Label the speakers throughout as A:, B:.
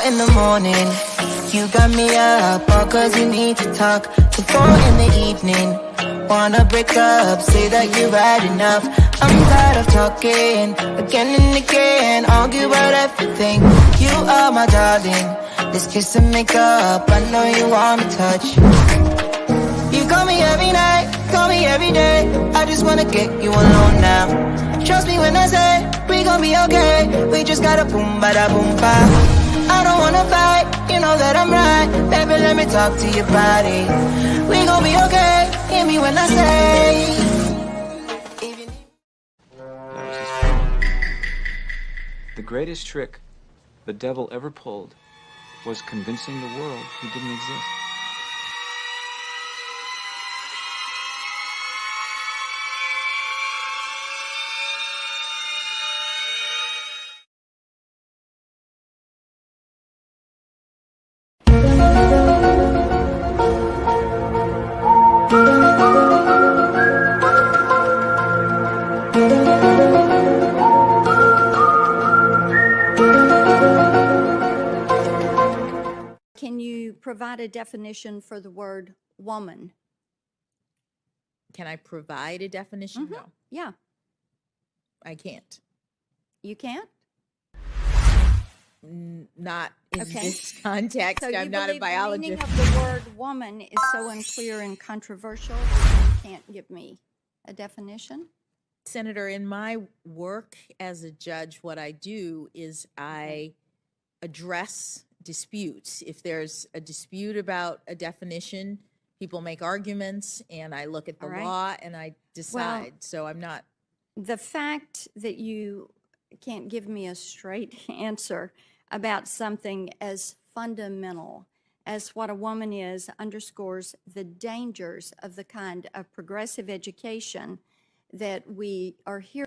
A: In the morning, you got me up, all cause you need to talk. Till 4 in the evening, wanna break up, say that you've had enough. I'm tired of talking, again and again, argue about everything. You are my darling, this kiss and make up, I know you wanna touch. You call me every night, call me every day, I just wanna get you alone now. Trust me when I say, we gon' be okay, we just gotta boom bada boom ba. I don't wanna fight, you know that I'm right. Baby, let me talk to your body. We gon' be okay, hear me when I say.
B: The greatest trick the devil ever pulled was convincing the world he didn't exist.
C: Can you provide a definition for the word woman?
D: Can I provide a definition? No,
C: Yeah.
D: I can't.
C: You can't?
D: Not in
C: Okay.
D: this context.
C: So
D: I'm
C: you
D: not a
C: believe the
D: biologist.
C: meaning of the word woman is so unclear and controversial that you can't give me a definition?
D: Senator, in my work as a judge, what I do is I address disputes. If there's a dispute about a definition, people make arguments, and I look at the law and I decide. So I'm not.
C: The fact that you can't give me a straight answer about something as fundamental as what a woman is underscores the dangers of the kind of progressive education that we are hearing.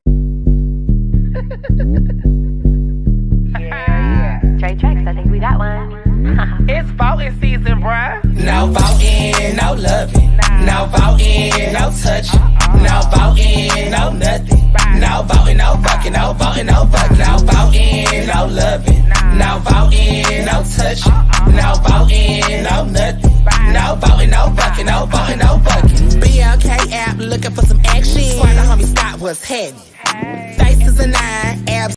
E: Yeah. Straight tracks, I think we got one.
F: It's voting season, bruh.
A: No voting, no loving. No voting, no touching. No voting, no nothing. No voting, no fucking, no voting, no fucking. No voting, no loving. No voting, no touching. No voting, no nothing. No voting, no fucking, no voting, no fucking. BLK app looking for some action. Swear the homie Scott was heading. Faces a 9, abs.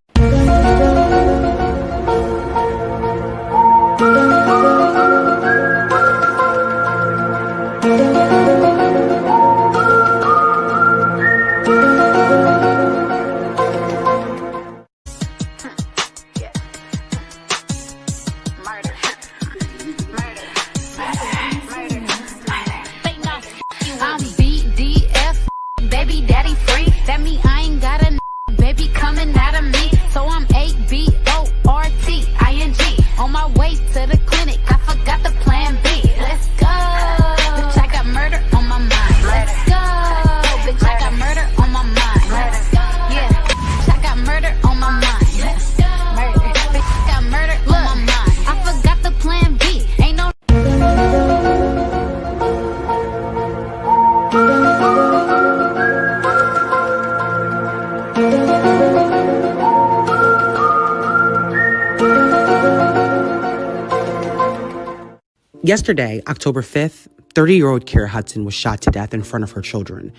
G: Yesterday, October 5th, 30-year-old Kira Hudson was shot to death in front of her children.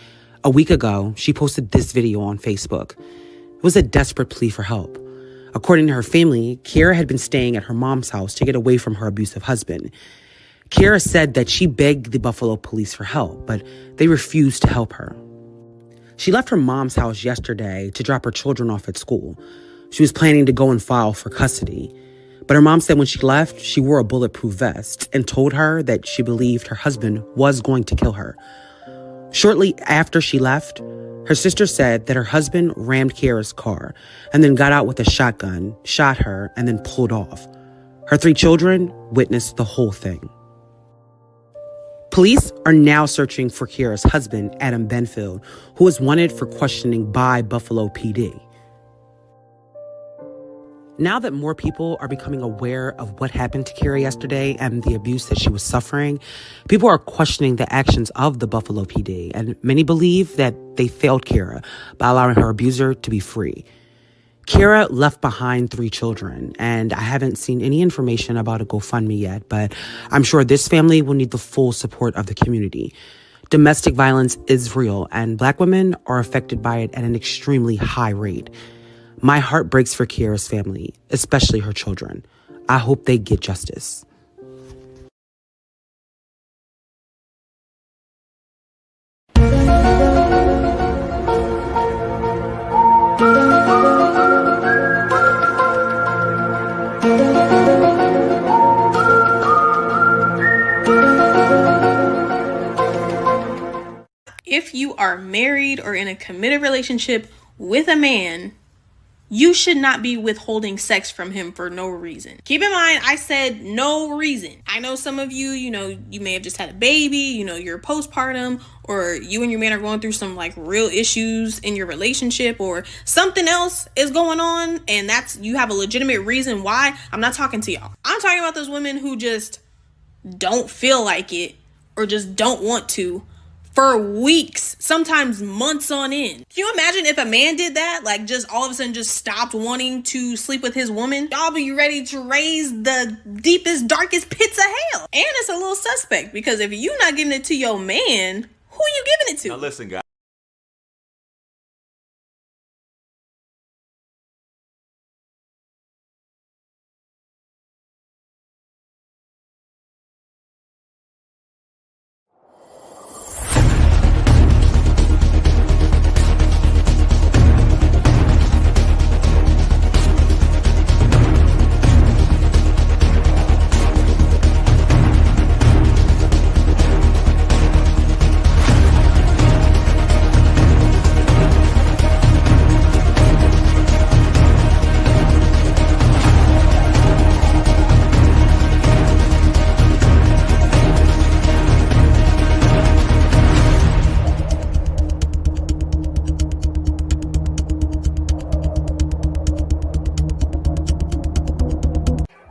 G: A week ago, she posted this video on Facebook. It was a desperate plea for help. According to her family, Kira had been staying at her mom's house to get away from her abusive husband. Kira said that she begged the Buffalo police for help, but they refused to help her. She left her mom's house yesterday to drop her children off at school. She was planning to go and file for custody. But her mom said when she left, she wore a bulletproof vest and told her that she believed her husband was going to kill her. Shortly after she left, her sister said that her husband rammed Kira's car and then got out with a shotgun, shot her, and then pulled off. Her 3 children witnessed the whole thing. Police are now searching for Kira's husband, Adam Benfield, who was wanted for questioning by Buffalo PD. Now that more people are becoming aware of what happened to Kira yesterday and the abuse that she was suffering, people are questioning the actions of the Buffalo PD, and many believe that they failed Kira by allowing her abuser to be free. Kira left behind 3 children, and I haven't seen any information about a GoFundMe yet, but I'm sure this family will need the full support of the community. Domestic violence is real, and Black women are affected by it at an extremely high rate. My heart breaks for Kira's family, especially her children. I hope they get justice.
H: If you are married or in a committed relationship with a man, you should not be withholding sex from him for no reason. Keep in mind, I said no reason. I know some of you, you may have just had a baby, you're postpartum, or you and your man are going through some like real issues in your relationship, or something else is going on, and you have a legitimate reason why. I'm not talking to y'all. I'm talking about those women who just don't feel like it or just don't want to for weeks, sometimes months on end. Can you imagine if a man did that? Like just all of a sudden just stopped wanting to sleep with his woman? Y'all be ready to raise the deepest, darkest pits of hell. And it's a little suspect, because if you not giving it to your man, who you giving it to?
I: Now listen, guys.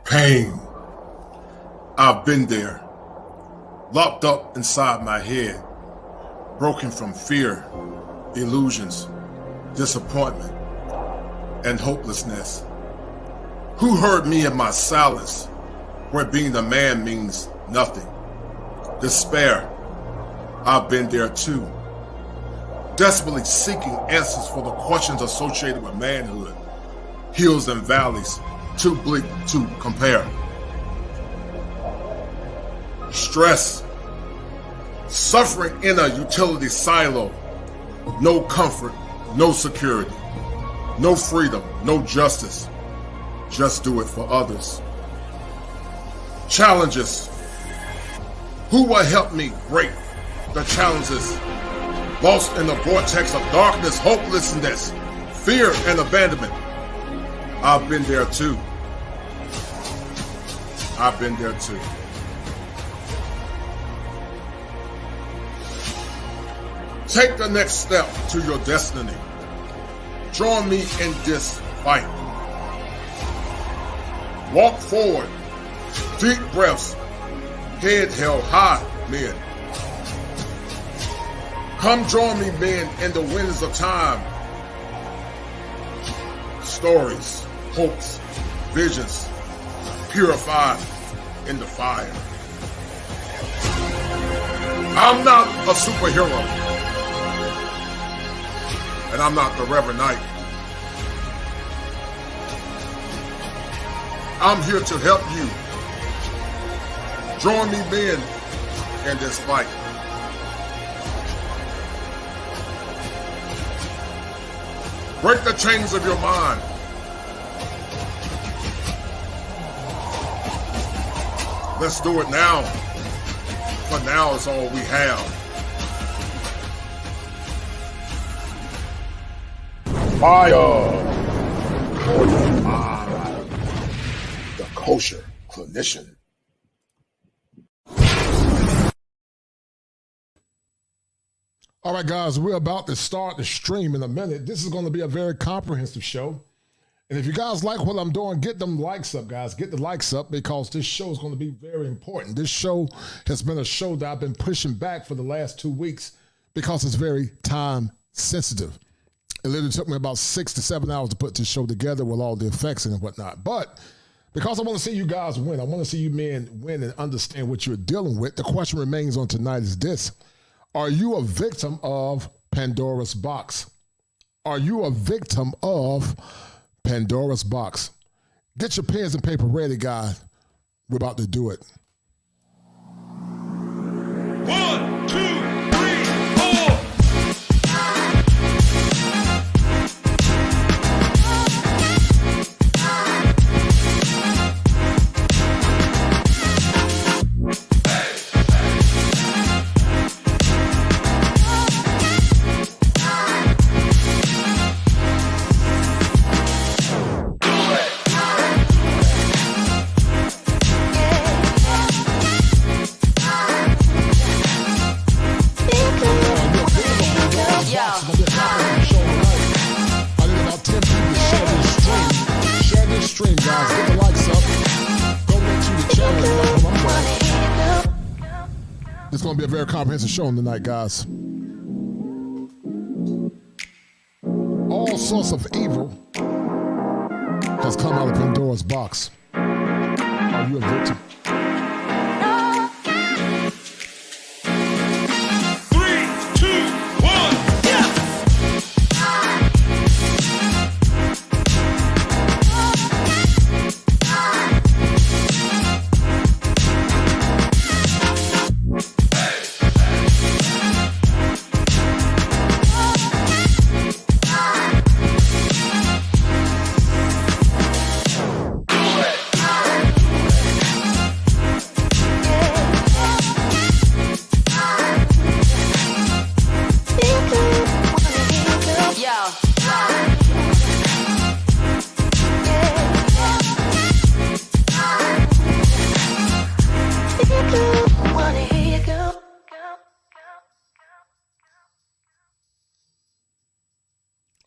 J: Pain. I've been there, locked up inside my head, broken from fear, illusions, disappointment, and hopelessness. Who heard me in my silence, where being a man means nothing? Despair. I've been there too, desperately seeking answers for the questions associated with manhood, hills and valleys, too bleak to compare. Stress, suffering in a utility silo, no comfort, no security, no freedom, no justice, just do it for others. Challenges, who will help me break the challenges? Lost in the vortex of darkness, hopelessness, fear, and abandonment. I've been there too. I've been there too. Take the next step to your destiny. Join me in this fight. Walk forward. Deep breaths. Head held high, men. Come join me, men, in the winds of time. Stories, hopes, visions, purified in the fire. I'm not a superhero, and I'm not the Reverend Knight. I'm here to help you. Join me, men, in this fight. Break the chains of your mind. Let's do it now. For now is all we have. Fire for your mind. The kosher clinician.
K: All right, guys, we're about to start the stream in a minute. This is going to be a very comprehensive show. And if you guys like what I'm doing, get them likes up, guys. Get the likes up because this show is going to be very important. This show has been a show that I've been pushing back for the last 2 weeks because it's very time sensitive. It literally took me about 6 to 7 hours to put this show together with all the effects and whatnot. But because I want to see you guys win, I want to see you men win and understand what you're dealing with, the question remains on tonight is this. Are you a victim of Pandora's box? Are you a victim of Pandora's box? Get your pens and paper ready, guys. We're about to do it.
I: 1, 2, 3, 4.
K: It's going to be a very comprehensive show tonight, guys. All sorts of evil has come out of Pandora's box. Are you a victim?
I: 3, 2, 1, yeah!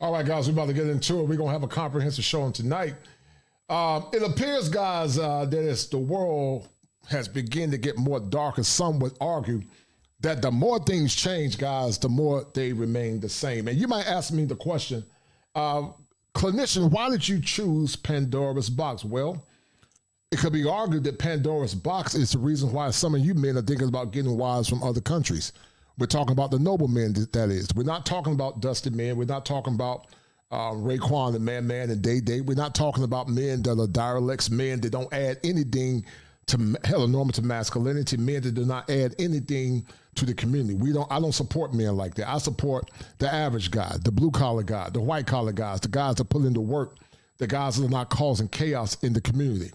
K: All right, guys, we're about to get into it. We're going to have a comprehensive show on tonight. It appears, guys, that as the world has begun to get more darker, some would argue that the more things change, guys, the more they remain the same. And you might ask me the question, clinician, why did you choose Pandora's box? Well, it could be argued that Pandora's box is the reason why some of you men are thinking about getting wives from other countries. We're talking about the noble men, that is. We're not talking about dusty men. We're not talking about Raekwon and Man and Day. We're not talking about men that are derelicts, men that don't add anything to heteronormative masculinity, men that do not add anything to the community. I don't support men like that. I support the average guy, the blue collar guy, the white collar guys, the guys that put into work, the guys that are not causing chaos in the community.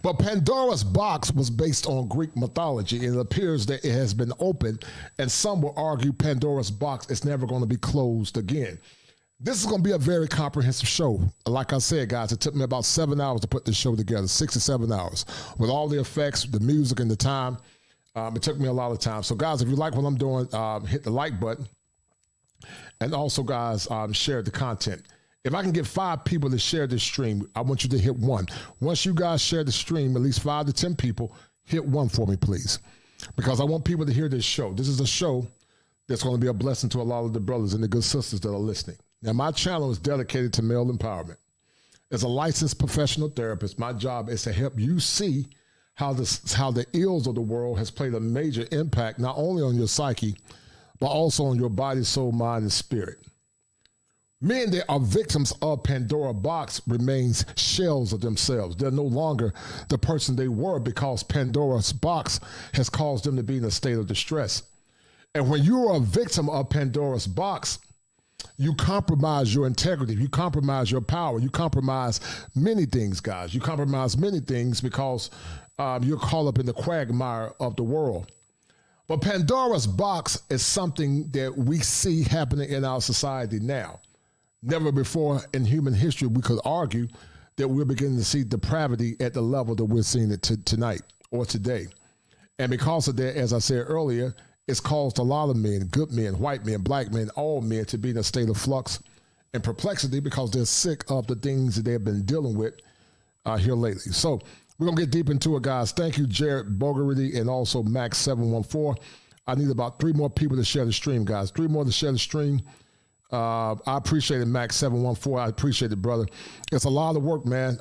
K: But Pandora's box was based on Greek mythology, and it appears that it has been opened, and some will argue Pandora's box is never going to be closed again. This is going to be a very comprehensive show. Like I said, guys, it took me about 7 hours to put this show together, 6 to 7 hours. With all the effects, the music, and the time, it took me a lot of time. So, guys, if you like what I'm doing, hit the like button. And also, guys, share the content. If I can get 5 people to share this stream, I want you to hit 1. Once you guys share the stream, at least 5 to 10 people, hit 1 for me, please. Because I want people to hear this show. This is a show that's going to be a blessing to a lot of the brothers and the good sisters that are listening. Now, my channel is dedicated to male empowerment. As a licensed professional therapist, my job is to help you see how the ills of the world has played a major impact, not only on your psyche, but also on your body, soul, mind, and spirit. Men that are victims of Pandora box remains shells of themselves. They're no longer the person they were because Pandora's box has caused them to be in a state of distress. And when you are a victim of Pandora's box, you compromise your integrity. You compromise your power. You compromise many things, guys. You compromise many things because you're caught up in the quagmire of the world. But Pandora's box is something that we see happening in our society now. Never before in human history we could argue that we're beginning to see depravity at the level that we're seeing it tonight or today. And because of that, as I said earlier, it's caused a lot of men, good men, white men, black men, all men to be in a state of flux in perplexity because they're sick of the things that they've been dealing with here lately. So we're going to get deep into it, guys. Thank you, Jared Bogarty and also Max714. I need about 3 more people to share the stream, guys. 3 more to share the stream. I appreciate it, Max714. I appreciate it, brother. It's a lot of work, man.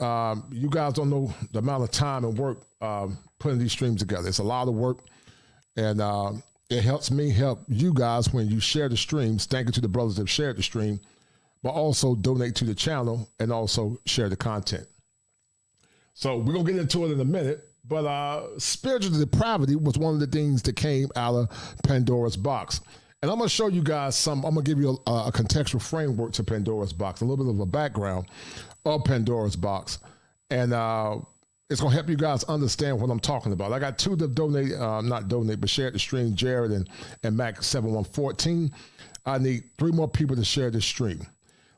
K: You guys don't know the amount of time and work putting these streams together. It's a lot of work, and it helps me help you guys when you share the streams. Thank you to the brothers that have shared the stream, but also donate to the channel and also share the content. So we're going to get into it in a minute, but spiritual depravity was one of the things that came out of Pandora's box. And I'm going to show you guys I'm going to give you a contextual framework to Pandora's box, a little bit of a background of Pandora's box. And it's going to help you guys understand what I'm talking about. I got 2 that donate, not donate, but shared the stream, Jared and Max7114. I need 3 more people to share this stream.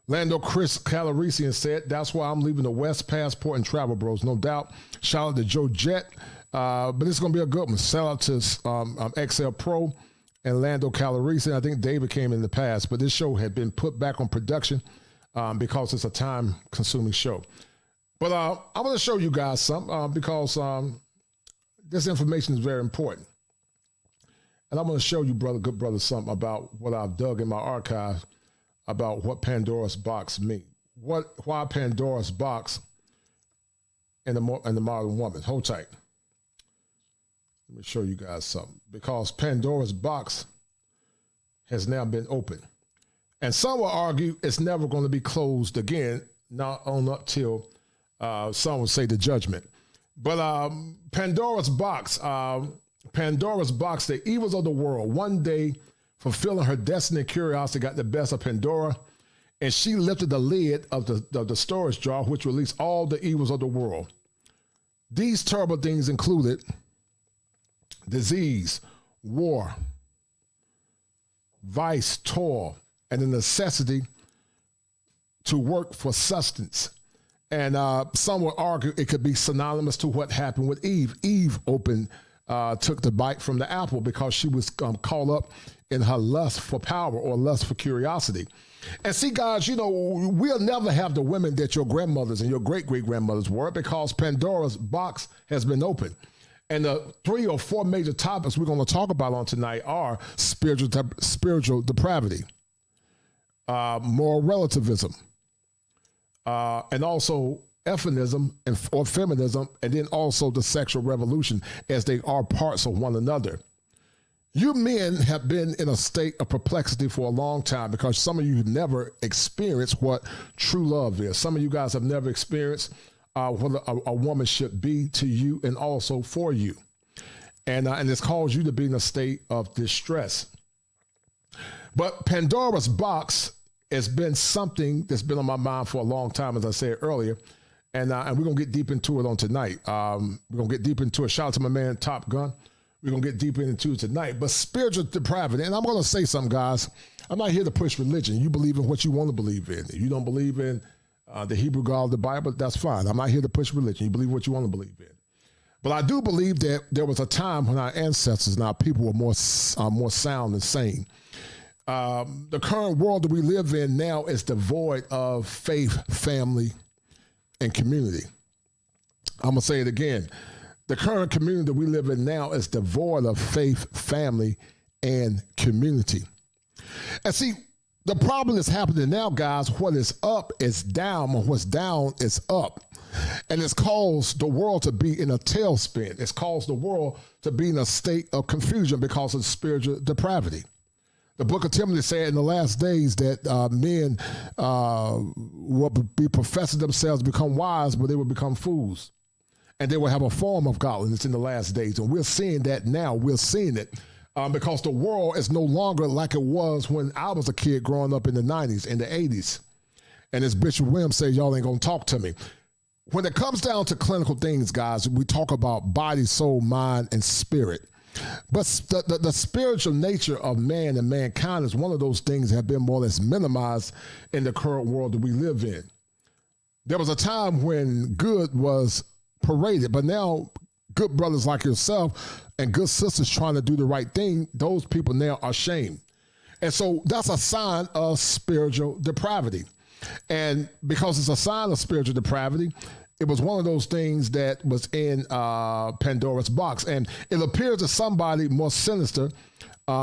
K: Lando Chris Calorisian said, that's why I'm leaving the West Passport and Travel Bros, no doubt. Shout out to Joe Jett, but it's going to be a good one. Shout out to XL Pro and Lando Calorisian. I think David came in the past, but this show had been put back on production because it's a time-consuming show. But I'm going to show you guys some because this information is very important. And I'm going to show you, good brother, something about what I've dug in my archive about what Pandora's box means. Why Pandora's box and the modern woman. Hold tight. Let me show you guys something. Because Pandora's box has now been opened. And some will argue it's never going to be closed again, not on up till some would say the judgment. But Pandora's box, the evils of the world, one day fulfilling her destiny and curiosity got the best of Pandora, and she lifted the lid of the storage jar, which released all the evils of the world. These terrible things included disease, war, vice, toil, and the necessity to work for sustenance. And some would argue it could be synonymous to what happened with Eve. Eve took the bite from the apple because she was caught up in her lust for power or lust for curiosity. And see, guys, we'll never have the women that your grandmothers and your great-great-grandmothers were because Pandora's box has been opened. And the 3 or 4 major topics we're going to talk about on tonight are spiritual depravity, moral relativism, and also euphemism or feminism, and then also the sexual revolution, as they are parts of one another. You men have been in a state of perplexity for a long time because some of you have never experienced what true love is. Some of you guys have never experienced what a woman should be to you and also for you. And it's caused you to be in a state of distress. But Pandora's box has been something that's been on my mind for a long time, as I said earlier. And we're going to get deep into it on tonight. We're going to get deep into it. Shout out to my man, Top Gun. We're going to get deep into it tonight. But spiritual depravity, and I'm going to say something, guys. I'm not here to push religion. You believe in what you want to believe in. If you don't believe in the Hebrew God of the Bible, that's fine. I'm not here to push religion. You believe what you want to believe in. But I do believe that there was a time when our ancestors and our people were more sound and sane. The current world that we live in now is devoid of faith, family, and community. I'm going to say it again. The current community that we live in now is devoid of faith, family, and community. And see, the problem that's happening now, guys, what is up is down, and what's down is up. And it's caused the world to be in a tailspin. It's caused the world to be in a state of confusion because of spiritual depravity. The book of Timothy said in the last days that men will be professing themselves to become wise, but they will become fools. And they will have a form of godliness in the last days. And we're seeing that now. We're seeing it because the world is no longer like it was when I was a kid growing up in the 90s, in the 80s. And as Bishop Williams said, y'all ain't going to talk to me. When it comes down to clinical things, guys, we talk about body, soul, mind, and spirit. But the spiritual nature of man and mankind is one of those things that have been more or less minimized in the current world that we live in. There was a time when good was paraded, but now good brothers like yourself and good sisters trying to do the right thing, those people now are shamed. And so that's a sign of spiritual depravity. And because it's a sign of spiritual depravity, it was one of those things that was in Pandora's box. And it appears that somebody more sinister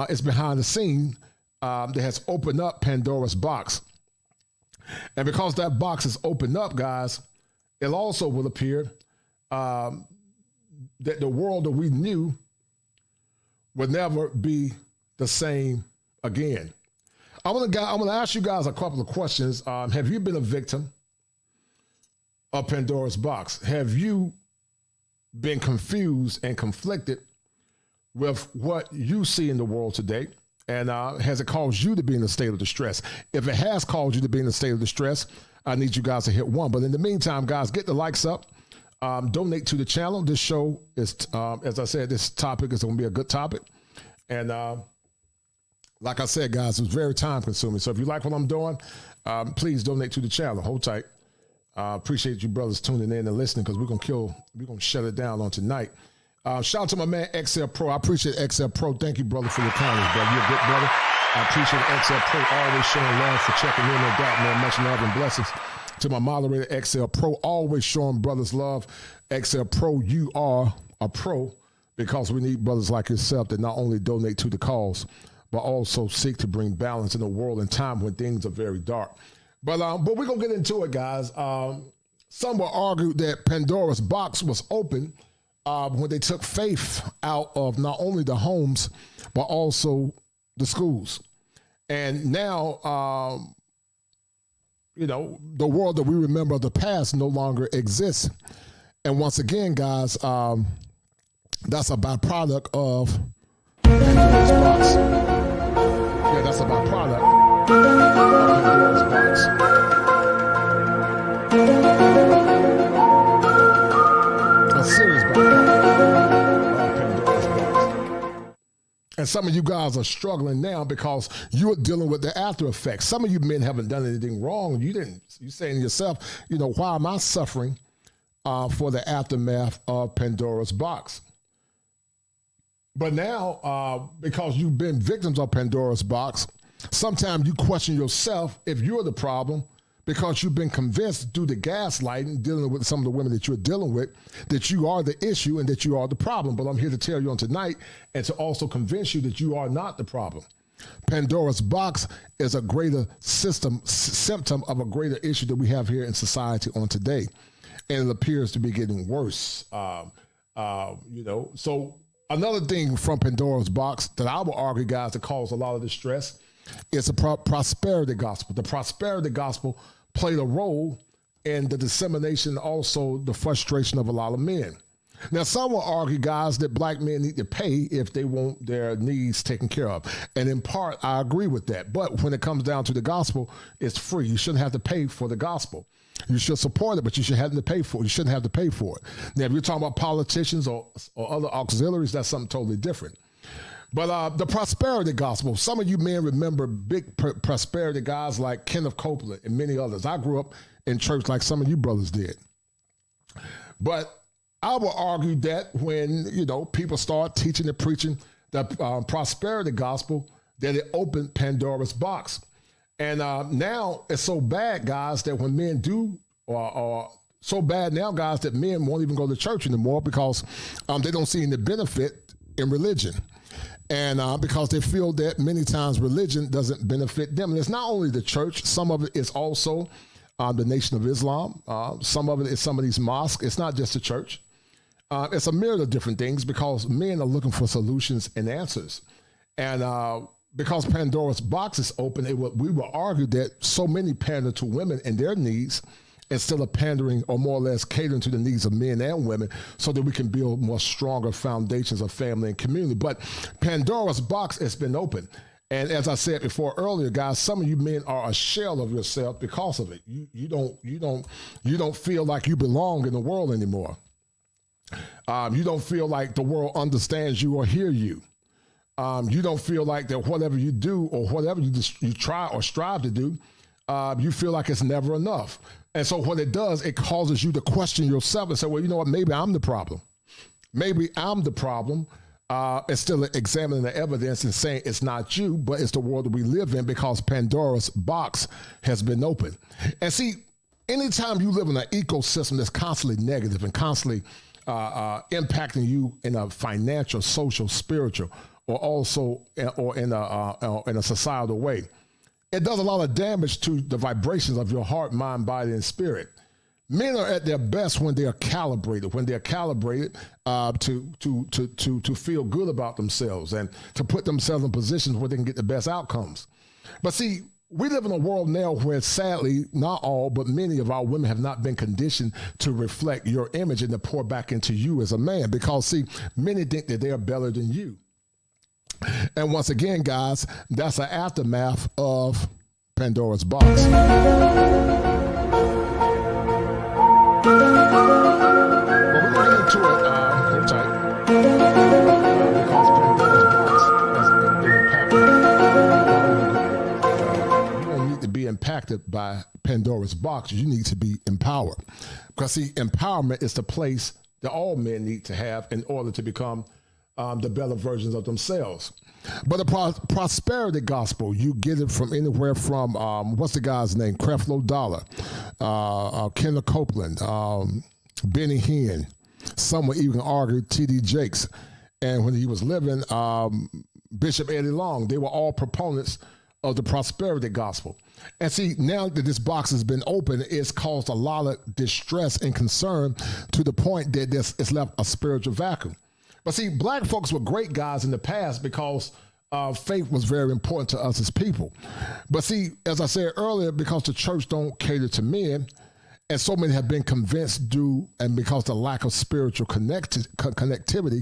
K: is behind the scene that has opened up Pandora's box. And because that box is opened up, guys, it also will appear that the world that we knew would never be the same again. I'm gonna ask you guys a couple of questions. Have you been a victim of Pandora's box? Have you been confused and conflicted with what you see in the world today? And has it caused you to be in a state of distress? If it has caused you to be in a state of distress, I need you guys to hit 1. But in the meantime, guys, get the likes up. Donate to the channel. This show is, as I said, this topic is going to be a good topic. And like I said, guys, it's very time consuming. So if you like what I'm doing, please donate to the channel. Hold tight. Appreciate you brothers tuning in and listening, because we're going to shut it down on tonight. Shout out to my man XL Pro. I appreciate XL Pro. Thank you, brother, for your kindness, brother. You're a good brother. I appreciate XL Pro always showing love for checking in, no doubt, man. Much love and blessings to my moderator, XL Pro, always showing brothers love. XL Pro, you are a pro, because we need brothers like yourself that not only donate to the cause, but also seek to bring balance in a world and time when things are very dark. But we're going to get into it, guys. Some will argue that Pandora's box was open when they took faith out of not only the homes, but also the schools. And now, the world that we remember of the past no longer exists. And once again, guys, that's a byproduct of Pandora's box. Yeah, that's a byproduct of Pandora's box. A serious byproduct of Pandora's box. And some of you guys are struggling now because you're dealing with the after effects. Some of you men haven't done anything wrong. You're saying to yourself, why am I suffering for the aftermath of Pandora's box? But now, because you've been victims of Pandora's box, sometimes you question yourself if you're the problem, because you've been convinced through the gaslighting, dealing with some of the women that you're dealing with, that you are the issue and that you are the problem. But I'm here to tell you on tonight and to also convince you that you are not the problem. Pandora's box is a greater symptom of a greater issue that we have here in society on today. And it appears to be getting worse. So another thing from Pandora's box that I will argue, guys, that caused a lot of distress is the prosperity gospel. The prosperity gospel played a role in the dissemination, also the frustration of a lot of men. Now, some will argue, guys, that black men need to pay if they want their needs taken care of. And in part, I agree with that. But when it comes down to the gospel, it's free. You shouldn't have to pay for the gospel. You should support it, but you should have to pay for it. You shouldn't have to pay for it. Now, if you're talking about politicians or other auxiliaries, that's something totally different. But the prosperity gospel, some of you men remember big prosperity guys like Kenneth Copeland and many others. I grew up in church like some of you brothers did. But I will argue that when, people start teaching and preaching the prosperity gospel, that it opened Pandora's box. And now it's so bad, guys, that when men do, or so bad now, guys, that men won't even go to church anymore because they don't see any benefit in religion. And because they feel that many times religion doesn't benefit them. And it's not only the church. Some of it is also the Nation of Islam. Some of it is some of these mosques. It's not just the church. It's a myriad of different things because men are looking for solutions and answers. And because Pandora's box is open, we will argue that so many pander to women and their needs instead of pandering or more or less catering to the needs of men and women so that we can build more stronger foundations of family and community. But Pandora's box has been open. And as I said before earlier, guys, some of you men are a shell of yourself because of it. You don't feel like you belong in the world anymore. You don't feel like the world understands you or hear you. You don't feel like that whatever you do or whatever you try or strive to do, you feel like it's never enough. And so what it does, it causes you to question yourself and say, well, you know what, maybe I'm the problem. Maybe I'm the problem instead of examining the evidence and saying it's not you, but it's the world that we live in, because Pandora's box has been opened. And see, anytime you live in an ecosystem that's constantly negative and constantly impacting you in a financial, social, spiritual, or also or in a societal way, it does a lot of damage to the vibrations of your heart, mind, body, and spirit. Men are at their best when they are calibrated, to feel good about themselves and to put themselves in positions where they can get the best outcomes. But see, we live in a world now where, sadly, not all, but many of our women have not been conditioned to reflect your image and to pour back into you as a man, because, see, many think that they are better than you. And once again, guys, that's an aftermath of Pandora's box. But we're going to get into it, hold tight, because Pandora's box has been impacted. You don't need to be impacted by Pandora's box. You need to be empowered. Because, see, empowerment is the place that all men need to have in order to become the better versions of themselves. But the prosperity gospel, you get it from anywhere from, what's the guy's name? Creflo Dollar, Kenneth Copeland, Benny Hinn. Some would even argue T.D. Jakes. And when he was living, Bishop Eddie Long, they were all proponents of the prosperity gospel. And see, now that this box has been opened, it's caused a lot of distress and concern to the point that it's left a spiritual vacuum. But see, black folks were great guys in the past because faith was very important to us as people. But see, as I said earlier, because the church don't cater to men, and so many have been convinced and because the lack of spiritual connectivity,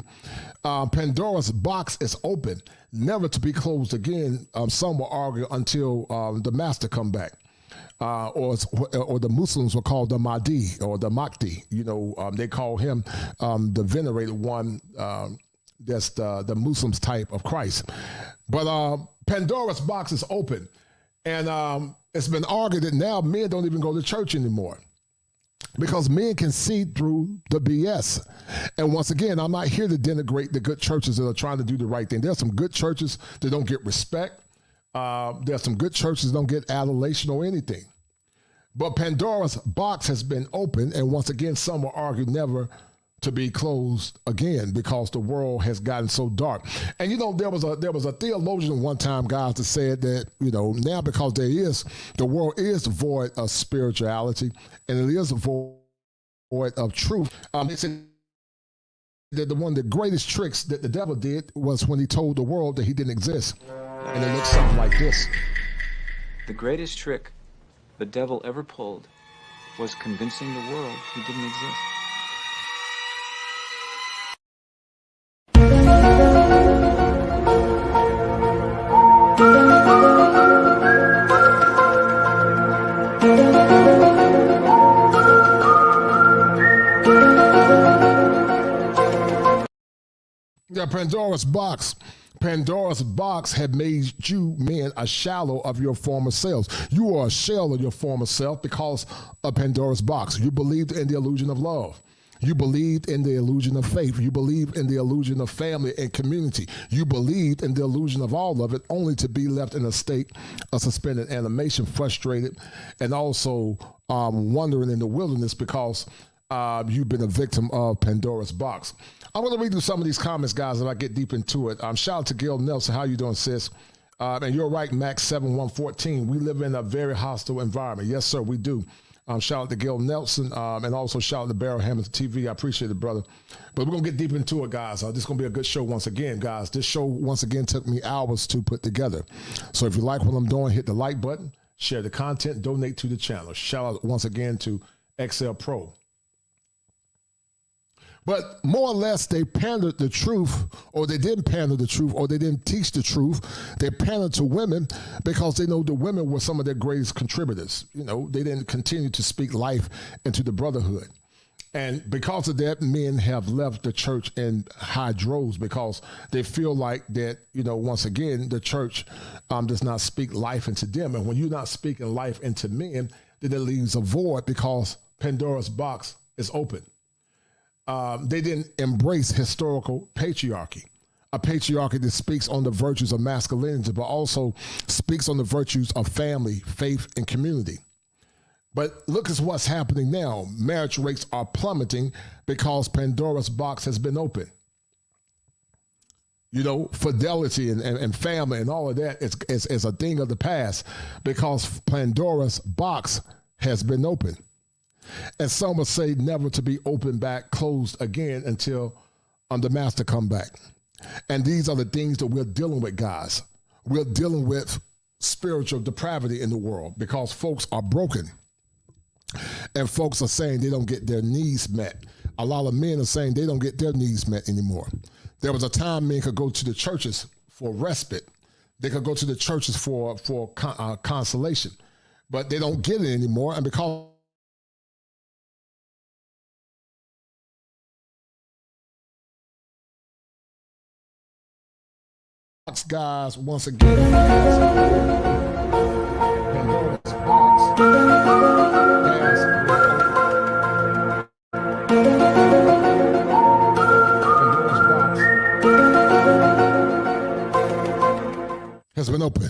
K: Pandora's box is open, never to be closed again. Some will argue until the master come back. Or the Muslims will call the Mahdi or the Mahdi. They call him the venerated one. That's the Muslims' type of Christ. But Pandora's box is open, and it's been argued that now men don't even go to church anymore, because men can see through the BS. And once again, I'm not here to denigrate the good churches that are trying to do the right thing. There's some good churches that don't get respect. There's some good churches that don't get adulation or anything. But Pandora's box has been opened, and once again, some will argue never to be closed again, because the world has gotten so dark. And there was a theologian one time, guys, that said that now, because the world is void of spirituality and it is void of truth. They said that one of the greatest tricks that the devil did was when he told the world that he didn't exist. And it looks something like this.
B: The greatest trick the devil ever pulled was convincing the world he didn't exist.
K: Yeah, Pandora's box. Pandora's box had made you men a shallow of your former selves. You are a shell of your former self because of Pandora's box. You believed in the illusion of love. You believed in the illusion of faith. You believed in the illusion of family and community. You believed in the illusion of all of it, only to be left in a state of suspended animation, frustrated, and also wandering in the wilderness because you've been a victim of Pandora's box. I'm going to read through some of these comments, guys, as I get deep into it. Shout out to Gail Nelson. How you doing, sis? And you're right, Max 7114. We live in a very hostile environment. Yes, sir, we do. Shout out to Gail Nelson, and also shout out to Barrel Hamilton TV. I appreciate it, brother. But we're going to get deep into it, guys. This is going to be a good show once again, guys. This show, once again, took me hours to put together. So if you like what I'm doing, hit the like button, share the content, donate to the channel. Shout out once again to XL Pro. But more or less, they pandered the truth, or they didn't pander the truth, or they didn't teach the truth. They pandered to women because they know the women were some of their greatest contributors. They didn't continue to speak life into the brotherhood. And because of that, men have left the church in high droves because they feel like that, once again, the church does not speak life into them. And when you're not speaking life into men, then it leaves a void because Pandora's box is open. They didn't embrace historical patriarchy. a patriarchy that speaks on the virtues of masculinity, but also speaks on the virtues of family, faith, and community. But look at what's happening now. Marriage rates are plummeting because Pandora's box has been opened. You know, fidelity and family and all of that is a thing of the past because Pandora's box has been opened. And some will say never to be opened back, closed again until the master come back. And these are the things that we're dealing with, guys. We're dealing with spiritual depravity in the world because folks are broken. And folks are saying they don't get their needs met. A lot of men are saying they don't get their needs met anymore. There was a time men could go to the churches for respite. They could go to the churches for consolation, but they don't get it anymore. And because guys, once again, Pandora's box has been open,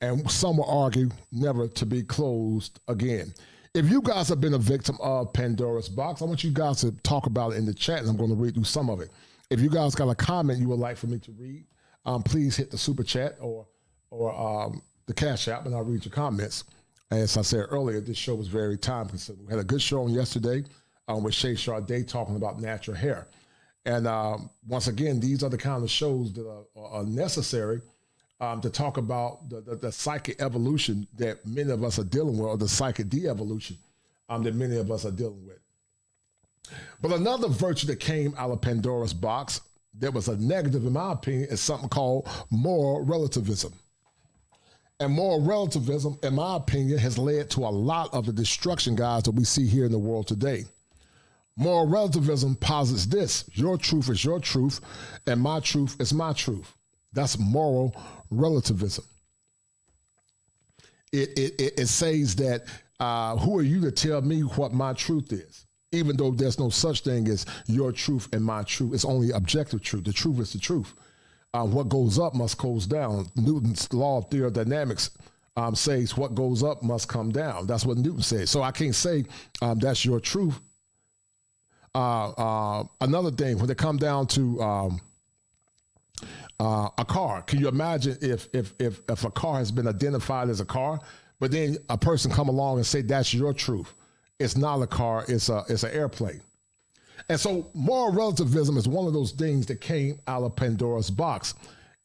K: and some will argue never to be closed again. If you guys have been a victim of Pandora's box, I want you guys to talk about it in the chat, and I'm going to read through some of it. If you guys got a comment you would like for me to read, please hit the super chat or the Cash App, and I'll read your comments. As I said earlier, this show was very time consuming. We had a good show on yesterday with Shay Sade talking about natural hair. And once again, these are the kind of shows that are necessary to talk about the psychic evolution that many of us are dealing with, or the psychic de-evolution that many of us are dealing with. But another virtue that came out of Pandora's box that was a negative, in my opinion, is something called moral relativism. And moral relativism, in my opinion, has led to a lot of the destruction, guys, that we see here in the world today. Moral relativism posits this: your truth is your truth, and my truth is my truth. That's moral relativism. It says that who are you to tell me what my truth is? Even though there's no such thing as your truth and my truth. It's only objective truth. The truth is the truth. What goes up must goes down. Newton's law of thermodynamics says what goes up must come down. That's what Newton said. So I can't say that's your truth. Another thing, when it comes down to a car, can you imagine if a car has been identified as a car, but then a person come along and say that's your truth? It's not a car, it's an airplane. And so moral relativism is one of those things that came out of Pandora's box.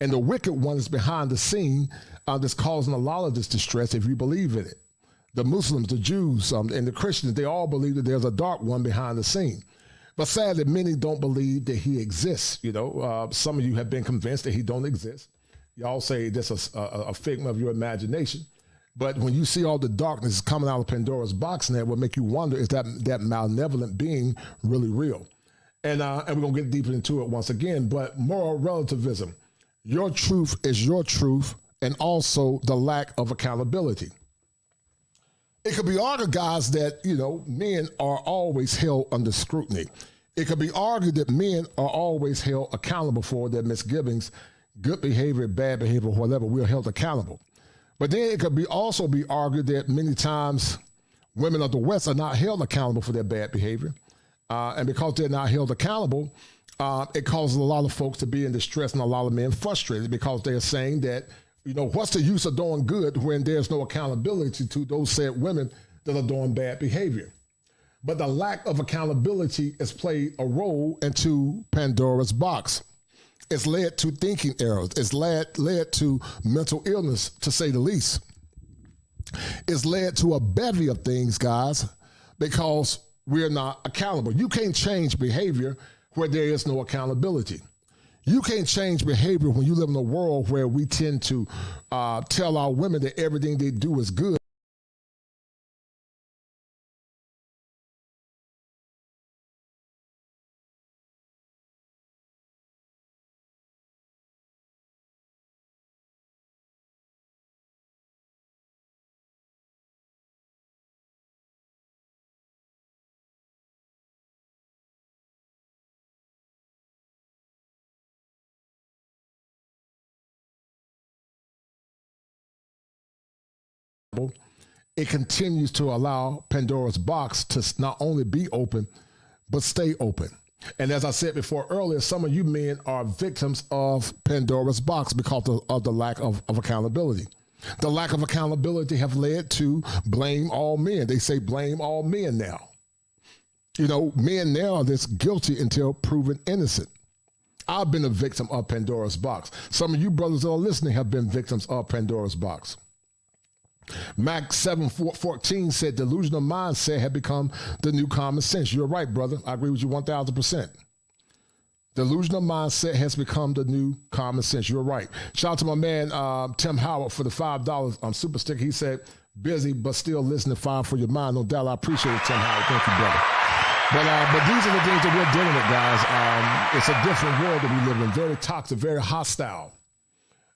K: And the wicked one is behind the scene that's causing a lot of this distress, if you believe in it. The Muslims, the Jews, and the Christians, they all believe that there's a dark one behind the scene. But sadly, many don't believe that he exists. You know, some of you have been convinced that he don't exist. Y'all say this is a figment of your imagination. But when you see all the darkness coming out of Pandora's box, and that will make you wonder, is that malevolent being really real? And we're going to get deeper into it once again. But moral relativism, your truth is your truth, and also the lack of accountability. It could be argued, guys, that, you know, men are always held under scrutiny. It could be argued that men are always held accountable for their misgivings, good behavior, bad behavior, whatever. We're held accountable. But then it could also be argued that many times women of the West are not held accountable for their bad behavior. And because they're not held accountable, it causes a lot of folks to be in distress and a lot of men frustrated because they're saying that, you know, what's the use of doing good when there's no accountability to those said women that are doing bad behavior? But the lack of accountability has played a role into Pandora's box. It's led to thinking errors. It's led to mental illness, to say the least. It's led to a bevy of things, guys, because we're not accountable. You can't change behavior where there is no accountability. You can't change behavior when you live in a world where we tend to tell our women that everything they do is good. it continues to allow Pandora's box to not only be open, but stay open. And as I said before earlier, some of you men are victims of Pandora's box because of the lack of accountability. The lack of accountability have led to blame all men. They say blame all men now. You know, men now are this guilty until proven innocent. I've been a victim of Pandora's box. Some of you brothers that are listening have been victims of Pandora's box. Mac 714 said delusional mindset had become the new common sense. You're right, brother. I agree with you 1,000%. Delusional mindset has become the new common sense. You're right. Shout out to my man, Tim Howard, for the $5 on Super Stick. He said, busy, but still listening, fine for your mind. No doubt. I appreciate it, Tim Howard. Thank you, brother. But these are the things that we're dealing with, guys. It's a different world that we live in. Very toxic, very hostile.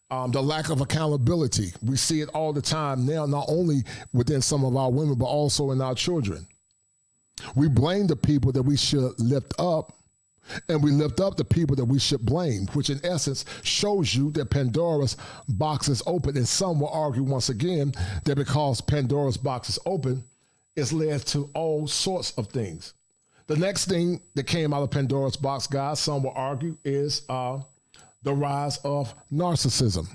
K: The lack of accountability. We see it all the time now, not only within some of our women, but also in our children. We blame the people that we should lift up, and we lift up the people that we should blame, which in essence shows you that Pandora's box is open. And some will argue once again that because Pandora's box is open, it's led to all sorts of things. The next thing that came out of Pandora's box, guys, some will argue, is the rise of narcissism.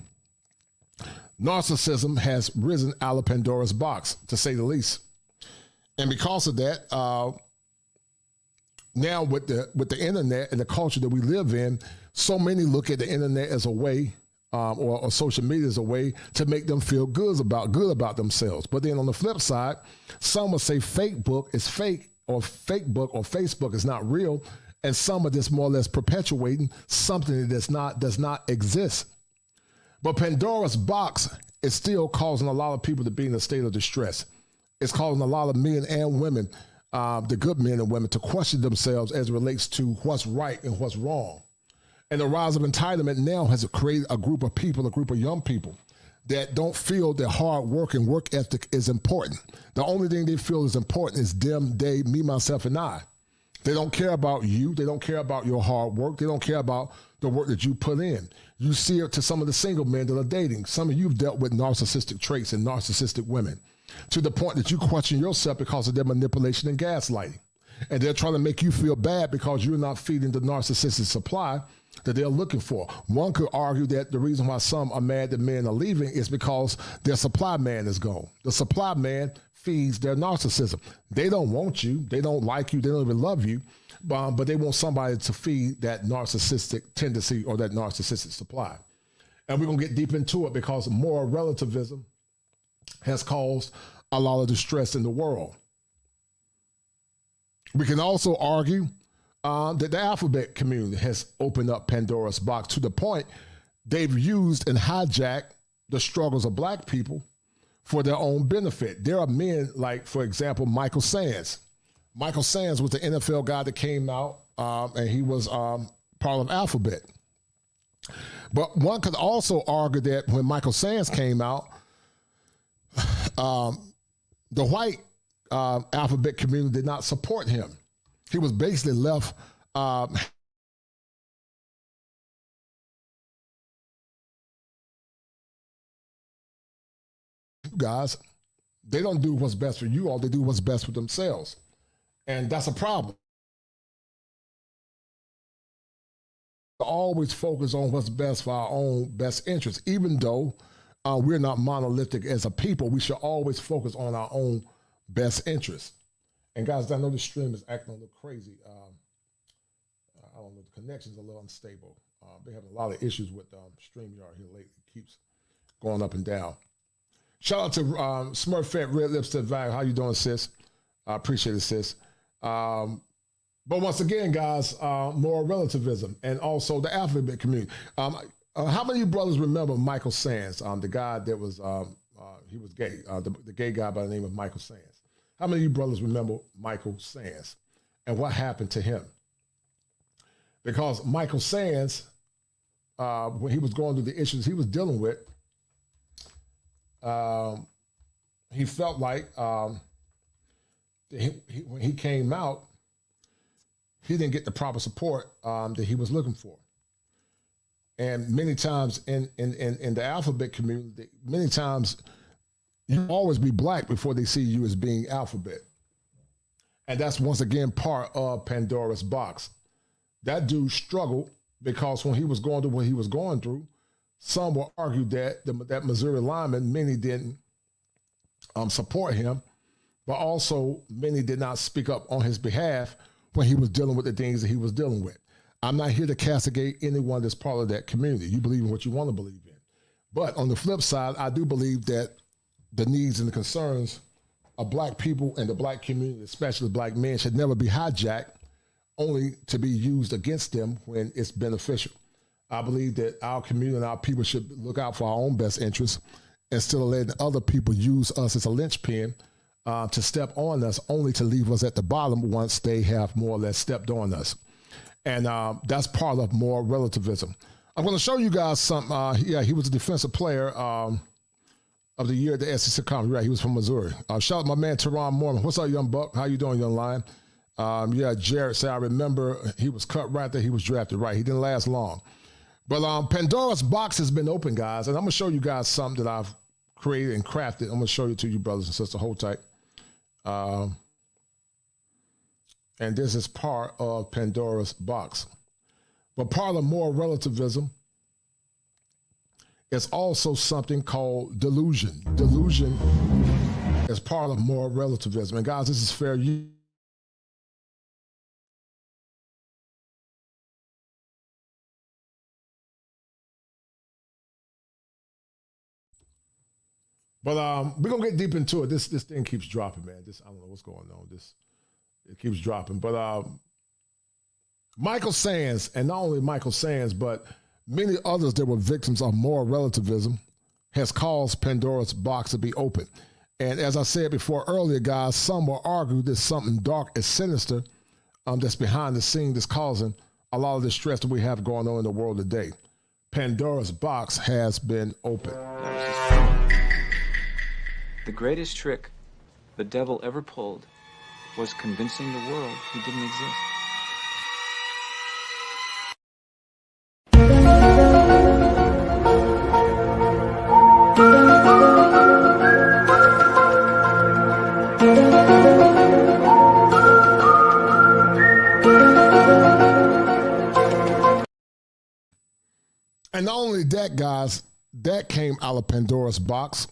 K: Narcissism has risen out of Pandora's box, to say the least. And because of that, now with the internet and the culture that we live in, so many look at the internet as a way, or social media as a way to make them feel good about themselves. But then on the flip side, some will say Facebook is fake, or Facebook or Facebook is not real, and some are just more or less perpetuating something that does not exist. But Pandora's box is still causing a lot of people to be in a state of distress. It's causing a lot of men and women, the good men and women, to question themselves as it relates to what's right and what's wrong. And the rise of entitlement now has created a group of people, a group of young people that don't feel that hard work and work ethic is important. The only thing they feel is important is them, they, me, myself, and I. They don't care about you. They don't care about your hard work. They don't care about the work that you put in. You see it to some of the single men that are dating. Some of you have dealt with narcissistic traits and narcissistic women to the point that you question yourself because of their manipulation and gaslighting. And they're trying to make you feel bad because you're not feeding the narcissistic supply that they're looking for. One could argue that the reason why some are mad that men are leaving is because their supply man is gone. The supply man feeds their narcissism. They don't want you. They don't like you. They don't even love you. But they want somebody to feed that narcissistic tendency or that narcissistic supply. And we're going to get deep into it because moral relativism has caused a lot of distress in the world. We can also argue that the alphabet community has opened up Pandora's box to the point they've used and hijacked the struggles of black people for their own benefit. There are men like, for example, Michael Sands. Michael Sands was the NFL guy that came out, and he was part of Alphabet. But one could also argue that when Michael Sands came out, the white Alphabet community did not support him. He was basically left guys, they don't do what's best for you, all they do what's best for themselves. And that's a problem. Always focus on what's best for our own best interests. Even though we're not monolithic as a people, we should always focus on our own best interests. And guys, I know the stream is acting a little crazy. I don't know, the connection's a little unstable. They're having a lot of issues with StreamYard here lately. It keeps going up and down. Shout out to Smurfette Red Lipstick Value. How you doing, sis? I appreciate it, sis. But once again, guys, moral relativism and also the alphabet community. How many of you brothers remember Michael Sands, the guy that was, he was gay, the gay guy by the name of Michael Sands? How many of you brothers remember Michael Sands and what happened to him? Because Michael Sands, when he was going through the issues he was dealing with, he felt like when he came out, he didn't get the proper support that he was looking for. And many times in the alphabet community, many times You always be black before they see you as being alphabet. And that's once again part of Pandora's box. That dude struggled because when he was going through what he was going through, some will argue that that Missouri lineman, many didn't support him, but also many did not speak up on his behalf when he was dealing with the things that he was dealing with. I'm not here to castigate anyone that's part of that community. You believe in what you want to believe in. But on the flip side, I do believe that the needs and the concerns of black people and the black community, especially black men, should never be hijacked only to be used against them when it's beneficial. I believe that our community and our people should look out for our own best interests instead of letting other people use us as a linchpin to step on us, only to leave us at the bottom once they have more or less stepped on us. And that's part of moral relativism. I'm going to show you guys something. He was a defensive player of the year at the SEC Conference. Right, he was from Missouri. Shout out my man, Teron Mormon. What's up, young buck? How you doing, young lion? Jared said, I remember he was cut right there. He was drafted. Right, he didn't last long. But Pandora's box has been open, guys, and I'm going to show you guys something that I've created and crafted. I'm going to show you to you, brothers and sisters. Hold tight. And this is part of Pandora's box. But part of moral relativism is also something called delusion. Delusion is part of moral relativism. And guys, this is fair use. But we're going to get deep into it. This thing keeps dropping, man. I don't know what's going on. It keeps dropping. But Michael Sands, and not only Michael Sands, but many others that were victims of moral relativism, has caused Pandora's box to be open. And as I said before earlier, guys, some will argue there's something dark and sinister that's behind the scene that's causing a lot of the stress that we have going on in the world today. Pandora's box has been open.
B: The greatest trick the devil ever pulled was convincing the world he didn't exist.
K: And not only that, guys, that came out of Pandora's box.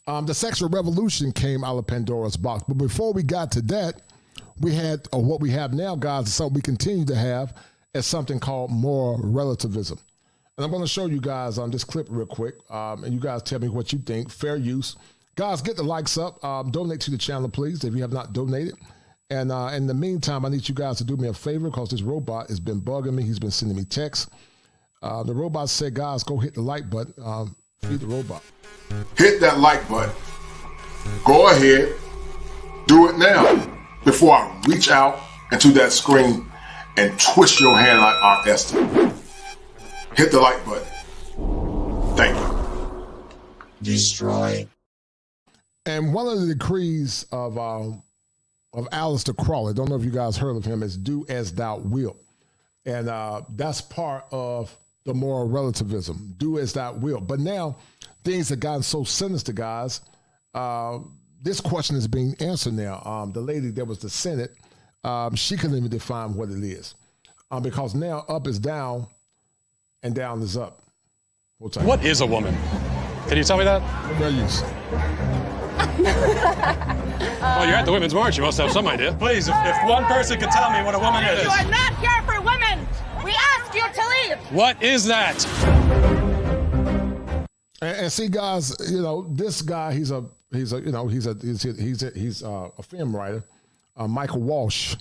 K: The sexual revolution came out of Pandora's box. But before we got to that, we had, or what we have now, guys, is something we continue to have, is something called moral relativism. And I'm going to show you guys on this clip real quick, and you guys tell me what you think. Fair use. Guys, get the likes up. Donate to the channel, please, if you have not donated. And in the meantime, I need you guys to do me a favor because this robot has been bugging me. He's been sending me texts. The robot said, guys, go hit the like button. Feed the robot.
J: Hit that like button. Go ahead. Do it now before I reach out into that screen and twist your hand like Aunt Esther. Hit the like button. Thank you.
K: Destroy. And one of the decrees of Aleister Crowley, I don't know if you guys heard of him, is do as thou wilt. And that's part of the moral relativism. Do as thou wilt. But now things have gotten so sinister, guys. This question is being answered now. The lady that was the Senate, she couldn't even define what it is. Because now up is down and down is up.
L: What is a woman? Can you tell me that?
K: Fair use.
L: Well, you're at the Women's March. You must have some idea. Please, if one person could tell me what a woman is.
F: You are not here for women. We ask you to leave.
L: What is that?
K: And see, guys, you know, this guy, he's a film writer, Michael Walsh,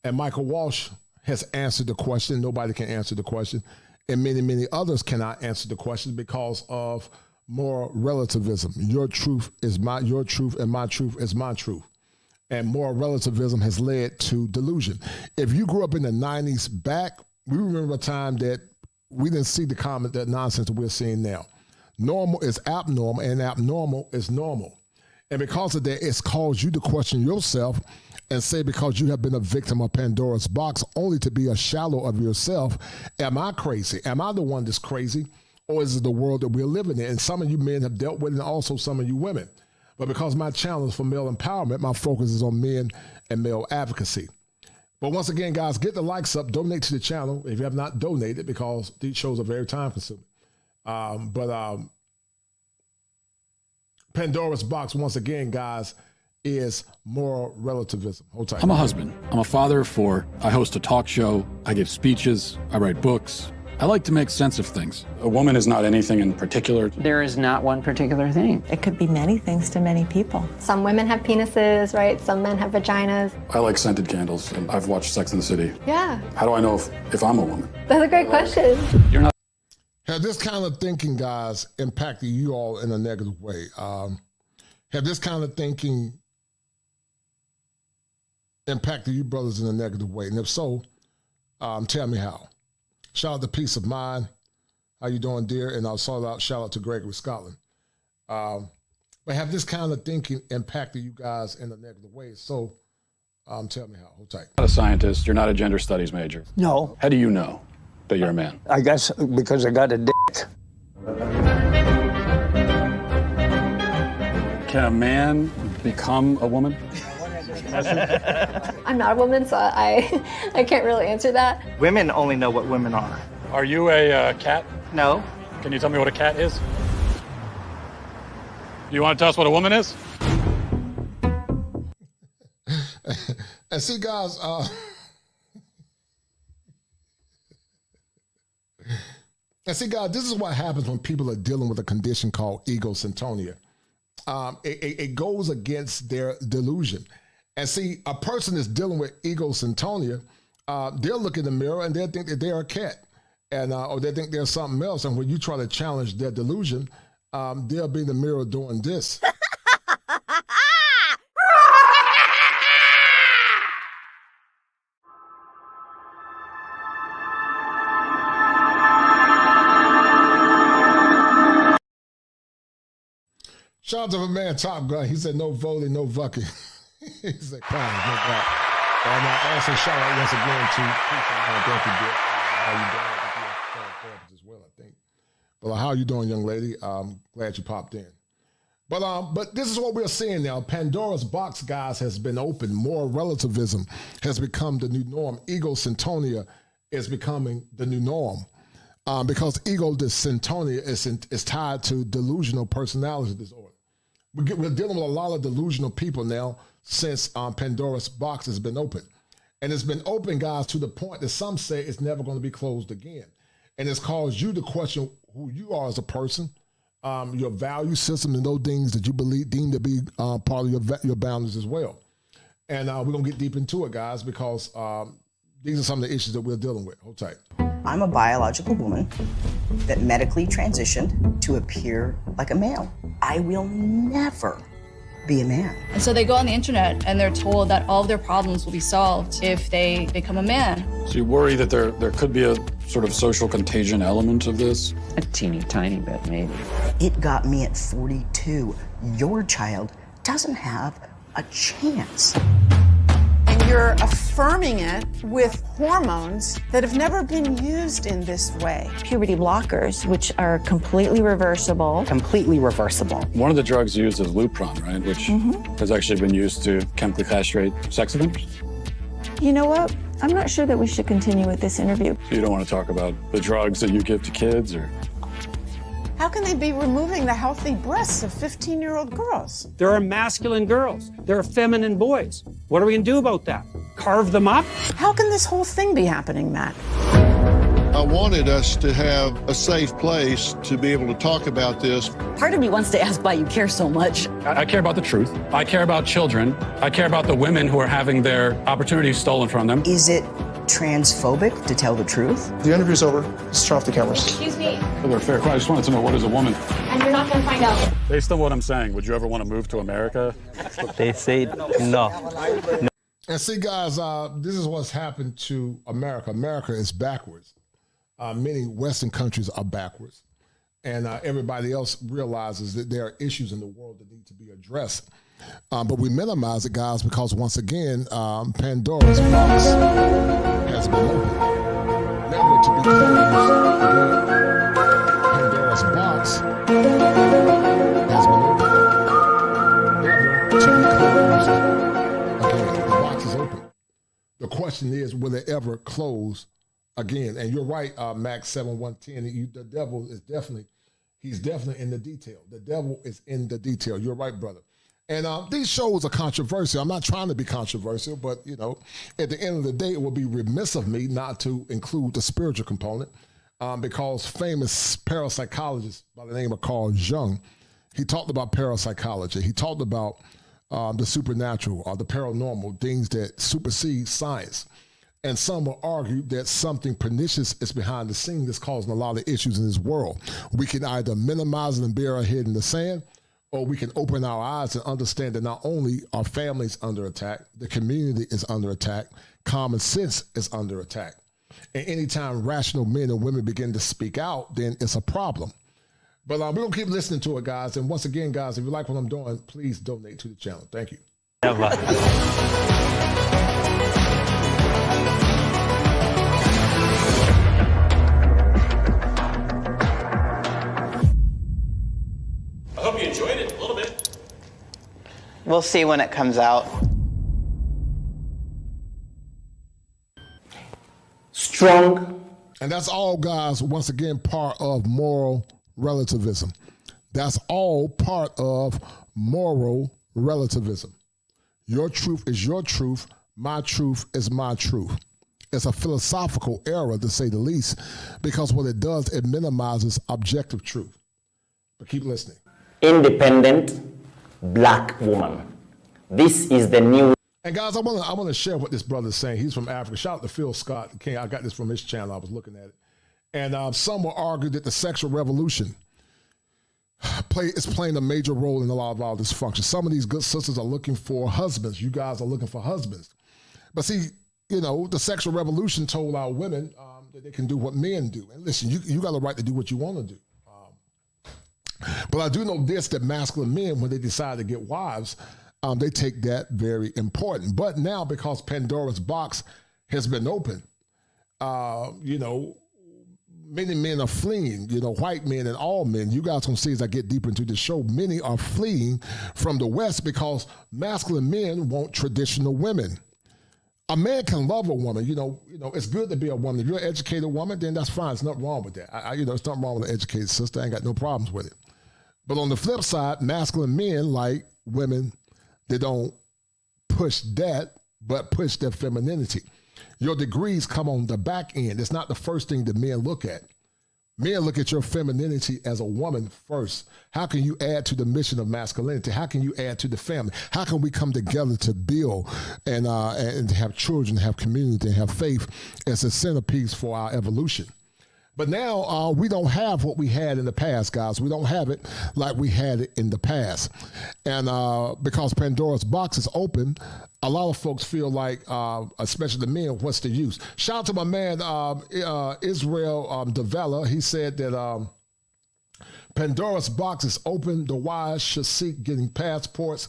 K: and Michael Walsh has answered the question. Nobody can answer the question, and many others cannot answer the question because of moral relativism. Your truth is your truth, and my truth is my truth. And moral relativism has led to delusion. If you grew up in the 90s back, we remember a time that we didn't see that nonsense that we're seeing now. Normal is abnormal, and abnormal is normal. And because of that, it's caused you to question yourself and say, because you have been a victim of Pandora's box, only to be a shallow of yourself, am I crazy? Am I the one that's crazy? Or is it the world that we're living in? And some of you men have dealt with it, and also some of you women. But because my channel is for male empowerment, my focus is on men and male advocacy. But once again, guys, get the likes up, donate to the channel if you have not donated, because these shows are very time consuming. Pandora's box, once again, guys, is moral relativism. Hold tight.
M: I'm a husband. I'm a father of 4. I host a talk show. I give speeches. I write books. I like to make sense of things. A woman is not anything in particular.
N: There is not one particular thing.
O: It could be many things to many people.
P: Some women have penises, right? Some men have vaginas.
M: I like scented candles, and I've watched Sex and the City.
P: Yeah.
M: How do I know if I'm a woman?
P: That's a great question.
M: You're not.
K: Have this kind of thinking, guys, impacted you all in a negative way? Have this kind of thinking impacted you brothers in a negative way? And if so, tell me how. Shout out to Peace of Mind. How you doing, dear? And I'll shout out to Gregory Scotland. But have this kind of thinking impacted you guys in a negative way? So tell me how. Hold tight.
M: You're not a scientist. You're not a gender studies major.
N: No.
M: How do you know that you're a man?
N: I guess because I got a dick.
M: Can a man become a woman?
P: I'm not a woman, so I can't really answer that.
N: Women only know what women are.
M: Are you a cat?
N: No.
M: Can you tell me what a cat is? You want to tell us what a woman is?
K: And see, guys, this is what happens when people are dealing with a condition called egocentria. It goes against their delusion. And see, a person is dealing with egocentria, they'll look in the mirror and they'll think that they're a cat, and or they think they're something else. And when you try to challenge their delusion, they'll be in the mirror doing this. Shout out to my man Top Gun. He said no voting, no vucking. He said clowns, no doubt. And also shout out once again to thank you, dear. How you doing? I think you're a therapist as well, I think. But how you doing, young lady? Glad you popped in. But this is what we're seeing now. Pandora's box, guys, has been opened. Moral relativism has become the new norm. Egocentria is becoming the new norm. Because egocentria is tied to delusional personality disorder. We're dealing with a lot of delusional people now since Pandora's box has been opened. And it's been open, guys, to the point that some say it's never going to be closed again. And it's caused you to question who you are as a person, your value system, and those things that you deem to be part of your boundaries as well. And we're going to get deep into it, guys, because these are some of the issues that we're dealing with. Hold tight.
Q: I'm a biological woman that medically transitioned to appear like a male. I will never be a man.
R: And so they go on the internet and they're told that all of their problems will be solved if they become a man.
M: So you worry that there could be a sort of social contagion element of this?
N: A teeny tiny bit, maybe.
Q: It got me at 42. Your child doesn't have a chance.
S: And you're affirming it with hormones that have never been used in this way.
O: Puberty blockers, which are completely reversible.
N: Completely reversible.
M: One of the drugs used is Lupron, right? Which has actually been used to chemically castrate sex offenders.
O: You know what? I'm not sure that we should continue with this interview.
M: So you don't want to talk about the drugs that you give to kids, or?
S: How can they be removing the healthy breasts of 15-year-old girls?
T: There are masculine girls. There are feminine boys. What are we going to do about that? Carve them up?
S: How can this whole thing be happening, Matt?
U: I wanted us to have a safe place to be able to talk about this.
V: Part of me wants to ask why you care so much.
M: I care about the truth. I care about children. I care about the women who are having their opportunities stolen from them.
Q: Is it transphobic to tell the truth?
U: The interview's over. Let's turn off the cameras.
P: Excuse me.
M: They're fair. I just wanted to know, what is a woman?
P: And you're not going to find out.
M: Based on what I'm saying, would you ever want to move to America?
N: They say no.
K: And see, guys, this is what's happened to America. America is backwards. Many Western countries are backwards. And everybody else realizes that there are issues in the world that need to be addressed. But we minimize it, guys, because once again, Pandora's box has been opened, never to be closed again. Pandora's box has been opened. question is, will it ever close again? And you're right, Max 7110. The devil is he's definitely in the detail. The devil is in the detail. You're right, brother. And these shows are controversial. I'm not trying to be controversial, but, at the end of the day, it would be remiss of me not to include the spiritual component because famous parapsychologist by the name of Carl Jung, he talked about parapsychology. He talked about the supernatural or the paranormal, things that supersede science. And some will argue that something pernicious is behind the scene that's causing a lot of issues in this world. We can either minimize it and bury our head in the sand, or we can open our eyes and understand that not only are families under attack, the community is under attack, common sense is under attack. And anytime rational men and women begin to speak out, then it's a problem. But we're going to keep listening to it, guys. And once again, guys, if you like what I'm doing, please donate to the channel. Thank you.
L: I hope you enjoyed it a little bit.
C: We'll see when it comes out.
K: Strong. And that's all, guys, once again, part of moral relativism. That's all part of moral relativism. Your truth is your truth. My truth is my truth. It's a philosophical error, to say the least, because what it does, it minimizes objective truth. But keep listening.
D: Independent black woman. This is the new.
K: And guys, I want to share what this brother's saying. He's from Africa. Shout out to Phil Scott King. I got this from his channel. I was looking at it. And some will argue that the sexual revolution is playing a major role in a lot of our dysfunction. Some of these good sisters are looking for husbands. You guys are looking for husbands. But see, the sexual revolution told our women that they can do what men do. And listen, you got a right to do what you want to do. But I do know this, that masculine men, when they decide to get wives, they take that very important. But now, because Pandora's box has been opened, many men are fleeing, white men and all men. You guys gonna see as I get deeper into the show, many are fleeing from the West because masculine men want traditional women. A man can love a woman. It's good to be a woman. If you're an educated woman, then that's fine. There's nothing wrong with that. There's nothing wrong with an educated sister. I ain't got no problems with it. But on the flip side, masculine men like women that don't push that, but push their femininity. Your degrees come on the back end. It's not the first thing that men look at. Men look at your femininity as a woman first. How can you add to the mission of masculinity? How can you add to the family? How can we come together to build and have children, have community, and have faith as a centerpiece for our evolution? But now we don't have what we had in the past, guys. We don't have it like we had it in the past. And because Pandora's box is open, a lot of folks feel like, especially the men, what's the use? Shout out to my man, Israel Davella. He said that Pandora's box is open. The wise should seek getting passports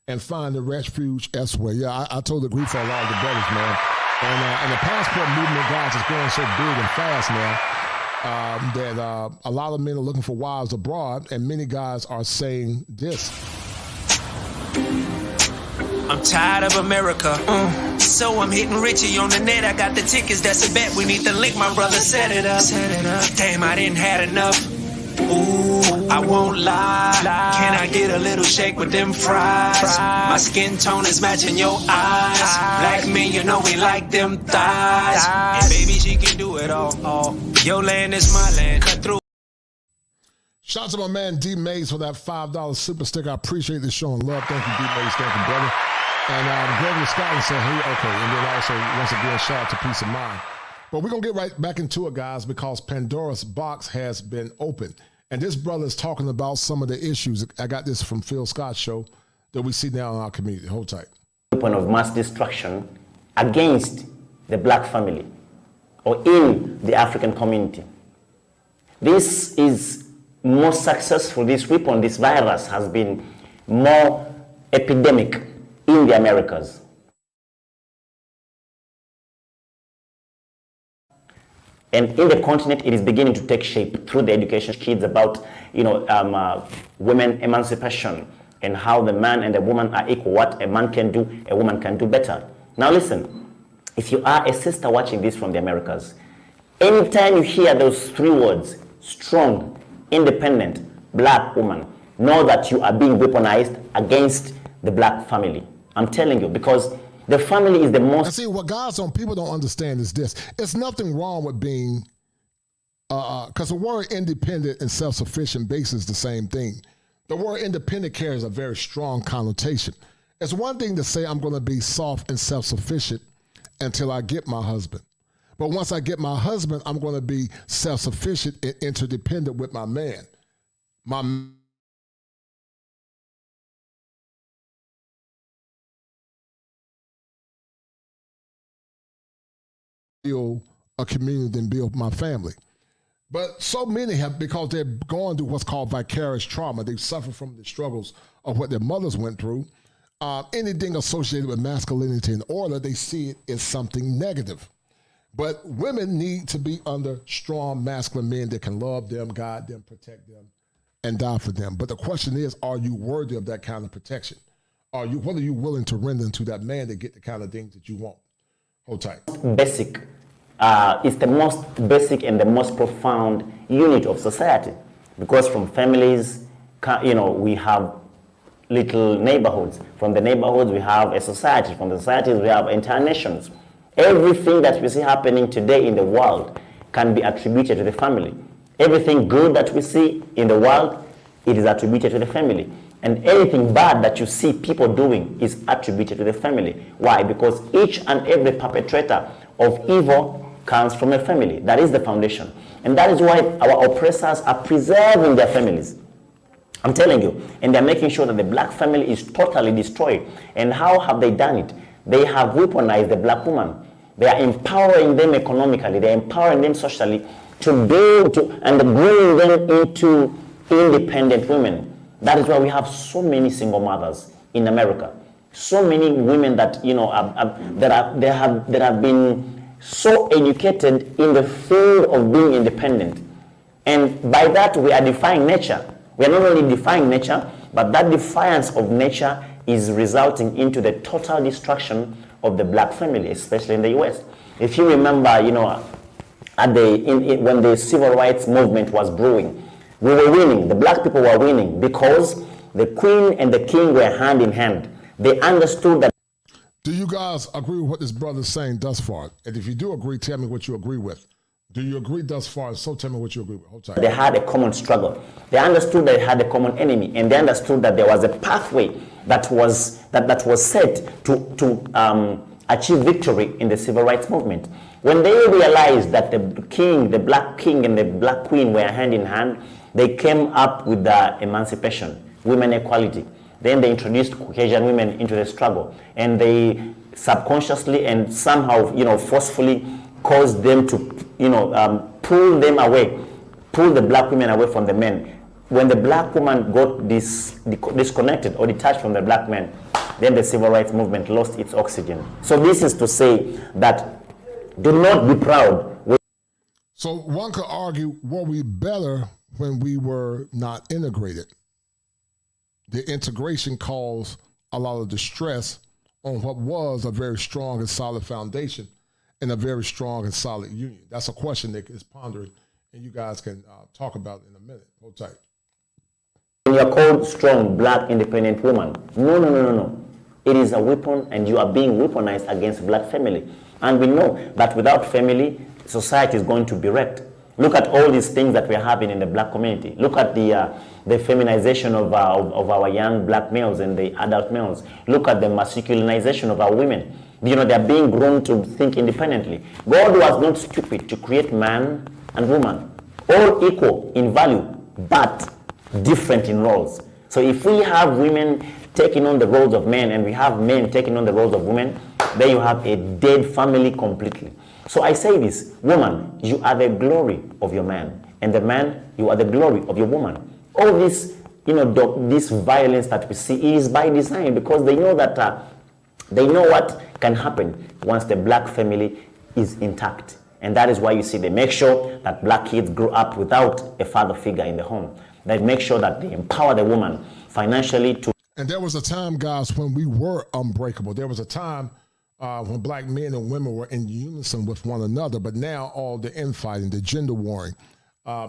K: and find a refuge elsewhere. Yeah, I totally agree for a lot of the brothers, man. And the passport movement, guys, is growing so big and fast now. That a lot of men are looking for wives abroad, and many guys are saying this.
W: I'm tired of America, so I'm hitting Richie on the net. I got the tickets, that's a bet. We need to link, my brother set it up. Damn, I didn't had enough. Ooh, I won't lie. Can I get a little shake with them fries? My skin tone is matching your eyes. Black men, we like them thighs. And baby, she can do it all. Your land is my land. Cut through.
K: Shout out to my man D Mays for that $5 super sticker. I appreciate the show and love. Thank you, D Mays. Thank you, brother. And Gregory Scotland said, hey, okay. And then also, once again, shout out to Peace of Mind. But we're going to get right back into it, guys, because Pandora's box has been opened. And this brother is talking about some of the issues. I got this from Phil Scott's show that we see now in our community. Hold tight.
D: Weapon of mass destruction against the black family or in the African community. This is more successful. This weapon, this virus has been more epidemic in the Americas. And in the continent, it is beginning to take shape through the education of kids about, women emancipation and how the man and the woman are equal. What a man can do, a woman can do better. Now listen, if you are a sister watching this from the Americas, anytime you hear those three words, strong, independent, black woman, know that you are being weaponized against the black family. I'm telling you, because the family is the most...
K: And see, what guys on people don't understand is this. It's nothing wrong with being, because the word independent and self-sufficient base is the same thing. The word independent carries a very strong connotation. It's one thing to say I'm going to be soft and self-sufficient until I get my husband. But once I get my husband, I'm going to be self-sufficient and interdependent with my man. Build a community and build my family. But so many have, because they're going through what's called vicarious trauma. They suffer from the struggles of what their mothers went through. Anything associated with masculinity and order, they see it as something negative. But women need to be under strong masculine men that can love them, guide them, protect them, and die for them. But the question is, are you worthy of that kind of protection? What are you willing to render to that man to get the kind of things that you want? Hold tight.
D: Basic. It's the most basic and the most profound unit of society. Because from families, we have little neighborhoods. From the neighborhoods, we have a society. From the societies, we have entire nations. Everything that we see happening today in the world can be attributed to the family. Everything good that we see in the world, it is attributed to the family. And anything bad that you see people doing is attributed to the family. Why? Because each and every perpetrator of evil comes from a family. That is the foundation. And that is why our oppressors are preserving their families. I'm telling you. And they're making sure that the black family is totally destroyed. And how have they done it? They have weaponized the black woman. They are empowering them economically. They're empowering them socially to build and bring them into independent women. That is why we have so many single mothers in America. So many women that that have been so educated in the field of being independent. And by that we are defying nature. We are not only defying nature, but that defiance of nature is resulting into the total destruction of the black family, especially in the US. If you remember, when the civil rights movement was brewing, we were winning. The black people were winning because the queen and the king were hand in hand. They understood that.
K: Do you guys agree with what this brother is saying thus far? And if you do agree, tell me what you agree with. Do you agree thus far? So tell me what you agree with. Hold tight.
D: They had a common struggle. They understood that they had a common enemy, and they understood that there was a pathway that was set to achieve victory in the civil rights movement. When they realized that the king, the black king and the black queen were hand in hand, they came up with the emancipation, women equality. Then they introduced Caucasian women into the struggle, and they subconsciously and somehow, forcefully caused them to, pull them away, pull the black women away from the men. When the black woman got disconnected or detached from the black men, then the civil rights movement lost its oxygen. So this is to say that do not be proud.
K: So one could argue, were we better when we were not integrated? The integration caused a lot of distress on what was a very strong and solid foundation and a very strong and solid union. That's a question that is pondering, and you guys can talk about it in a minute. Hold tight.
D: When you're called strong, black, independent woman, no. It is a weapon, and you are being weaponized against black family. And we know that without family, society is going to be wrecked. Look at all these things that we're having in the black community. Look at the feminization of our young black males and the adult males. Look at the masculinization of our women. They're being grown to think independently. God was not stupid to create man and woman, all equal in value, but different in roles. So if we have women taking on the roles of men and we have men taking on the roles of women, then you have a dead family completely. So I say this, woman, you are the glory of your man, and the man, you are the glory of your woman. All this, this violence that we see is by design, because they know that they know what can happen once the black family is intact. And that is why you see they make sure that black kids grow up without a father figure in the home. They make sure that they empower the woman financially to.
K: And there was a time, guys, when we were unbreakable. There was a time when black men and women were in unison with one another. But now all the infighting, the gender warring,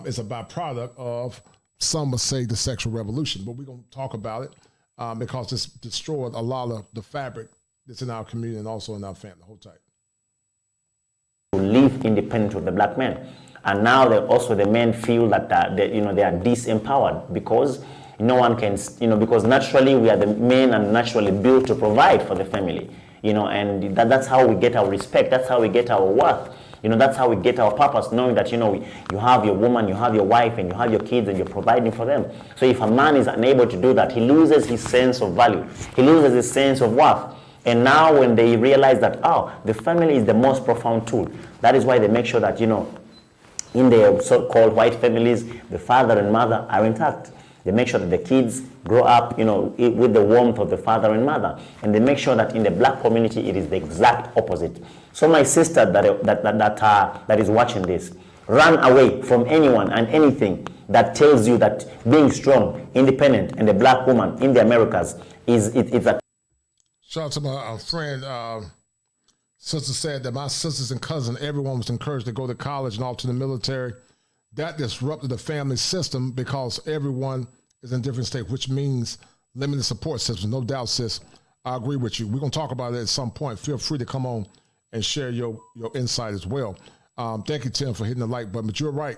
K: is a byproduct of, some would say, the sexual revolution. But we're going to talk about it because it's destroyed a lot of the fabric that's in our community and also in our family. Hold tight.
D: To live independent with the black men. And now the men feel that they are disempowered because no one can, because naturally we are the men and naturally built to provide for the family, and that's how we get our respect. That's how we get our worth. That's how we get our purpose, knowing that, you have your woman, you have your wife, and you have your kids, and you're providing for them. So if a man is unable to do that, he loses his sense of value. He loses his sense of worth. And now when they realize that, the family is the most profound tool, that is why they make sure that, in the so-called white families, the father and mother are intact. They make sure that the kids grow up, with the warmth of the father and mother. And they make sure that in the black community, it is the exact opposite. So my sister that is watching this, run away from anyone and anything that tells you that being strong, independent, and a black woman in the Americas it's a...
K: Shout out to my friend, sister said that my sisters and cousins, everyone was encouraged to go to college and all to the military. That disrupted the family system because everyone is in different states, which means limited support systems. No doubt, sis. I agree with you. We're going to talk about it at some point. Feel free to come on and share your insight as well. Thank you, Tim, for hitting the like button. But you're right.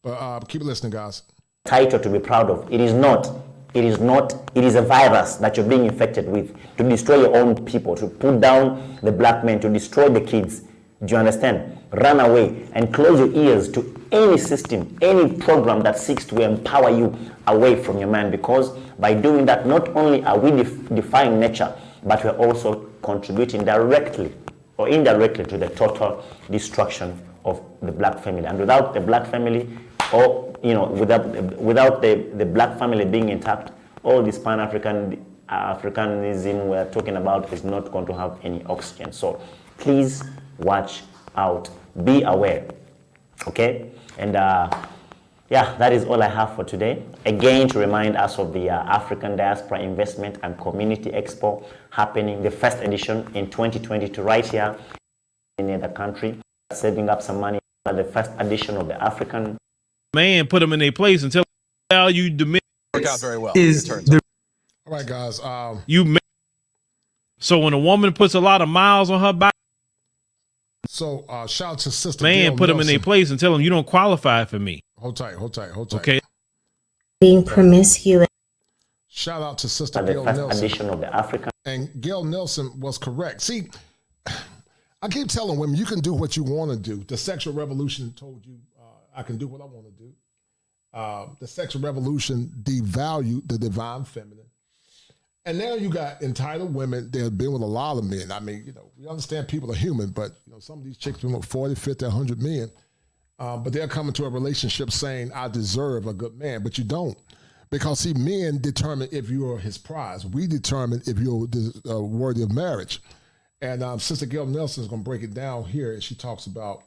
K: But keep listening, guys.
D: Title to be proud of. It is not. It is a virus that you're being infected with to destroy your own people, to put down the black men, to destroy the kids. Do you understand? Run away and close your ears to any system, any program that seeks to empower you away from your man, because by doing that, not only are we defying nature, but we're also contributing directly or indirectly to the total destruction of the black family. And without the black family, or without the black family being intact, all this Africanism we're talking about is not going to have any oxygen. So please watch out, be aware, okay? And that is all I have for today. Again, to remind us of the African Diaspora Investment and Community Expo happening, the first edition in 2022 right here in the country, saving up some money for the first edition of the African
A: man, put them in their place and tell them how you diminish.
L: Work out very well.
K: All right, guys.
A: So when a woman puts a lot of miles on her body,
K: so shout out to Sister
A: man,
K: Gail
A: put them in their
K: Nelson.
A: place and tell them you don't qualify for me.
K: Hold tight.
A: Okay.
E: Being promiscuous.
K: Shout out to Sister
D: the
K: Gail
D: first
K: Nelson.
D: edition of the African.
K: And Gail Nelson was correct. See, I keep telling women, you can do what you want to do. The sexual revolution told you I can do what I want to do. The sexual revolution devalued the divine feminine. And now you got entitled women that have been with a lot of men. I mean, we understand people are human, but some of these chicks been with 40, 50, 100 men. But they're coming to a relationship saying, I deserve a good man, but you don't. Because see, men determine if you are his prize. We determine if you're worthy of marriage. And Sister Gail Nelson is going to break it down here, and she talks about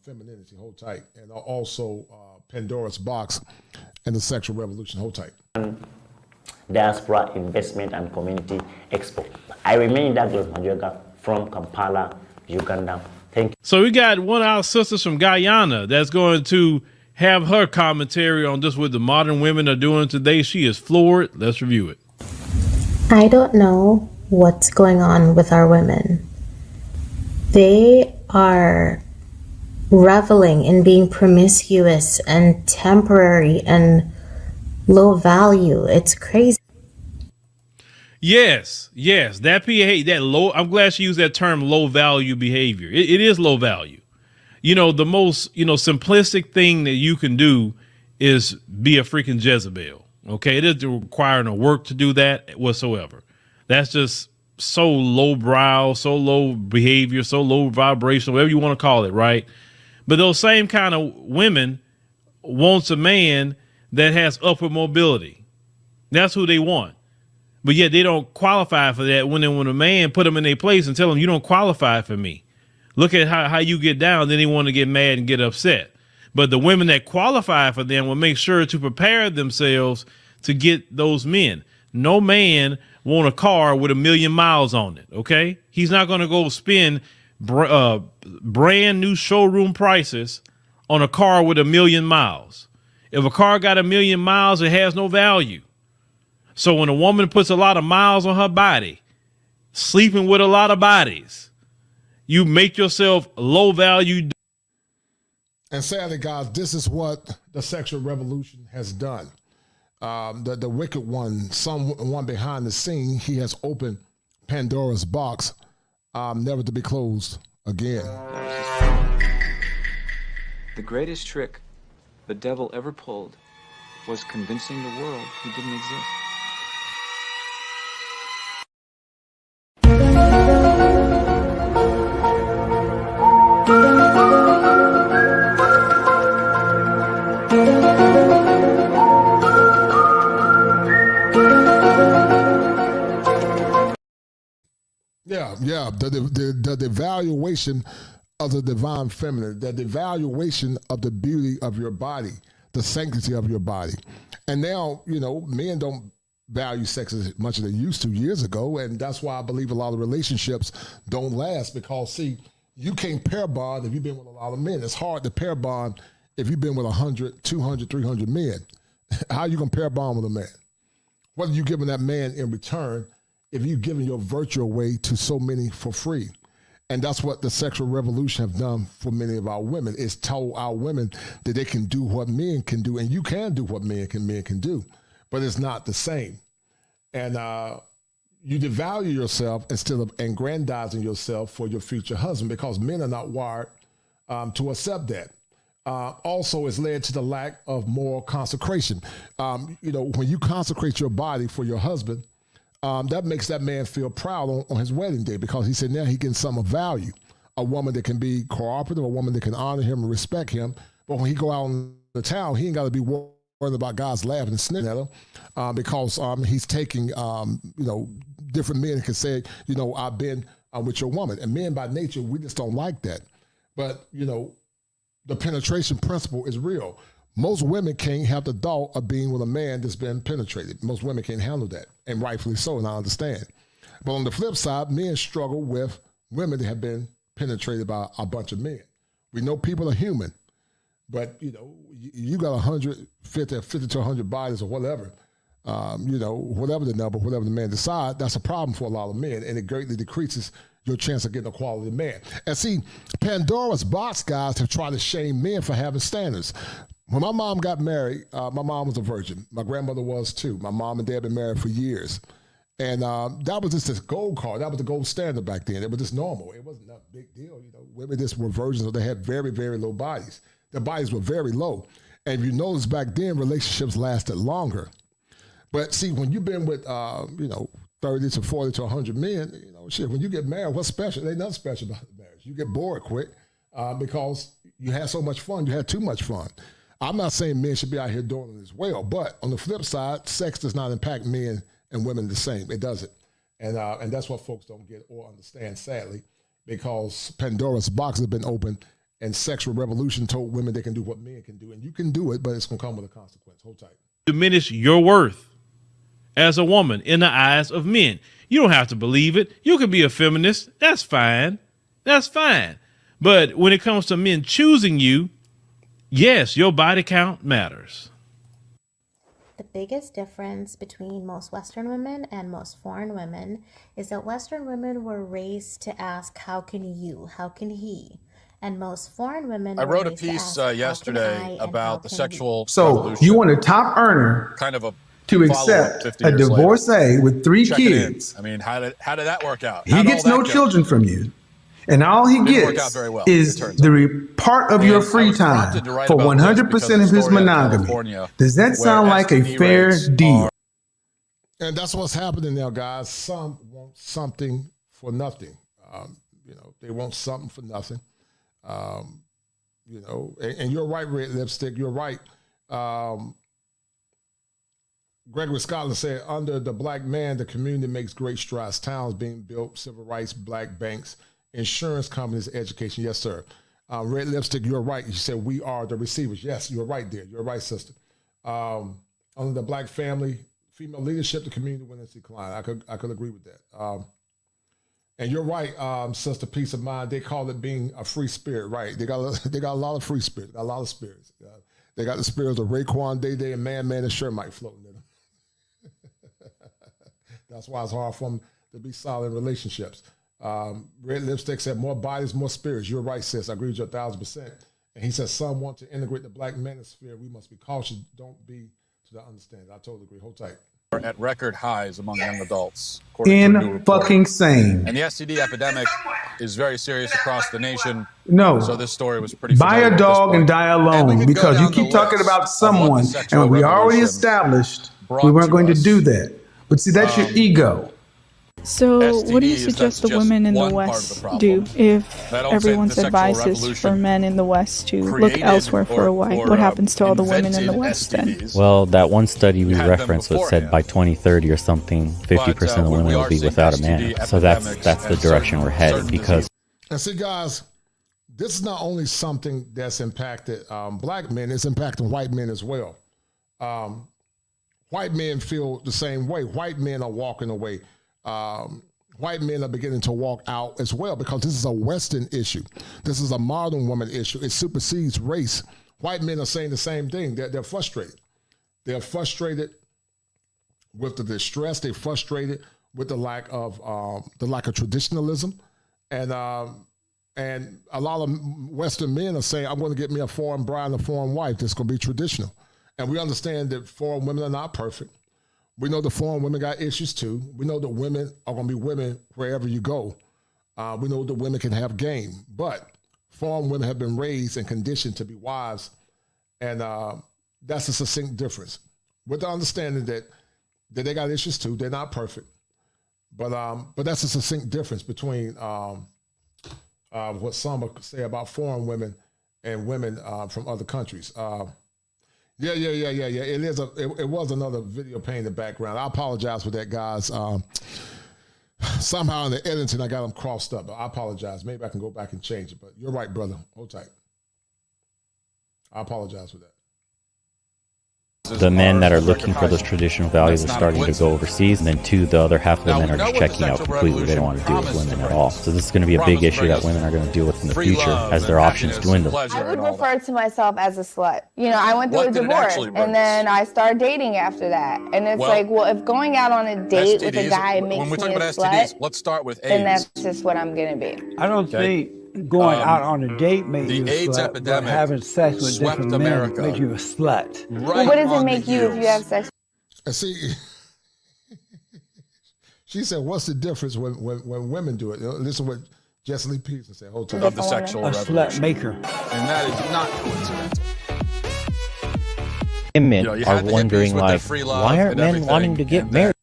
K: femininity, hold tight, and also Pandora's box and the sexual revolution, hold tight.
D: Diaspora Investment and Community Expo. I remain Douglas Majoga from Kampala, Uganda. Thank you.
A: So we got one of our sisters from Guyana that's going to have her commentary on just what the modern women are doing today. She is floored. Let's review it.
E: I don't know what's going on with our women. They are reveling in being promiscuous and temporary and low value. It's crazy.
A: Yes, that that low. I'm glad she used that term, low value behavior. It is low value. The most simplistic thing that you can do is be a freaking Jezebel. Okay, it doesn't require no work to do that whatsoever. That's just so low brow, so low behavior, so low vibration, whatever you want to call it, right? But those same kind of women wants a man that has upward mobility. That's who they want. But yet they don't qualify for that when a man put them in their place and tell them you don't qualify for me. Look at how you get down. Then they want to get mad and get upset. But the women that qualify for them will make sure to prepare themselves to get those men. No man want a car with 1 million miles on it. Okay. He's not going to go spend brand new showroom prices on a car with 1 million miles. If a car got 1 million miles, it has no value. So when a woman puts a lot of miles on her body, sleeping with a lot of bodies, you make yourself low value.
K: And sadly, guys, this is what the sexual revolution has done. The wicked one, someone behind the scene, he has opened Pandora's box, never to be closed again.
B: The greatest trick the devil ever pulled was convincing the world he didn't exist.
K: Yeah, the devaluation of the divine feminine, the devaluation of the beauty of your body, the sanctity of your body. And now, men don't value sex as much as they used to years ago, and that's why I believe a lot of relationships don't last, because, see, you can't pair bond if you've been with a lot of men. It's hard to pair bond if you've been with 100, 200, 300 men. How are you going to pair bond with a man? What are you giving that man in return if you've given your virtue away to so many for free? And that's what the sexual revolution have done for many of our women. It's told our women that they can do what men can do, and you can do what men can do, but it's not the same. And you devalue yourself instead of aggrandizing yourself for your future husband, because men are not wired to accept that. Also, it's led to the lack of moral consecration. When you consecrate your body for your husband, that makes that man feel proud on his wedding day, because he said now he getting something of value, a woman that can be cooperative, a woman that can honor him and respect him. But when he go out in the town, he ain't got to be worried about guys laughing and sniffing at him, because he's taking, different men can say, I've been with your woman. And men by nature, we just don't like that. But, the penetration principle is real. Most women can't have the thought of being with a man that's been penetrated. Most women can't handle that, and rightfully so, and I understand. But on the flip side, men struggle with women that have been penetrated by a bunch of men. We know people are human, but, you got 50 to 100 bodies or whatever, whatever the number, whatever the man decides, that's a problem for a lot of men, and it greatly decreases your chance of getting a quality man. And see, Pandora's box guys have tried to shame men for having standards. When my mom got married, my mom was a virgin. My grandmother was too. My mom and dad had been married for years. And that was just this gold card. That was the gold standard back then. It was just normal. It wasn't a big deal. Women just were virgins, so they had very, very low bodies. Their bodies were very low. And if you notice back then, relationships lasted longer. But see, when you've been with, 30 to 40 to 100 men, when you get married, what's special? Ain't nothing special about the marriage. You get bored quick because you had so much fun. You had too much fun. I'm not saying men should be out here doing it as well, but on the flip side, sex does not impact men and women the same. It doesn't. And that's what folks don't get or understand, sadly, because Pandora's box has been opened and sexual revolution told women they can do what men can do. And you can do it, but it's going to come with a consequence. Hold tight.
A: Diminish your worth as a woman in the eyes of men. You don't have to believe it. You can be a feminist. That's fine. That's fine. But when it comes to men choosing you, yes, your body count matters.
E: The biggest difference between most Western women and most foreign women is that Western women were raised to ask, how can you? How can he? And most foreign women
G: I
E: were
G: wrote a
E: raised to
G: piece
E: ask,
G: yesterday about the sexual
H: So
G: revolution.
H: you want a top earner
G: Kind of a
H: to
G: follow-up
H: accept
G: 50
H: a
G: years later.
H: divorcee with 3
G: Check it in.
H: kids.
G: I mean, how did that work out?
H: He
G: How'd
H: gets
G: all
H: no
G: that go?
H: children from you. And all he
G: Didn't work out
H: gets
G: very well,
H: is
G: it turns
H: part of
G: And
H: your
G: I
H: free
G: was
H: time
G: prompted to write
H: for
G: about this
H: 100%
G: because
H: of
G: the
H: his
G: story out of
H: monogamy.
G: California,
H: Does that
G: where
H: sound like a
G: STD
H: fair
G: rates
H: deal?
K: And that's what's happening now, guys. Some want something for nothing. They want something for nothing. And you're right, Red Lipstick. You're right. Gregory Scotland said, under the black man, the community makes great strides. Towns being built, civil rights, black banks, insurance companies, education. Yes, sir. Red Lipstick, you're right. You said we are the receivers. Yes, you're right there. You're right, sister. Under the black family, female leadership, the community went into decline. I could agree with that. And you're right, Sister Peace of Mind. They call it being a free spirit, right? They got a lot of free spirits. They got a lot of spirits. They got the spirits of Raekwon, Day, and Man, and Shermite floating in them. That's why it's hard for them to be solid in relationships. Red Lipstick said, more bodies, more spirits. You're right, sis. I agree with you 1,000%. And he says, some want to integrate the black manosphere. We must be cautious. Don't be to the understanding. I totally agree. Hold tight.
G: At record highs among young adults, according to a new report.
H: Fucking sane.
G: And the STD epidemic is very serious across the nation.
H: No.
G: So this story was pretty.
H: Buy
G: familiar
H: a
G: at this
H: dog
G: point.
H: and die alone, because you keep talking about someone, and we already established we weren't going to do that. But see, that's your ego.
F: So what do you suggest the women in the West do if everyone's advice is for men in the West to look elsewhere for a wife? What happens to all the women in the West then?
I: Well, that one study we referenced was said by 2030 or something, 50% of the women will be without a man. So that's the direction we're headed. Because,
K: and see, guys, this is not only something that's impacted black men, it's impacting white men as well. White men feel the same way. White men are walking away. White men are beginning to walk out as well, because this is a Western issue. This is a modern woman issue. It supersedes race. White men are saying the same thing. They're frustrated. They're frustrated with the distress. They're frustrated with the lack of traditionalism, and a lot of Western men are saying, "I'm going to get me a foreign bride and a foreign wife that's going to be traditional." And we understand that foreign women are not perfect. We know the foreign women got issues too. We know that women are going to be women wherever you go. We know that women can have game, but foreign women have been raised and conditioned to be wives, and that's a succinct difference. With the understanding that they got issues too, they're not perfect, but that's a succinct difference between what some say about foreign women and women from other countries. Yeah. It was another video playing in the background. I apologize for that, guys. Somehow in the editing, I got them crossed up. But I apologize. Maybe I can go back and change it. But you're right, brother. Hold tight. I apologize for that.
I: the men that are looking for those traditional values are starting to go overseas, and then two, the other half of the men are just checking out completely. They don't want to deal with women at all. So this is going to be a big issue that women are going to deal with in the future as their options dwindle.
J: I would refer to myself as a slut. You know, I went through a divorce, and then I started dating after that. And it's like, well, if going out on a date with a guy makes me a slut,
G: let's start with AIDS.
J: Then that's just what I'm going to be.
T: I don't think going out on a date makes you a
G: AIDS
T: slut,
G: epidemic
T: but having sex with different men makes you a slut.
J: Well, what does it make you if you have sex?
K: See, she said, what's the difference when women do it? Listen to what Jesse Lee Peterson said. Hold on.
G: Of the sexual revolution.
T: Slut maker.
G: And that is not coincidental.
I: Women are wondering, like, why aren't men wanting to get married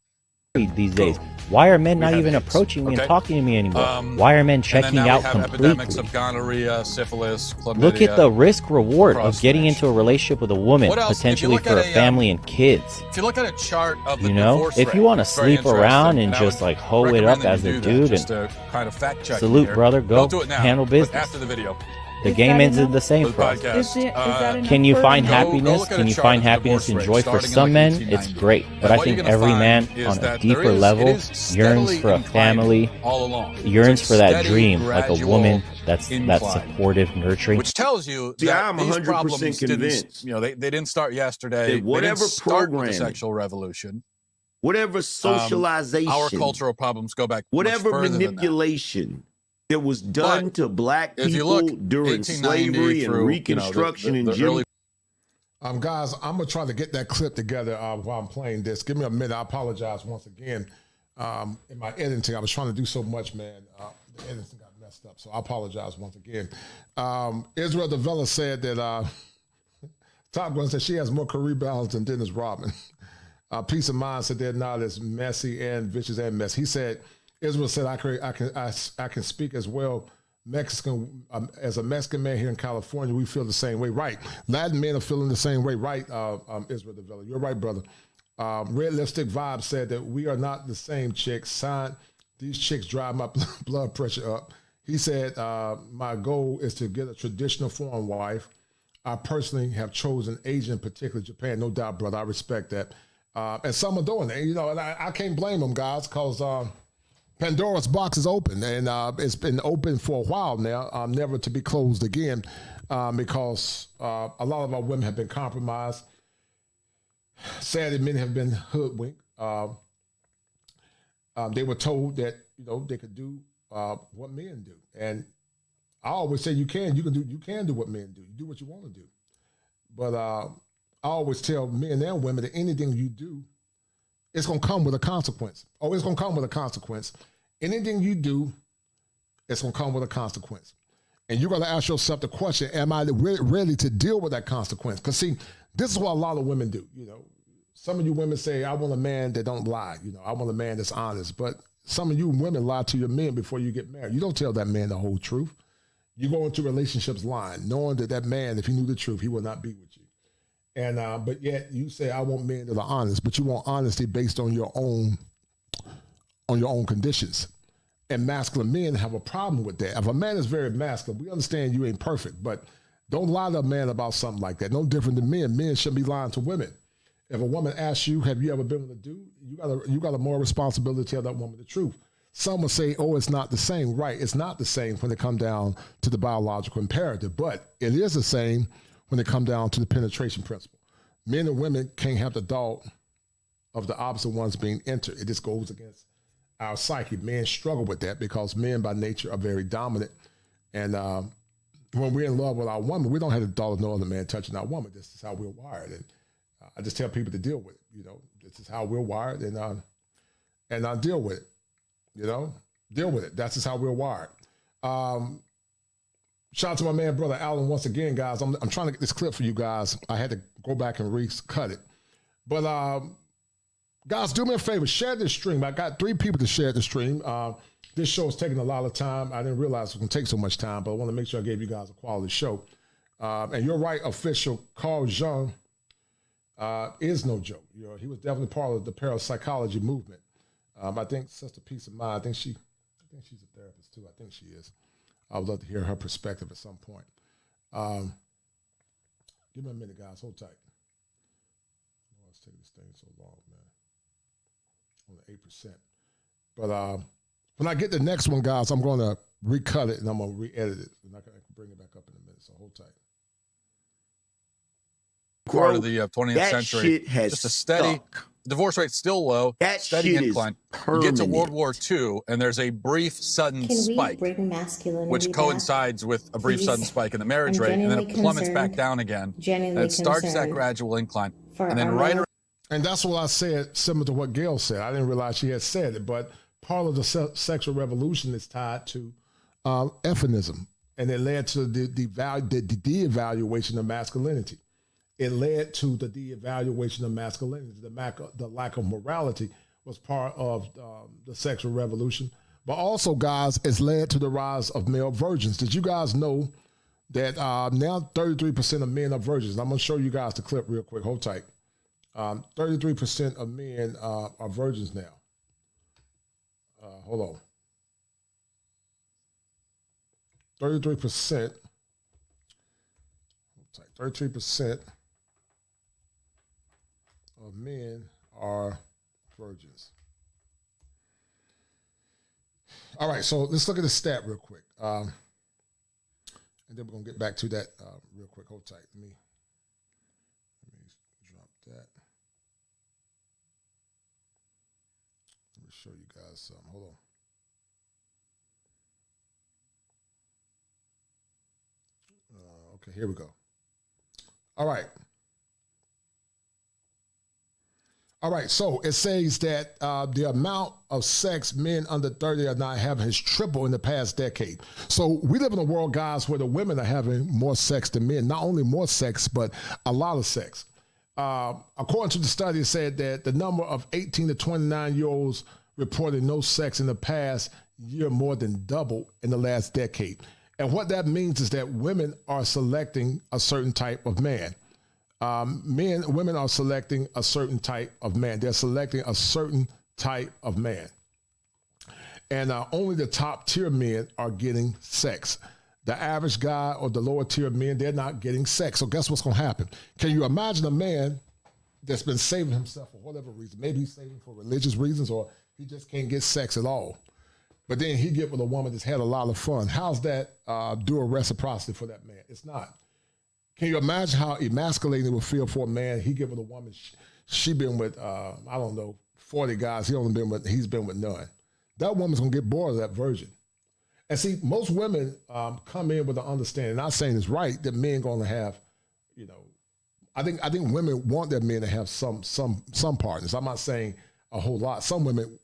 I: these days? Why are men not even approaching me and talking to me anymore? Why are men checking out completely?
G: Epidemics of gonorrhea, syphilis, chlamydia.
I: Look at the risk reward of getting into a relationship with a woman, potentially for a family and kids.
G: If you look at a chart of the
I: you know,
G: divorce
I: if you
G: rate,
I: want to
G: it's very
I: sleep around and
G: interesting.
I: just like hoe it up as a dude
G: just
I: and
G: to kind of fact check
I: salute,
G: here.
I: brother, go
G: Don't do it now,
I: handle
G: but
I: business.
G: after the video.
I: The game ends in the same for us. Can you find happiness? Can you find happiness and joy for some men? It's great. But I think every man on a deeper level yearns for a family, yearns for that dream, like a woman that's supportive, nurturing.
G: Which tells you that
X: I'm
G: these
X: 100%
G: problems
X: convinced.
G: they didn't start yesterday.
X: That whatever
G: they didn't start with the
X: programming,
G: sexual revolution.
X: Whatever socialization,
G: our cultural problems go back
X: whatever
G: much further
X: manipulation that was done to black people during slavery and Reconstruction and Jim.
K: Guys, I'm gonna try to get that clip together while I'm playing this. Give me a minute. I apologize once again. In my editing, I was trying to do so much, man. The editing got messed up, so I apologize once again. Israel Davila said that Top Gun said she has more career balance than Dennis Rodman. Peace of Mind said they're not as messy and vicious and messy. He said. Israel said, I can speak as well. Mexican, as a Mexican man here in California, we feel the same way. Right. Latin men are feeling the same way. Right, Israel Davila. You're right, brother. Red Lipstick Vibe said that we are not the same chicks. These chicks drive my blood pressure up. He said, my goal is to get a traditional foreign wife. I personally have chosen Asian, particularly Japan. No doubt, brother. I respect that. And some are doing it. And I can't blame them, guys, because Pandora's box is open, and it's been open for a while now, never to be closed again, because a lot of our women have been compromised. Sadly, many have been hoodwinked. They were told that they could do what men do, and I always say you can do what men do. You do what you want to do, but I always tell men and women that anything you do, it's going to come with a consequence. Oh, it's going to come with a consequence. Anything you do, it's going to come with a consequence. And you're going to ask yourself the question, am I ready to deal with that consequence? Because, see, this is what a lot of women do. Some of you women say, I want a man that don't lie. I want a man that's honest. But some of you women lie to your men before you get married. You don't tell that man the whole truth. You go into relationships lying, knowing that man, if he knew the truth, he would not be with you. And but yet you say, I want men that are honest, but you want honesty based on your own conditions. And masculine men have a problem with that. If a man is very masculine, we understand you ain't perfect, but don't lie to a man about something like that. No different than men. Men shouldn't be lying to women. If a woman asks you, have you ever been with a dude? You got a more responsibility to tell that woman the truth. Some will say, oh, it's not the same. Right, it's not the same when it comes down to the biological imperative, but it is the same when it comes down to the penetration principle. Men and women can't have the thought of the opposite ones being entered. It just goes against our psyche. Men struggle with that because men by nature are very dominant. And when we're in love with our woman, we don't have the thought of no other man touching our woman. This is how we're wired. And I just tell people to deal with it. This is how we're wired, and I deal with it. Deal with it. That's just how we're wired. Shout out to my man, brother Alan, once again, guys. I'm trying to get this clip for you guys. I had to go back and recut it. But guys, do me a favor, share this stream. I got 3 people to share the stream. This show is taking a lot of time. I didn't realize it was going to take so much time, but I want to make sure I gave you guys a quality show. And you're right, official Carl Jung is no joke. He was definitely part of the parapsychology movement. I think Sister Peace of Mind, I think she's a therapist too. I think she is. I would love to hear her perspective at some point. Give me a minute, guys. Hold tight. Oh, it's taking this thing so long, man. Only 8%. But when I get the next one, guys, I'm going to recut it and I'm going to re-edit it. And I can bring it back up in a minute, so hold tight.
G: Part of the 20th century, just a steady divorce rate still low, steady incline. You get to World War II, and there's a brief sudden spike, which coincides with a brief sudden spike in the marriage rate, and then it plummets back down again. And it starts that gradual incline, and then
K: and that's what I said, similar to what Gail said. I didn't realize she had said it, but part of the sexual revolution is tied to euphemism, and it led to the de-evaluation of masculinity. It led to the de-evaluation of masculinity. The lack of morality was part of the sexual revolution. But also, guys, it's led to the rise of male virgins. Did you guys know that now 33% of men are virgins? I'm going to show you guys the clip real quick. Hold tight. 33% of men are virgins now. Hold on. 33%. 33% of men are virgins. All right, so let's look at the stat real quick. And then we're going to get back to that real quick. Hold tight. Let me drop that. Let me show you guys something. Hold on. Okay, here we go. All right. All right, so it says that the amount of sex men under 30 are not having has tripled in the past decade. So we live in a world, guys, where the women are having more sex than men. Not only more sex, but a lot of sex. According to the study, it said that the number of 18 to 29-year-olds reported no sex in the past year more than doubled in the last decade. And what that means is that women are selecting a certain type of man. Women are selecting a certain type of man. They're selecting a certain type of man. And only the top tier men are getting sex. The average guy or the lower tier men, they're not getting sex. So guess what's going to happen? Can you imagine a man that's been saving himself for whatever reason. Maybe he's saving for religious reasons, or he just can't get sex at all. But then he get with a woman that's had a lot of fun. How's that do a reciprocity for that man? It's not. Can you imagine how emasculating it would feel for a man? He get with a woman, she been with, 40 guys. He's been with none. That woman's gonna get bored of that virgin. And see, most women come in with the understanding, not saying it's right, that men gonna have, I think women want their men to have some partners. I'm not saying a whole lot. Some women,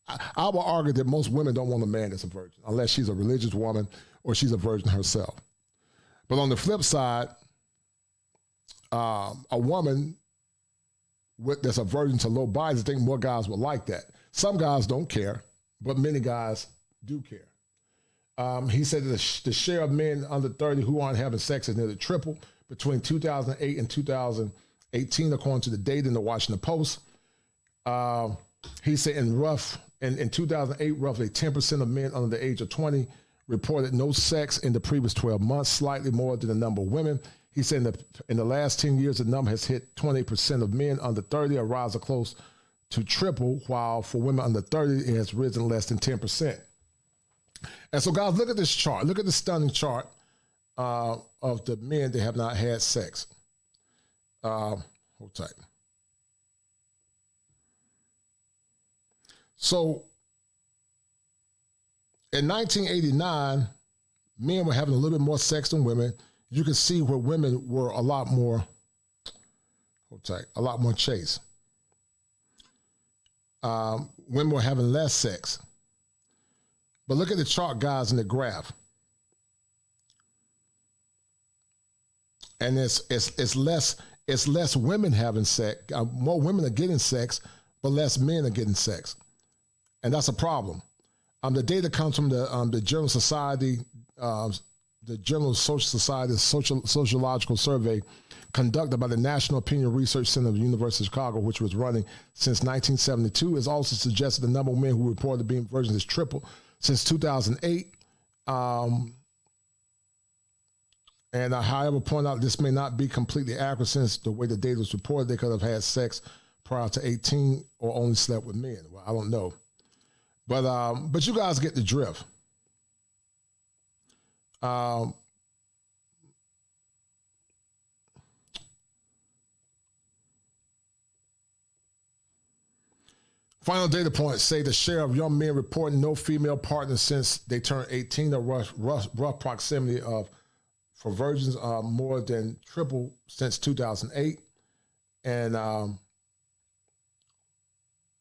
K: I will argue that most women don't want a man that's a virgin, unless she's a religious woman or she's a virgin herself. But on the flip side, a woman that's a virgin to low bodies, I think more guys would like that. Some guys don't care, but many guys do care. He said that the share of men under 30 who aren't having sex is nearly triple between 2008 and 2018, according to the data in the Washington Post. He said in 2008, roughly 10% of men under the age of 20 reported no sex in the previous 12 months, slightly more than the number of women. He said in the last 10 years, the number has hit 20% of men under 30, a rise of close to triple, while for women under 30, it has risen less than 10%. And so, guys, look at this chart. Look at the stunning chart of the men that have not had sex. Hold tight. So, in 1989, men were having a little bit more sex than women. You can see where women were a lot more chaste. Women were having less sex. But look at the chart, guys, in the graph. And it's less women having sex. More women are getting sex, but less men are getting sex. And that's a problem. The data comes from the General Society, the General Social Society Sociological Survey conducted by the National Opinion Research Center of the University of Chicago, which was running since 1972. It's also suggested the number of men who reported being virgins has tripled since 2008. And I, however, point out this may not be completely accurate since the way the data was reported, they could have had sex prior to 18 or only slept with men. Well, I don't know. But you guys get the drift. Final data points say the share of young men reporting no female partners since they turned 18, a rough proximity for virgins more than triple since 2008. And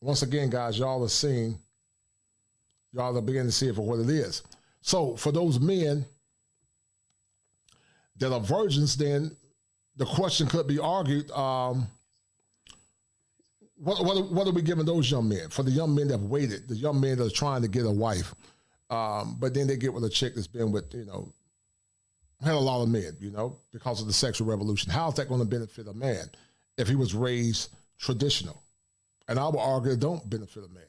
K: once again, guys, y'all are beginning to see it for what it is. So for those men that are virgins, then the question could be argued, what are we giving those young men? For the young men that have waited, the young men that are trying to get a wife, but then they get with a chick that's been with, had a lot of men, because of the sexual revolution. How's that going to benefit a man if he was raised traditional? And I would argue it don't benefit a man.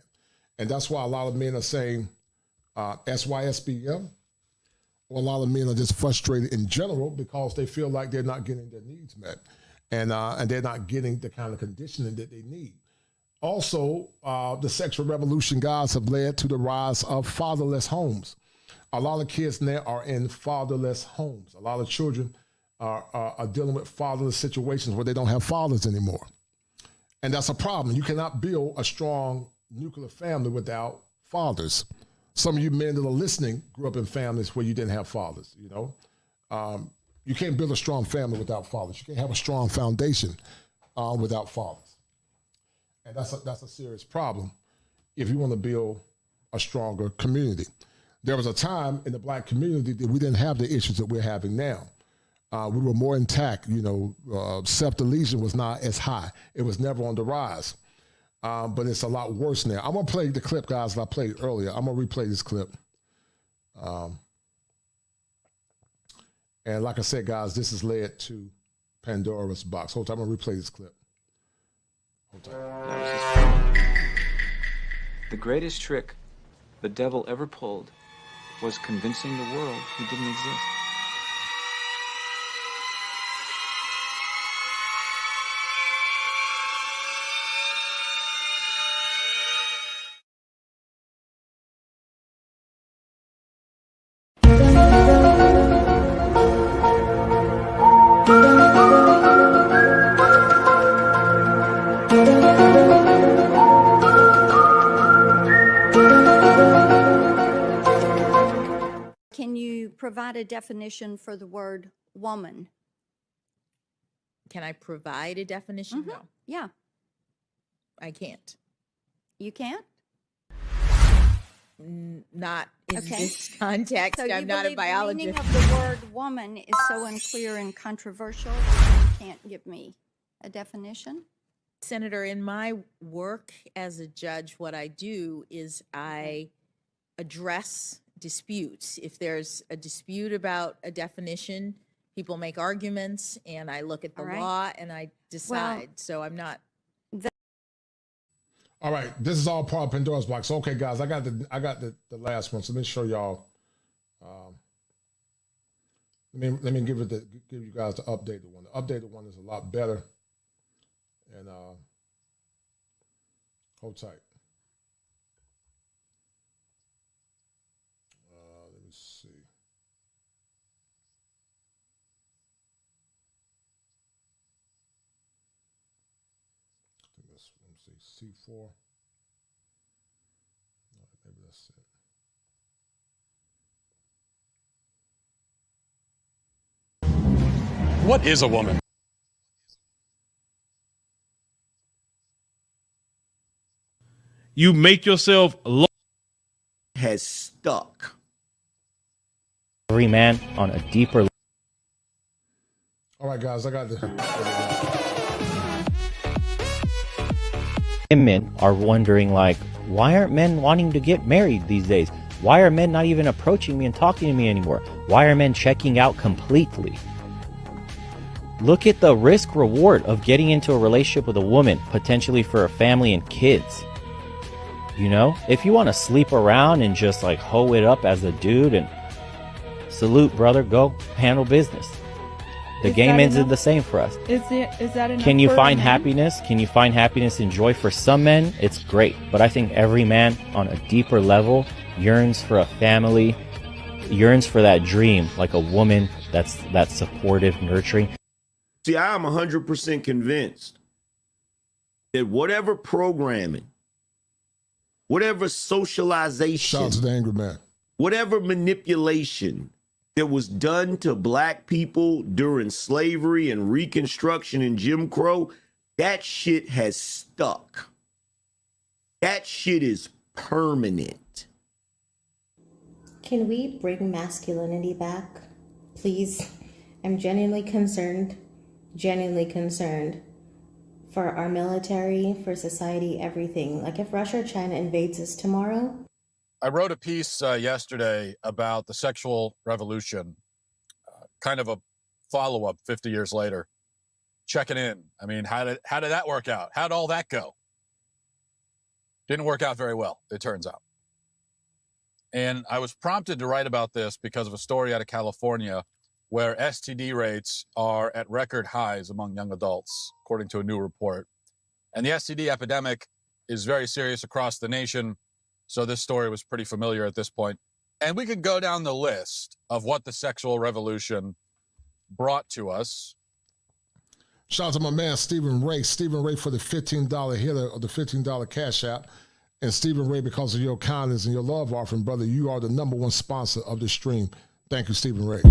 K: And that's why a lot of men are saying SYSBM, or a lot of men are just frustrated in general because they feel like they're not getting their needs met. And they're not getting the kind of conditioning that they need. Also, the sexual revolution, guys, have led to the rise of fatherless homes. A lot of kids now are in fatherless homes. A lot of children are dealing with fatherless situations where they don't have fathers anymore. And that's a problem. You cannot build a strong nuclear family without fathers. Some of you men that are listening grew up in families where you didn't have fathers, You can't build a strong family without fathers. You can't have a strong foundation without fathers. And that's a serious problem if you want to build a stronger community. There was a time in the Black community that we didn't have the issues that we're having now. We were more intact. Self-delusion was not as high. It was never on the rise. But it's a lot worse now. I'm going to play the clip, guys, that I played earlier. I'm going to replay this clip. And like I said, guys, this has led to Pandora's box. Hold on, I'm going to replay this clip. Hold on.
B: The greatest trick the devil ever pulled was convincing the world he didn't exist.
O: a definition for the word woman?
R: Can I provide a definition? No,
O: Yeah,
R: I can't.
O: you can't?
R: Not in
O: Okay.
R: this context.
O: So you
R: I'm not a
O: believe the meaning
R: biologist.
O: of the word woman is so unclear and controversial that you can't give me a definition?
R: Senator, in my work as a judge, what I do is I address disputes. If there's a dispute about a definition, people make arguments, and I look at the
O: All right.
R: law and I decide. So I'm not.
K: All right, this is all part of Pandora's box. Okay, guys, I got the last one. So let me show y'all. Let me give you guys the updated one. The updated one is a lot better. And hold tight. Let me see. I think that's, let me see, C4. All right, maybe that's it.
L: What is a woman?
A: You make yourself
X: has stuck.
I: Every man on a deeper level.
K: All right, guys, I got the.
I: Women are wondering, like, why aren't men wanting to get married these days? Why are men not even approaching me and talking to me anymore? Why are men checking out completely? Look at the risk reward of getting into a relationship with a woman, potentially for a family and kids. You know, if you want to sleep around and just like hoe it up as a dude, and salute, brother, go handle business. The game ends the same for us.
F: Is that enough?
I: Can you
F: for
I: find
F: men?
I: happiness? Can you find happiness and joy for some men? It's great. But I think every man on a deeper level yearns for a family, yearns for that dream, like a woman that's supportive, nurturing.
X: See, I am 100% convinced that whatever programming, whatever socialization,
K: Shout out to the angry man,
X: whatever manipulation that was done to black people during slavery and Reconstruction and Jim Crow, that shit has stuck. That shit is permanent.
E: Can we bring masculinity back? Please. I'm genuinely concerned for our military, for society, everything. Like if Russia or China invades us tomorrow.
G: I wrote a piece yesterday about the sexual revolution, kind of a follow-up 50 years later, checking in. I mean, how did that work out? How'd all that go? Didn't work out very well, it turns out. And I was prompted to write about this because of a story out of California where STD rates are at record highs among young adults, according to a new report. And the STD epidemic is very serious across the nation. So this story was pretty familiar at this point. And we could go down the list of what the sexual revolution brought to us.
K: Shout out to my man, Stephen Ray. Stephen Ray for the $15 hitter or the $15 cash app. And Stephen Ray, because of your kindness and your love offering, brother, you are the #1 sponsor of the stream. Thank you, Stephen Ray.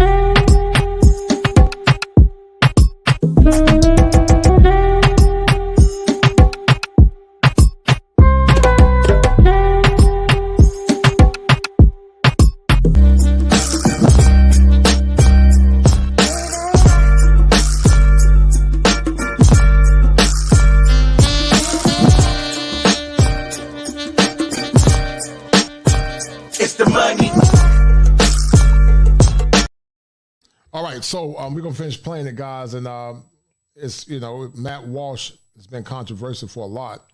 K: All right, so we're gonna finish playing it, guys, and it's Matt Walsh has been controversial for a lot,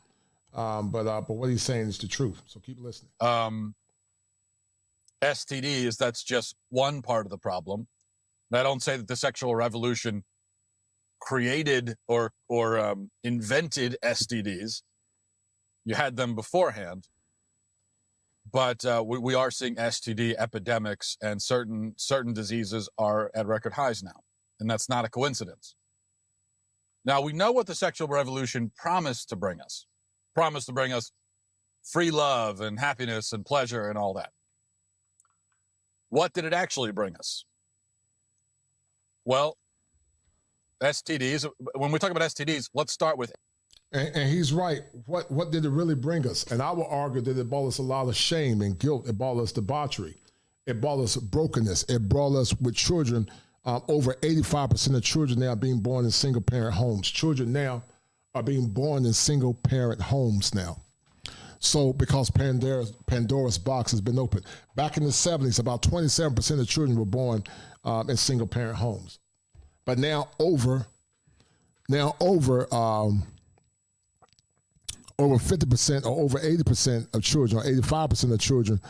K: but what he's saying is the truth. So keep listening.
G: STDs, that's just one part of the problem. And I don't say that the sexual revolution created or invented STDs. You had them beforehand. But we are seeing STD epidemics, and certain diseases are at record highs now. And that's not a coincidence. Now, we know what the sexual revolution promised to bring us. Promised to bring us free love and happiness and pleasure and all that. What did it actually bring us? Well, STDs, when we talk about STDs, let's start with.
K: And he's right. What did it really bring us? And I will argue that it brought us a lot of shame and guilt. It brought us debauchery. It brought us brokenness. It brought us with children. Over 85% of children now are being born in single-parent homes. Children now are being born in single-parent homes now. So because Pandora's box has been opened. Back in the 70s, about 27% of children were born in single-parent homes. But now over 50% or over 80% of children, or 85% of children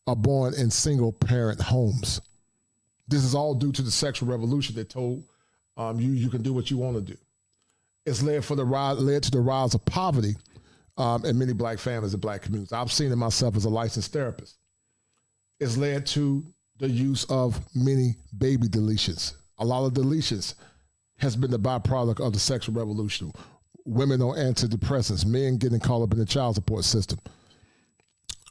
K: are born in single-parent homes. This is all due to the sexual revolution that told you can do what you want to do. It's led to the rise of poverty in many black families and black communities. I've seen it myself as a licensed therapist. It's led to the use of many baby deletions. A lot of deletions has been the byproduct of the sexual revolution. Women on antidepressants, men getting caught up in the child support system.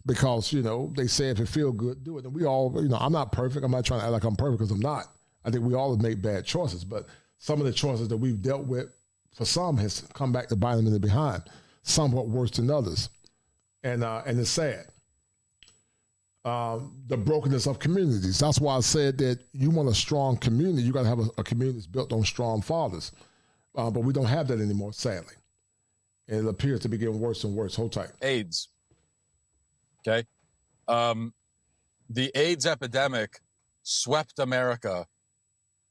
K: Because, they say if it feels good, do it. And we all, I'm not perfect. I'm not trying to act like I'm perfect because I'm not. I think we all have made bad choices. But some of the choices that we've dealt with, for some, has come back to bite them in the behind. Somewhat worse than others. And it's sad. The brokenness of communities. That's why I said that you want a strong community, you got to have a community that's built on strong fathers. But we don't have that anymore, sadly. And it appears to be getting worse and worse. Hold tight.
G: AIDS. Okay. The AIDS epidemic swept America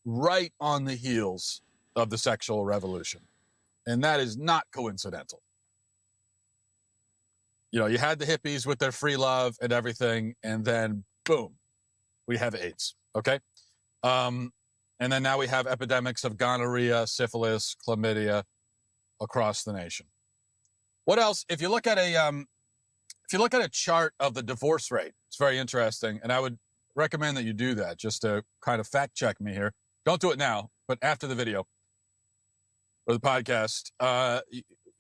G: right on the heels of the sexual revolution. And that is not coincidental. You had the hippies with their free love and everything, and then boom, we have AIDS. Okay. And then now we have epidemics of gonorrhea, syphilis, chlamydia across the nation. What else? If you look at a chart of the divorce rate, it's very interesting, and I would recommend that you do that just to kind of fact check me here. Don't do it now, but after the video or the podcast,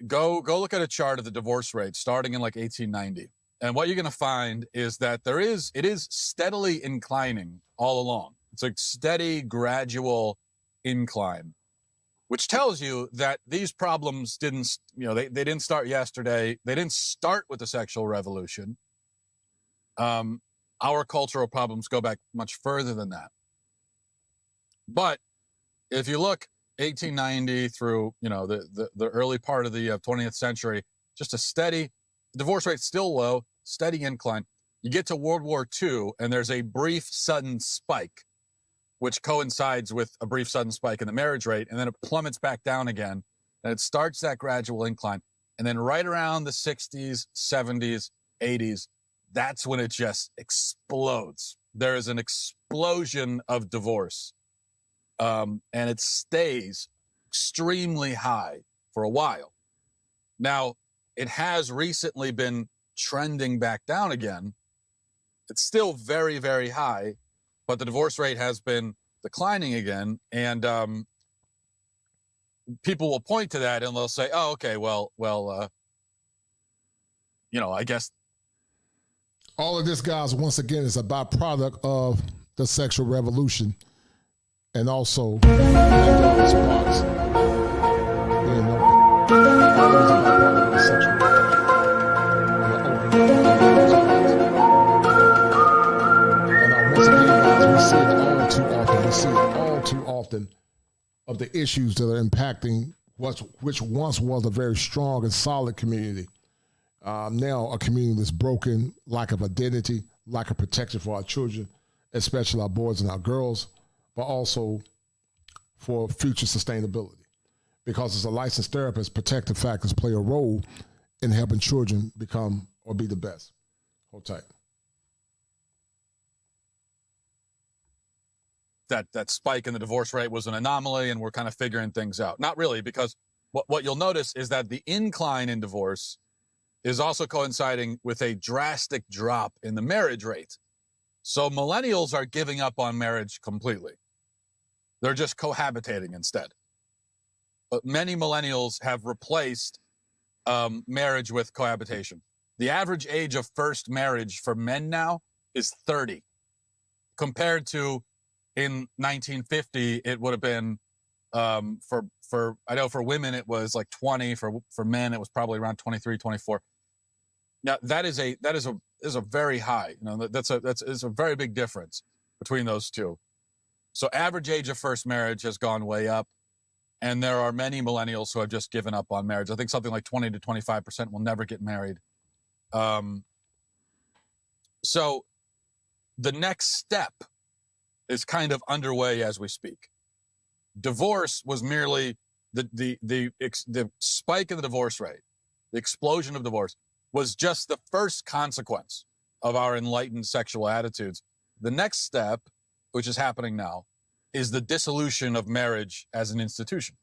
G: go look at a chart of the divorce rate starting in like 1890. And what you're going to find is that it is steadily inclining all along. It's a steady, gradual incline, which tells you that these problems didn't, they didn't start yesterday. They didn't start with the sexual revolution. Our cultural problems go back much further than that. But if you look 1890 through, the early part of the 20th century, just a steady, divorce rate still low, steady incline. You get to World War II, and there's a brief sudden spike, which coincides with a brief sudden spike in the marriage rate, and then it plummets back down again, and it starts that gradual incline. And then right around the 60s, 70s, 80s, that's when it just explodes. There is an explosion of divorce, and it stays extremely high for a while. Now, it has recently been trending back down again. It's still very, very high, but the divorce rate has been declining again. And people will point to that and they'll say, oh, okay, well, I guess.
K: All of this, guys, once again, is a byproduct of the sexual revolution and also Pandora's box being open. All of it is a byproduct of the sexual see it all too often of the issues that are impacting which once was a very strong and solid community. Now a community that's broken, lack of identity, lack of protection for our children, especially our boys and our girls, but also for future sustainability. Because as a licensed therapist, protective factors play a role in helping children become or be the best. Hold tight.
G: That spike in the divorce rate was an anomaly and we're kind of figuring things out. Not really, because what you'll notice is that the incline in divorce is also coinciding with a drastic drop in the marriage rate. So millennials are giving up on marriage completely. They're just cohabitating instead. But many millennials have replaced marriage with cohabitation. The average age of first marriage for men now is 30, compared to in 1950, it would have been for I know for women it was like 20. For men, it was probably around 23, 24. Now that is a very high. That's a very big difference between those two. So average age of first marriage has gone way up, and there are many millennials who have just given up on marriage. I think something like 20 to 25% will never get married. So the next step is kind of underway as we speak. Divorce was merely the spike in the divorce rate, the explosion of divorce was just the first consequence of our enlightened sexual attitudes. The next step, which is happening now, is the dissolution of marriage as an institution.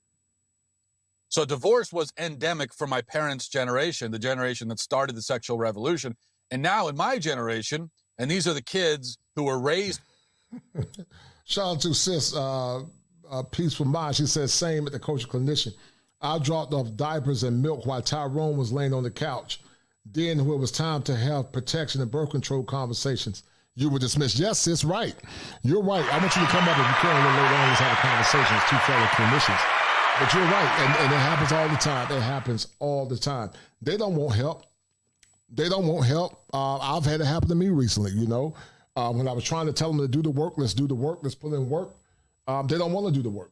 G: So divorce was endemic for my parents' generation, the generation that started the sexual revolution. And now in my generation, and these are the kids who were raised.
K: Shout out to sis, Peaceful Mind. She says, same at the Coach Clinician. I dropped off diapers and milk while Tyrone was laying on the couch. Then when it was time to have protection and birth control conversations, you were dismissed. Yes, sis, right. You're right. I want you to come up if you can a little later on and have a conversation. It's two fellow clinicians. But you're right, and it happens all the time. It happens all the time. They don't want help. They don't want help. I've had it happen to me recently, when I was trying to tell them to do the work, let's do the work, let's put in work. They don't want to do the work.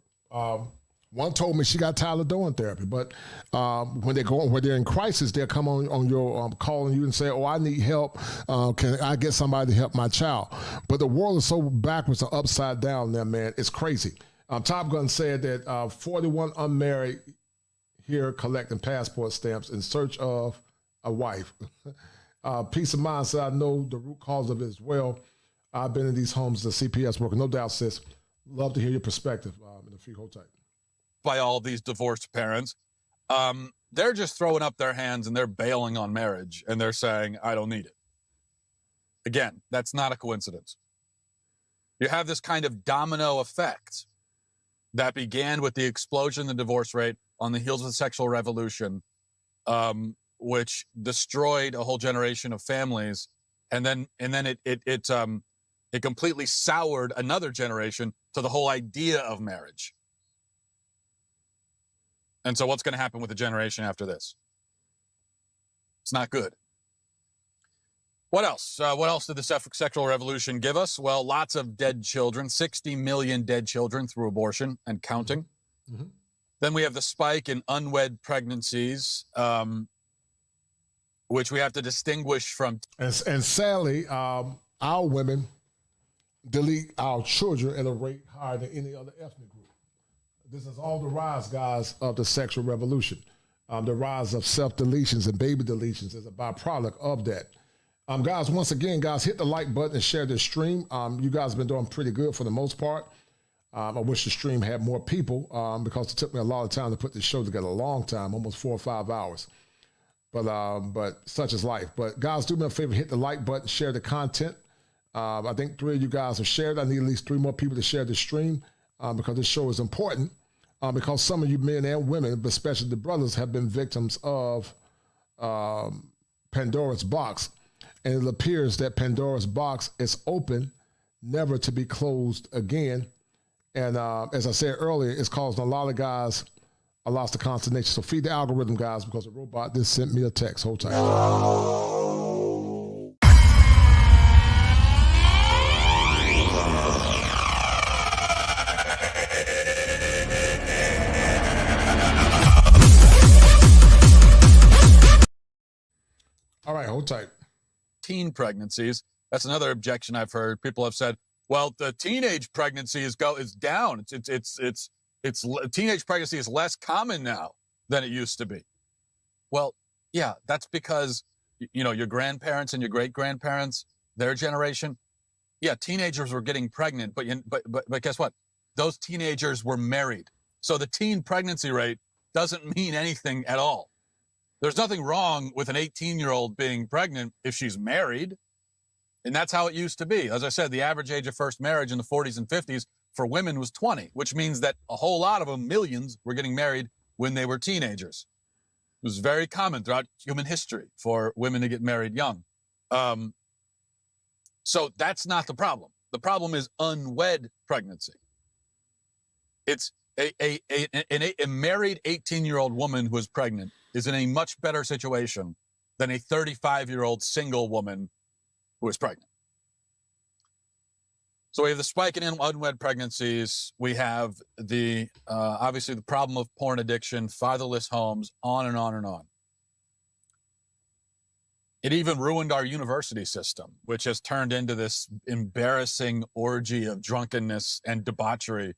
K: One told me she got tired of doing therapy, but when they're in crisis, they'll come on your calling you and say, "Oh, I need help. Can I get somebody to help my child?" But the world is so backwards and upside down there, man. It's crazy. Top Gun said that 41 unmarried here collecting passport stamps in search of a wife. Peace of Mind said, I know the root cause of it as well. I've been in these homes as a CPS worker. No doubt, sis. Love to hear your perspective in the free hold tight.
G: By all these divorced parents, they're just throwing up their hands and they're bailing on marriage and they're saying, I don't need it. Again, that's not a coincidence. You have this kind of domino effect that began with the explosion in the divorce rate on the heels of the sexual revolution, which destroyed a whole generation of families, and then it completely soured another generation to the whole idea of marriage. And so what's going to happen with the generation after this? It's not good. What else? What else did the sexual revolution give us? Well, lots of dead children, 60 million dead children through abortion and counting. Mm-hmm. Then we have the spike in unwed pregnancies, which we have to distinguish from.
K: And sadly, our women delete our children at a rate higher than any other ethnic group. This is all the rise, guys, of the sexual revolution. The rise of self-deletions and baby deletions is a byproduct of that. Guys, once again, hit the like button and share this stream. You guys have been doing pretty good for the most part. I wish the stream had more people because it took me a lot of time to put this show together, a long time, almost 4 or 5 hours. But such is life. But guys, do me a favor, hit the like button, share the content. I think 3 of you guys have shared. I need at least 3 more people to share the stream because this show is important. Because some of you men and women, but especially the brothers, have been victims of Pandora's box. And it appears that Pandora's box is open, never to be closed again. And as I said earlier, it's causing a lot of guys a lot of consternation. So feed the algorithm, guys, because the robot just sent me a text. Hold tight. All right, hold tight.
G: Teen pregnancies. That's another objection I've heard. People have said, well, the teenage pregnancy is down. It's teenage pregnancy is less common now than it used to be. Well, yeah, that's because, your grandparents and your great-grandparents, their generation, yeah, teenagers were getting pregnant, but guess what? Those teenagers were married. So the teen pregnancy rate doesn't mean anything at all. There's nothing wrong with an 18-year-old being pregnant if she's married. And that's how it used to be. As I said, the average age of first marriage in the 40s and 50s for women was 20, which means that a whole lot of them, millions, were getting married when they were teenagers. It was very common throughout human history for women to get married young. So that's not the problem. The problem is unwed pregnancy. It's a married 18-year-old woman who is pregnant is in a much better situation than a 35-year-old single woman who is pregnant. So we have the spike in unwed pregnancies. We have the obviously the problem of porn addiction, fatherless homes, on and on and on. It even ruined our university system, which has turned into this embarrassing orgy of drunkenness and debauchery,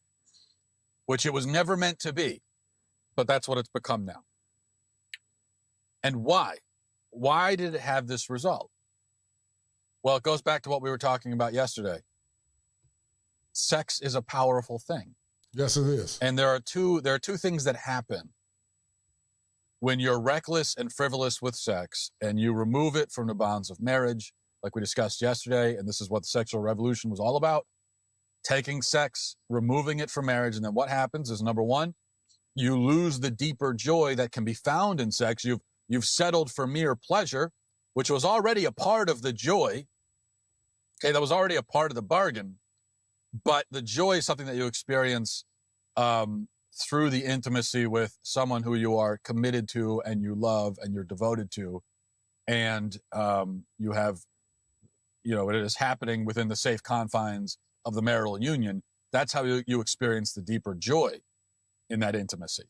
G: which it was never meant to be, but that's what it's become now. And why? Why did it have this result? Well, it goes back to what we were talking about yesterday. Sex is a powerful thing.
K: Yes, it is.
G: And there are two things that happen when you're reckless and frivolous with sex and you remove it from the bonds of marriage, like we discussed yesterday, and this is what the sexual revolution was all about. Taking sex, removing it from marriage, and then what happens is, number one, you lose the deeper joy that can be found in sex. You've settled for mere pleasure, which was already a part of the joy. Okay, that was already a part of the bargain. But the joy is something that you experience through the intimacy with someone who you are committed to and you love and you're devoted to. And you have, it is happening within the safe confines of the marital union. That's how you experience the deeper joy in that intimacy.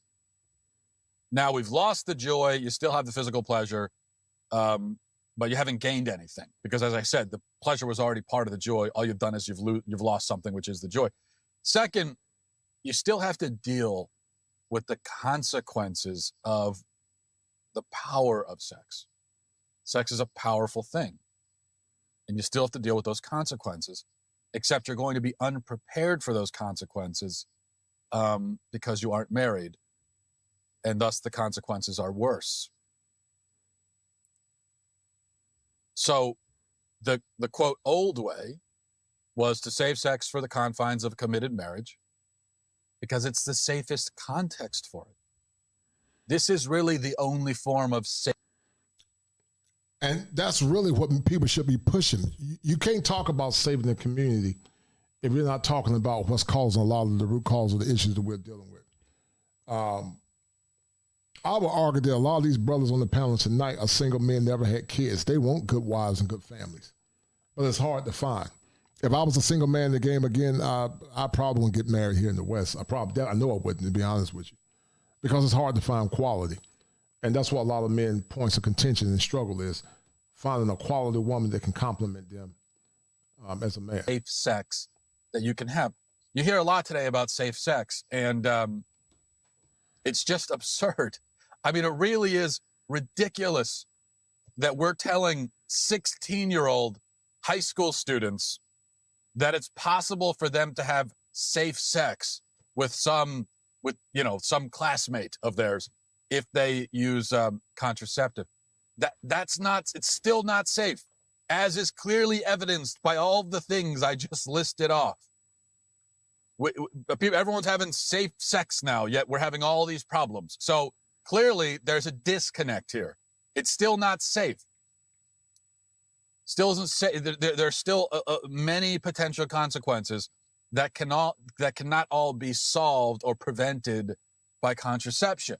G: Now we've lost the joy. You still have the physical pleasure, but you haven't gained anything because, as I said, the pleasure was already part of the joy. All you've done is you've lost something, which is the joy. Second, you still have to deal with the consequences of the power of sex. Sex is a powerful thing, and you still have to deal with those consequences, except you're going to be unprepared for those consequences because you aren't married, and thus the consequences are worse. So the quote old way was to save sex for the confines of committed marriage because it's the safest context for it. This is really the only form of safe.
K: And that's really what people should be pushing. You can't talk about saving the community if you're not talking about what's causing a lot of the root cause of the issues that we're dealing with. I would argue that a lot of these brothers on the panel tonight are single men, never had kids. They want good wives and good families, but it's hard to find. If I was a single man in the game again, I probably wouldn't get married here in the West. I know I wouldn't, to be honest with you, because it's hard to find quality. And that's what a lot of men points of contention and struggle is, finding a quality woman that can complement them as a man.
G: Safe sex that you can have. You hear a lot today about safe sex, and it's just absurd. I mean, it really is ridiculous that we're telling 16-year-old high school students that it's possible for them to have safe sex with some classmate of theirs if they use contraceptive. It's still not safe, as is clearly evidenced by all the things I just listed off. Everyone's having safe sex now, yet we're having all these problems. So clearly there's a disconnect here. It's still not safe. Still isn't safe. There's still many potential consequences that cannot all be solved or prevented by contraception.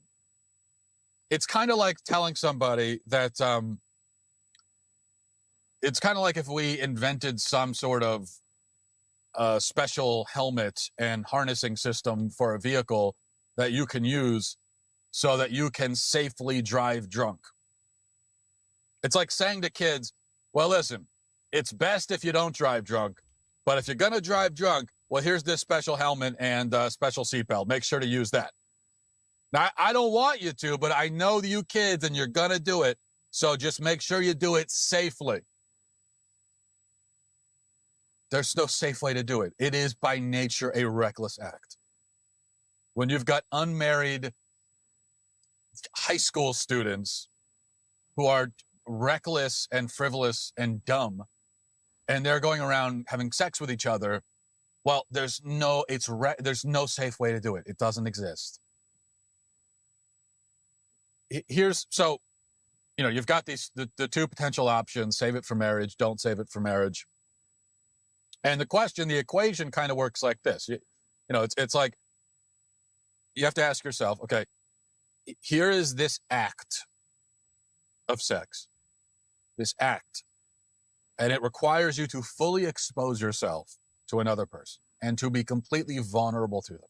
G: It's kind of like telling somebody that it's kind of like if we invented some sort of special helmet and harnessing system for a vehicle that you can use so that you can safely drive drunk. It's like saying to kids, well, listen, it's best if you don't drive drunk, but if you're going to drive drunk, well, here's this special helmet and special seatbelt. Make sure to use that. Now, I don't want you to, but I know you kids and you're going to do it. So just make sure you do it safely. There's no safe way to do it. It is by nature a reckless act. When you've got unmarried high school students who are reckless and frivolous and dumb, and they're going around having sex with each other, well, there's no safe way to do it. It doesn't exist. You've got the two potential options: save it for marriage, don't save it for marriage. And the equation kind of works like this. You know, it's like you have to ask yourself, okay, here is this act of sex, this act, and it requires you to fully expose yourself to another person and to be completely vulnerable to them.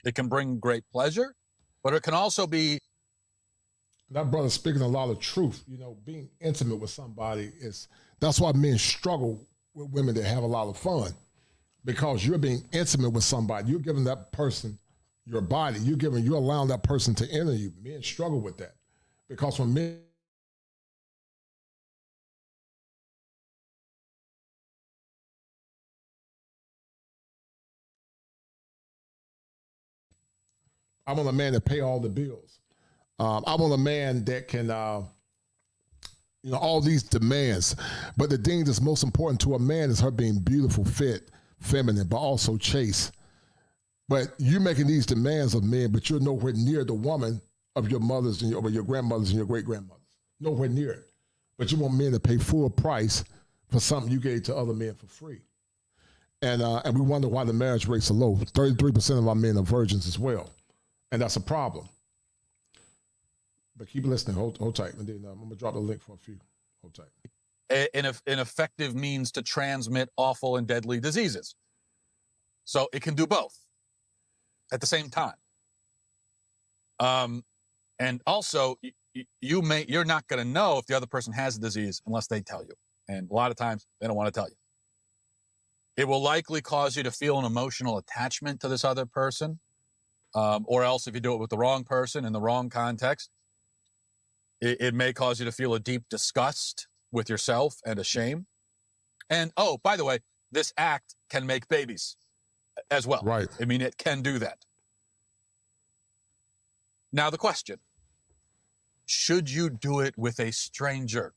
G: It can bring great pleasure, but it can also be.
K: That brother's speaking a lot of truth. You know, being intimate with somebody that's why men struggle with women that have a lot of fun, because you're being intimate with somebody. You're giving that person your body. You're allowing that person to enter you. Men struggle with that because when men. I want a man to pay all the bills. I want a man that can, all these demands. But the thing that's most important to a man is her being beautiful, fit, feminine, but also chaste. But you're making these demands of men, but you're nowhere near the woman of your mothers and your grandmothers and your great-grandmothers. Nowhere near it. But you want men to pay full price for something you gave to other men for free. And we wonder why the marriage rates are low. 33% of our men are virgins as well. And that's a problem. But keep listening. Hold tight. And then I'm going to drop the link for a few. Hold tight.
G: An effective means to transmit awful and deadly diseases. So it can do both at the same time. And also, you're not going to know if the other person has a disease unless they tell you. And a lot of times, they don't want to tell you. It will likely cause you to feel an emotional attachment to this other person. Or else if you do it with the wrong person in the wrong context, it may cause you to feel a deep disgust with yourself and a shame. And, oh, by the way, this act can make babies as well.
K: Right.
G: I mean, it can do that. Now the question, should you do it with a stranger?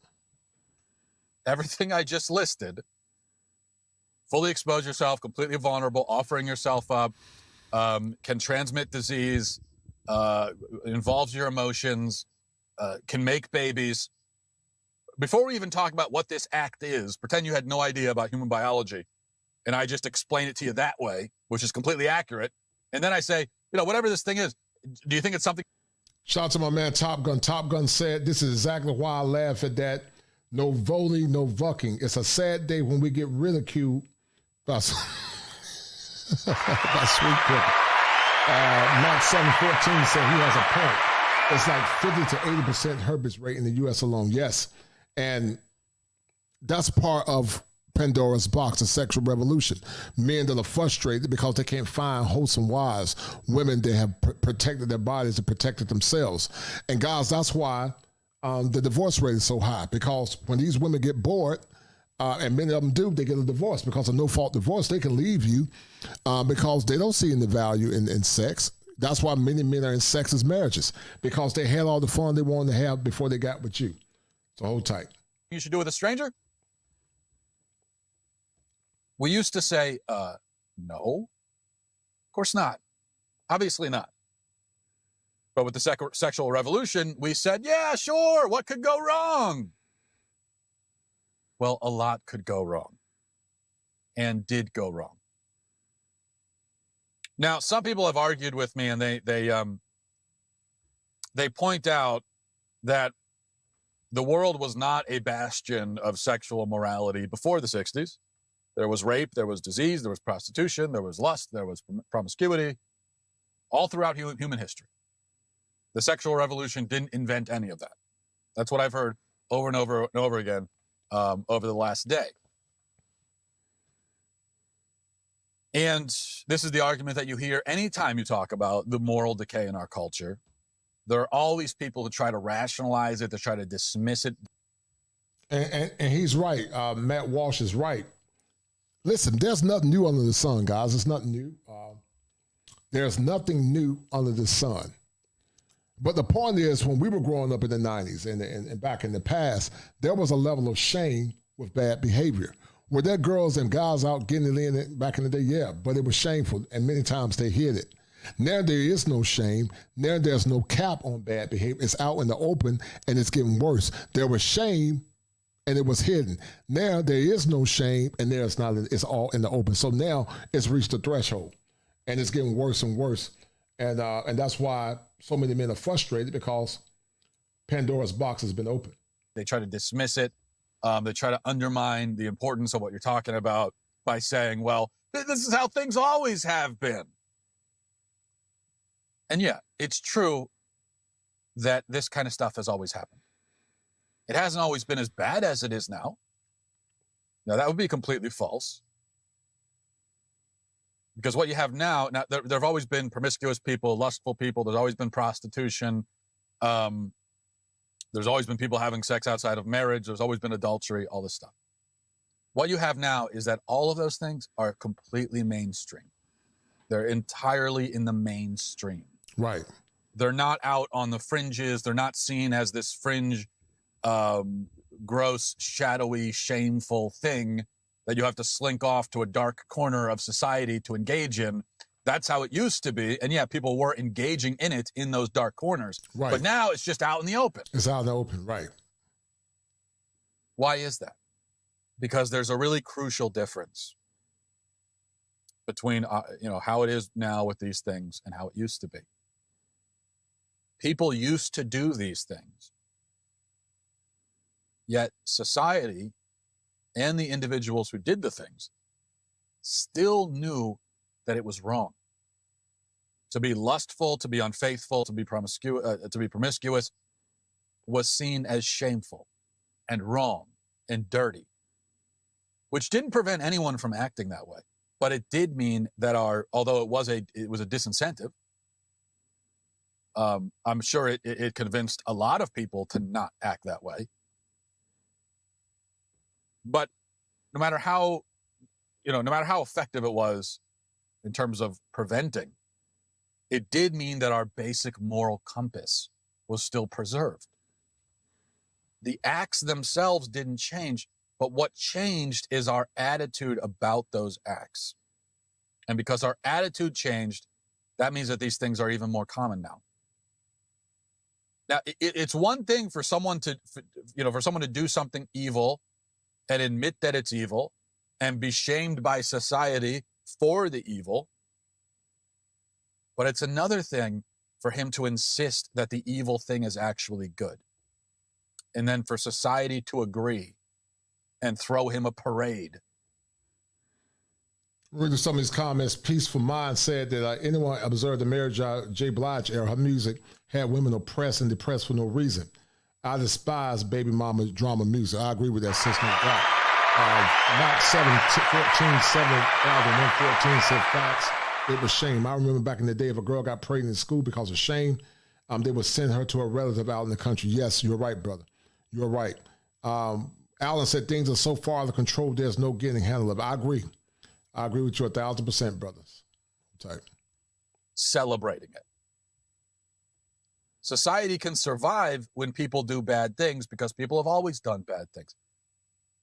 G: Everything I just listed, fully expose yourself, completely vulnerable, offering yourself up, can transmit disease, involves your emotions, can make babies. Before we even talk about what this act is, pretend you had no idea about human biology, and I just explain it to you that way, which is completely accurate. And then I say, whatever this thing is, do you think it's something?
K: Shout out to my man Top Gun. Top Gun said, this is exactly why I laugh at that. No voting, no vucking. It's a sad day when we get ridiculed by Sweet Cricket. Max 714 said he has a point. It's like 50 to 80% herpes rate in the U.S. alone. Yes. And that's part of Pandora's box, the sexual revolution. Men that are frustrated because they can't find wholesome wives, women that have protected their bodies and protected themselves. And guys, that's why the divorce rate is so high, because when these women get bored, and many of them do, they get a divorce. Because of no-fault divorce, they can leave you because they don't see any value in sex. That's why many men are in sexless marriages, because they had all the fun they wanted to have before they got with you. So hold tight.
G: You should do with a stranger? We used to say, no. Of course not. Obviously not. But with the sexual revolution, we said, yeah, sure, what could go wrong? Well, a lot could go wrong, and did go wrong. Now, some people have argued with me, and they point out that the world was not a bastion of sexual morality before the 60s. There was rape, there was disease, there was prostitution, there was lust, there was promiscuity, all throughout human history. The sexual revolution didn't invent any of that. That's what I've heard over and over and over again over the last day. And this is the argument that you hear anytime you talk about the moral decay in our culture. There are always people who try to rationalize it, to try to dismiss it.
K: And he's right. Matt Walsh is right. Listen, there's nothing new under the sun, guys. It's nothing new. There's nothing new under the sun. But the point is, when we were growing up in the 90s and back in the past, there was a level of shame with bad behavior. Were there girls and guys out getting it in back in the day? Yeah, but it was shameful, and many times they hid it. Now there is no shame. Now there's no cap on bad behavior. It's out in the open, and it's getting worse. There was shame and it was hidden. Now there is no shame, and there's not. It's all in the open. So now it's reached a threshold, and it's getting worse and worse. And that's why so many men are frustrated, because Pandora's box has been opened.
G: They try to dismiss it. They try to undermine the importance of what you're talking about by saying, well, this is how things always have been. And yeah, it's true that this kind of stuff has always happened. It hasn't always been as bad as it is now. Now, that would be completely false. Because what you have now there have always been promiscuous people, lustful people. There's always been prostitution. There's always been people having sex outside of marriage. There's always been adultery, all this stuff. What you have now is that all of those things are completely mainstream. They're entirely in the mainstream.
K: Right.
G: They're not out on the fringes. They're not seen as this fringe, gross, shadowy, shameful thing that you have to slink off to a dark corner of society to engage in. That's how it used to be. And yeah, people were engaging in it in those dark corners.
K: Right.
G: But now it's just out in the open.
K: It's out in the open, right.
G: Why is that? Because there's a really crucial difference between how it is now with these things and how it used to be. People used to do these things. Yet society and the individuals who did the things still knew that it was wrong. To be lustful, to be unfaithful, to be promiscuous was seen as shameful and wrong and dirty, which didn't prevent anyone from acting that way. But it did mean that although it was a disincentive, I'm sure it convinced a lot of people to not act that way. But no matter how effective it was in terms of preventing, it did mean that our basic moral compass was still preserved. The acts themselves didn't change, but what changed is our attitude about those acts. And because our attitude changed, that means that these things are even more common now. Now, it's one thing for someone to do something evil and admit that it's evil and be shamed by society for the evil. But it's another thing for him to insist that the evil thing is actually good. And then for society to agree and throw him a parade.
K: Reading some of his comments, Peaceful Mind said that anyone observed the Mary J. Blige era, her music had women oppressed and depressed for no reason. I despise baby mama drama music. I agree with that, sis. No doubt. Not 7 said facts. It was shame. I remember back in the day, if a girl got pregnant in school because of shame, they would send her to a relative out in the country. Yes, you're right, brother. You're right. Alan said things are so far out of control, there's no getting handle of it. I agree. I agree with you 1,000%, brothers. Type.
G: Celebrating it. Society can survive when people do bad things because people have always done bad things.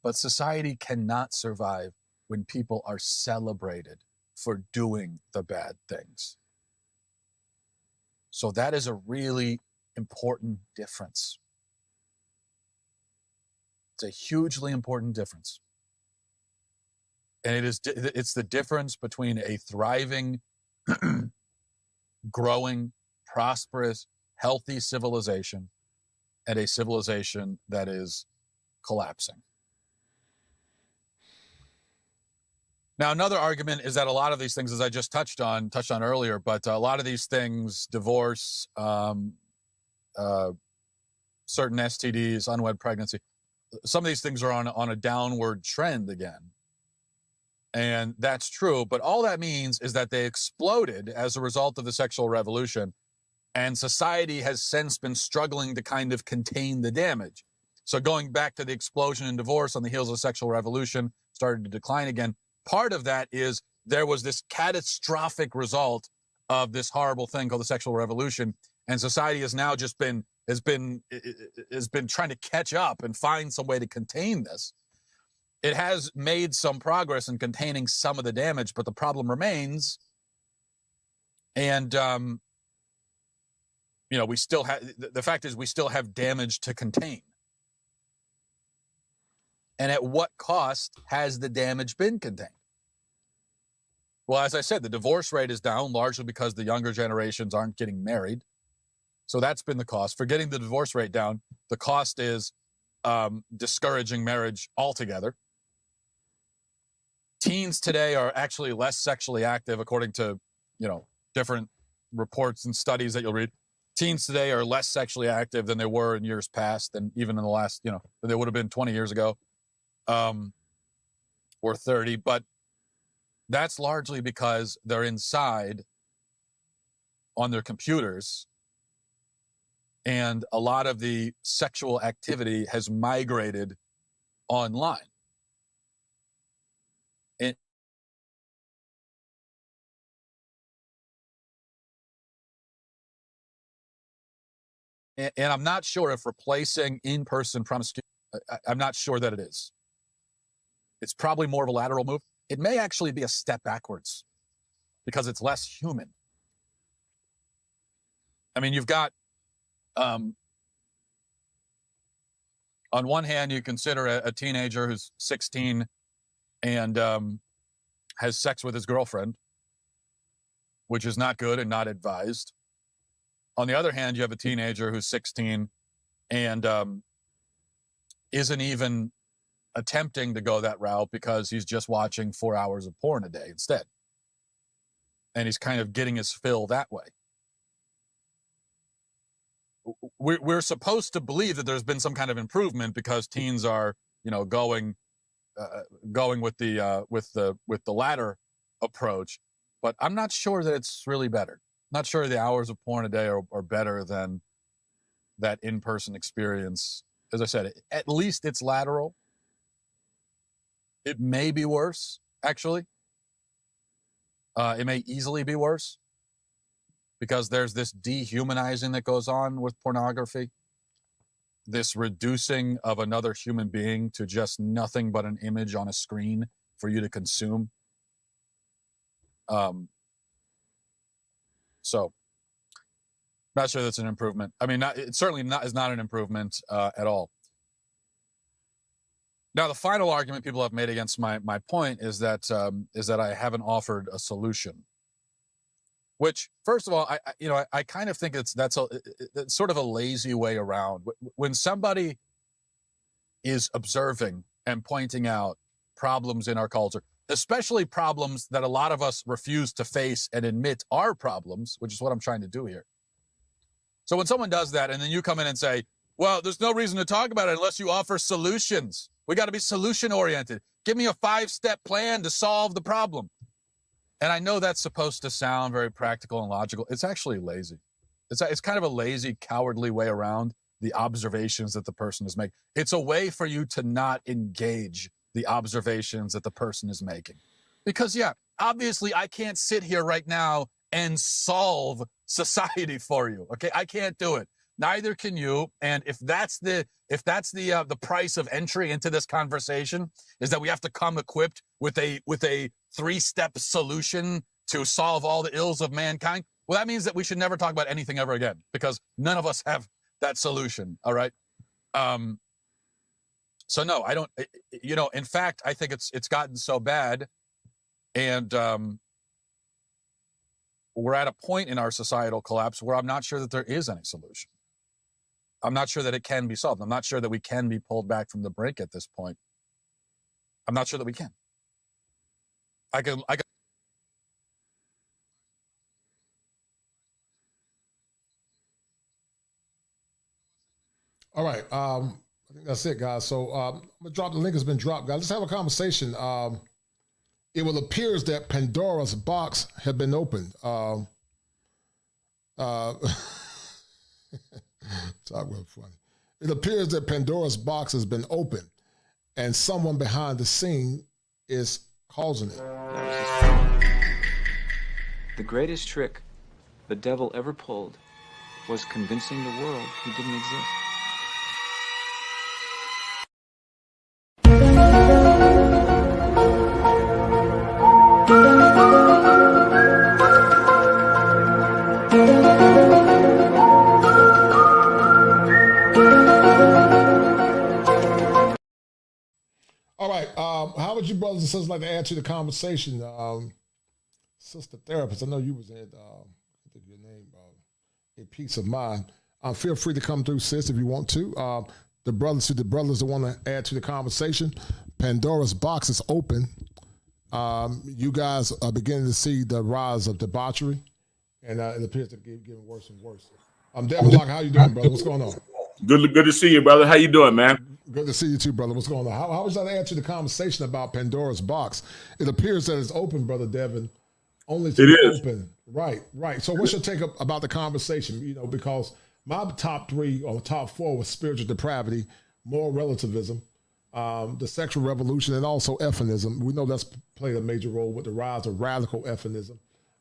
G: But society cannot survive when people are celebrated for doing the bad things. So that is a really important difference. It's a hugely important difference. And it's the difference between a thriving, growing, prosperous, healthy civilization and a civilization that is collapsing. Now, another argument is that a lot of these things, as I just touched on earlier, but a lot of these things, divorce, certain STDs, unwed pregnancy, some of these things are on a downward trend again. And that's true, but all that means is that they exploded as a result of the sexual revolution, and society has since been struggling to kind of contain the damage. So going back to the explosion in divorce on the heels of the sexual revolution, started to decline again. Part of that is there was this catastrophic result of this horrible thing called the sexual revolution, and society has now just been trying to catch up and find some way to contain this. It has made some progress in containing some of the damage, but the problem remains. And we still have the fact is we still have damage to contain. And at what cost has the damage been contained? Well, as I said, the divorce rate is down largely because the younger generations aren't getting married. So that's been the cost. For getting the divorce rate down, the cost is discouraging marriage altogether. Teens today are actually less sexually active, according to, different reports and studies that you'll read. Teens today are less sexually active than they were in years past, and even in the last, than they would have been 20 years ago, or 30. But that's largely because they're inside on their computers, and a lot of the sexual activity has migrated online. And I'm not sure if replacing in-person promiscuity, I'm not sure that it is. It's probably more of a lateral move. It may actually be a step backwards because it's less human. I mean, you've got, on one hand, you consider a teenager who's 16 and has sex with his girlfriend, which is not good and not advised. On the other hand, you have a teenager who's 16 and isn't even attempting to go that route because he's just watching 4 hours of porn a day instead. And he's kind of getting his fill that way. We're supposed to believe that there's been some kind of improvement because teens are, going with the latter approach, but I'm not sure that it's really better. Not sure the hours of porn a day are better than that in-person experience. As I said, at least it's lateral. It may be worse, actually. It may easily be worse because there's this dehumanizing that goes on with pornography, this reducing of another human being to just nothing but an image on a screen for you to consume. So, not sure that's an improvement. I mean, it certainly is not an improvement at all. Now, the final argument people have made against my point is that I haven't offered a solution. Which, first of all, I kind of think it's sort of a lazy way around. When somebody is observing and pointing out problems in our culture, especially problems that a lot of us refuse to face and admit are problems, which is what I'm trying to do here. So when someone does that and then you come in and say, well, there's no reason to talk about it unless you offer solutions. We got to be solution oriented. Give me a 5-step plan to solve the problem. And I know that's supposed to sound very practical and logical. It's actually lazy. It's kind of a lazy, cowardly way around the observations that the person is making. It's a way for you to not engage the observations that the person is making. Because, obviously I can't sit here right now and solve society for you. Okay, I can't do it. Neither can you. And if that's the price of entry into this conversation is that we have to come equipped with a 3-step solution to solve all the ills of mankind, well, that means that we should never talk about anything ever again because none of us have that solution. All right. So no, I don't, in fact, I think it's gotten so bad and we're at a point in our societal collapse where I'm not sure that there is any solution. I'm not sure that it can be solved. I'm not sure that we can be pulled back from the brink at this point. I'm not sure that we can. I can.
K: All right. I think that's it, guys. So I'm gonna drop the link. Has been dropped, guys. Let's have a conversation. It will appears that Pandora's box had been opened. Talk real funny. It appears that Pandora's box has been opened, and someone behind the scene is causing it.
B: The greatest trick the devil ever pulled was convincing the world he didn't exist.
K: would you brothers and sisters like to add to the conversation? Sister therapist, I know you was in, I think your name, A Peace of Mind. Feel free to come through, sis, if you want to. The brothers that want to add to the conversation, Pandora's box is open. You guys are beginning to see the rise of debauchery, and it appears to be getting worse and worse. Devin Locke, how you doing, brother? What's going on?
Q: Good to see you, brother. How you doing, man?
K: Good to see you too, brother. What's going on? How would you like to add to the conversation about Pandora's box? It appears that it's open, brother Devin. Only to be open. Right. So what's your take about the conversation? You know, because my top 3 or top 4 was spiritual depravity, moral relativism, the sexual revolution, and also Ephonism. We know that's played a major role with the rise of radical Ephonism,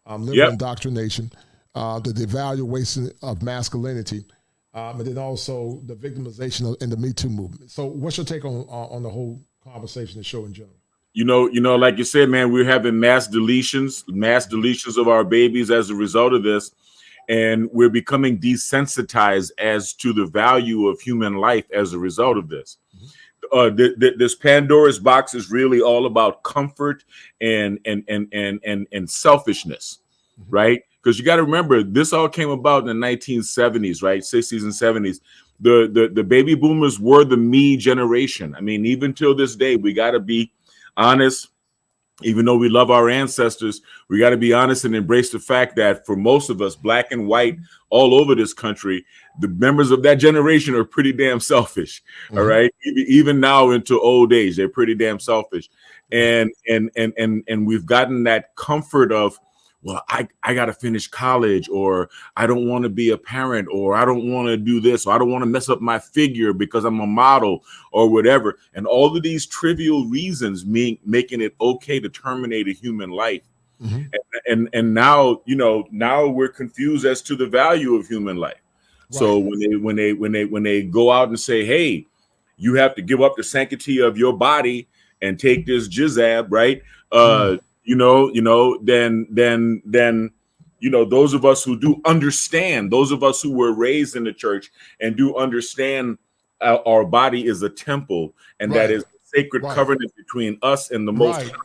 K: liberal indoctrination, the devaluation of masculinity, and then also the victimization in the Me Too movement. So what's your take on the whole conversation and show in general?
Q: You know, like you said, man, we're having mass deletions of our babies as a result of this. And we're becoming desensitized as to the value of human life as a result of this. This Pandora's box is really all about comfort and selfishness, right? Because you got to remember, this all came about in the 1970s, right? 60s and 70s. The baby boomers were the me generation. I mean, even till this day, we got to be honest. Even though we love our ancestors, we got to be honest and embrace the fact that for most of us, black and white, all over this country, the members of that generation are pretty damn selfish. All right, even now into old age, they're pretty damn selfish, and we've gotten that comfort of, well, I got to finish college, or I don't want to be a parent, or I don't want to do this, or I don't want to mess up my figure because I'm a model or whatever. And all of these trivial reasons making it okay to terminate a human life. And now, now we're confused as to the value of human life. Right. So when they go out and say, hey, you have to give up the sanctity of your body and take this jizzab, right? Then those of us who do understand, those of us who were raised in the church and do understand our body is a temple, and that is a sacred covenant between us and the Most High.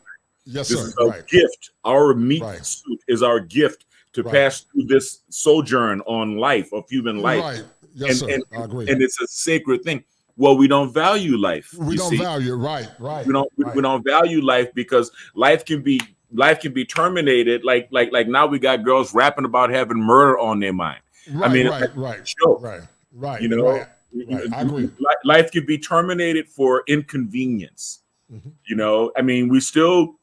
K: Yes,
Q: this
K: sir.
Q: is a gift. Our meat suit is our gift to pass through this sojourn on life, of human life.
K: Right. Yes, sir. I agree.
Q: And it's a sacred thing. Well, we don't value life.
K: We don't value it. Right.
Q: We don't value life because life can be terminated. Like now we got girls rapping about having murder on their mind.
K: Right.
Q: Sure.
K: Right.
Q: I agree. Life can be terminated for inconvenience. I mean, we still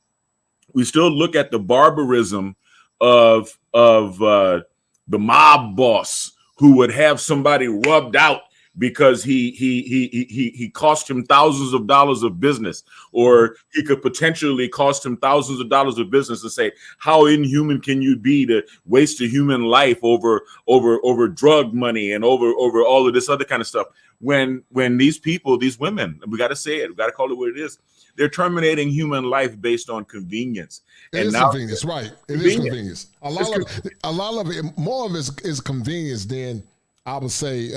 Q: look at the barbarism of the mob boss who would have somebody rubbed out because he cost him thousands of dollars of business, or he could potentially cost him thousands of dollars of business, and say, how inhuman can you be to waste a human life over drug money and over all of this other kind of stuff? When these people, these women, we got to say it, we got to call it what it is. They're terminating human life based on convenience.
K: It is convenience, right? It is convenience. A lot of it, more of it is convenience than, I would say,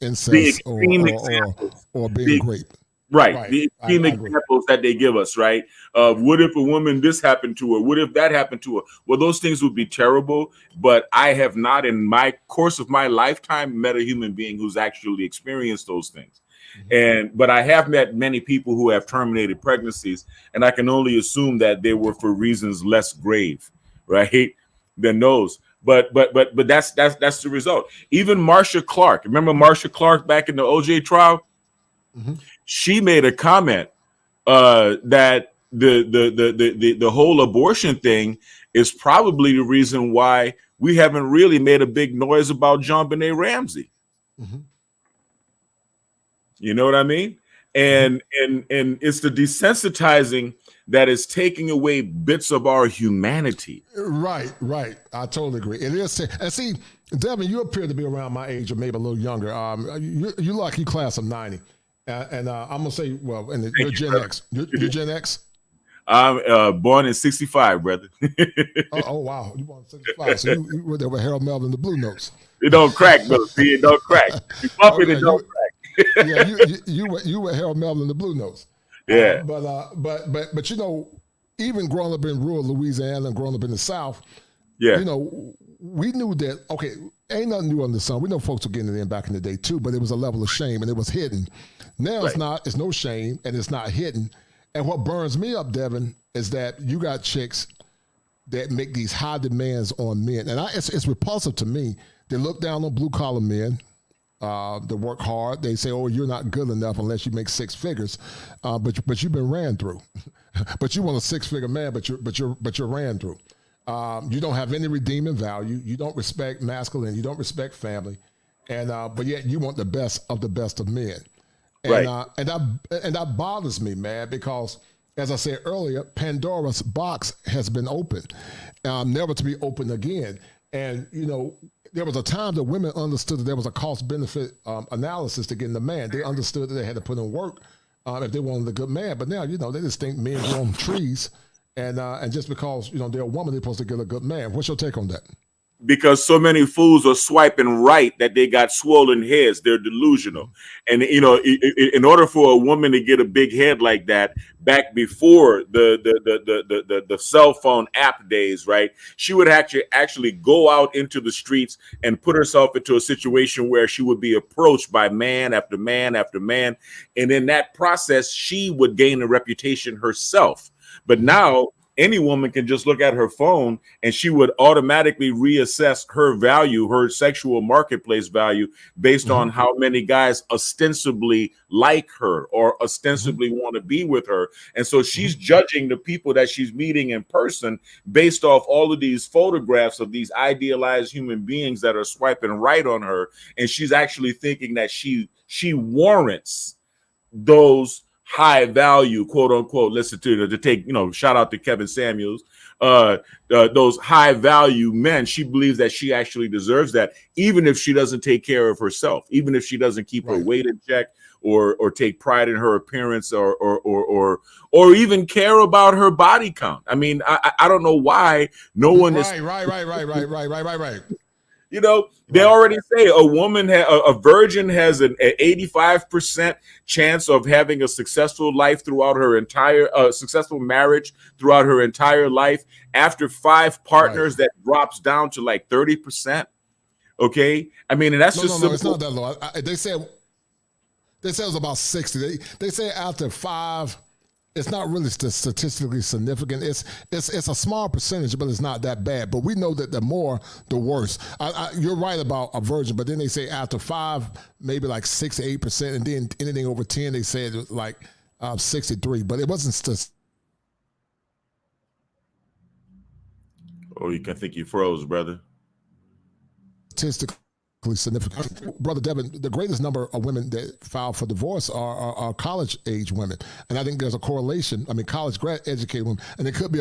K: incest or being raped.
Q: Right. The extreme examples that they give us, right? What if a woman, this happened to her? What if that happened to her? Well, those things would be terrible, but I have not in my course of my lifetime met a human being who's actually experienced those things. But I have met many people who have terminated pregnancies, and I can only assume that they were for reasons less grave, right, than those. But that's the result. Even Marcia Clark, remember Marcia Clark back in the OJ trial? She made a comment that the whole abortion thing is probably the reason why we haven't really made a big noise about JonBenet Ramsey. You know what I mean? And it's the desensitizing that is taking away bits of our humanity.
K: Right. I totally agree. It is. And see, Devin, you appear to be around my age or maybe a little younger. You lucky class of 90. And I'm going to say, well, and you're Gen X. You're Gen X?
Q: I'm born in 65, brother.
K: Oh, wow. You born in 65. So you were there with Harold Melvin and the Blue Notes.
Q: It don't crack, brother. See, it don't crack. You bump it, it don't crack.
K: Yeah, you were Harold Melvin and the Blue Notes.
Q: Yeah.
K: But you know, even growing up in rural Louisiana and growing up in the South,
Q: yeah,
K: you know, we knew that, okay, ain't nothing new under the sun. We know folks were getting it in back in the day too, but it was a level of shame and it was hidden. Now it's no shame and it's not hidden. And what burns me up, Devin, is that you got chicks that make these high demands on men. And it's repulsive to me. They look down on blue collar men. They work hard. They say, "Oh, you're not good enough unless you make six figures," but you've been ran through. But you want a 6-figure man, but you're ran through. You don't have any redeeming value. You don't respect masculine. You don't respect family, and but yet you want the best of men. And, and that bothers me, man, because as I said earlier, Pandora's box has been opened, never to be opened again. And you know, there was a time that women understood that there was a cost-benefit analysis to getting the man. They understood that they had to put in work if they wanted a good man. But now, you know, they just think men grow on trees, and just because, you know, they're a woman, they're supposed to get a good man. What's your take on that?
Q: Because so many fools are swiping right that they got swollen heads. They're delusional. And, you know, in order for a woman to get a big head like that, back before the cell phone app days, right, she would actually go out into the streets and put herself into a situation where she would be approached by man after man after man. And in that process, she would gain a reputation herself. But now, any woman can just look at her phone and she would automatically reassess her value, her sexual marketplace value, based on how many guys ostensibly like her or ostensibly want to be with her. And so she's judging the people that she's meeting in person based off all of these photographs of these idealized human beings that are swiping right on her. And she's actually thinking that she warrants those high value, quote unquote, listen to take, you know, shout out to Kevin Samuels, those high value men. She believes that she actually deserves that, even if she doesn't take care of herself, even if she doesn't keep her weight in check or take pride in her appearance or even care about her body count. I mean, I don't know why no one is
K: right.
Q: You know, they already say a virgin has an 85% chance of having a successful life throughout her entire successful marriage throughout her entire life. After 5 partners, that drops down to like 30%. Okay, I mean, and that's
K: no, it's not that low. They said it was about 60. They say after 5. It's not really statistically significant. It's a small percentage, but it's not that bad. But we know that the more, the worse. You're right about a virgin, but then they say after 5, maybe like 6 to 8%, and then anything over 10, they said like 63. But it wasn't
Q: Oh, you can think you froze, brother.
K: Statistically significant. Brother Devin, the greatest number of women that file for divorce are college-age women, and I think there's a correlation. I mean, college grad educated women, and it could be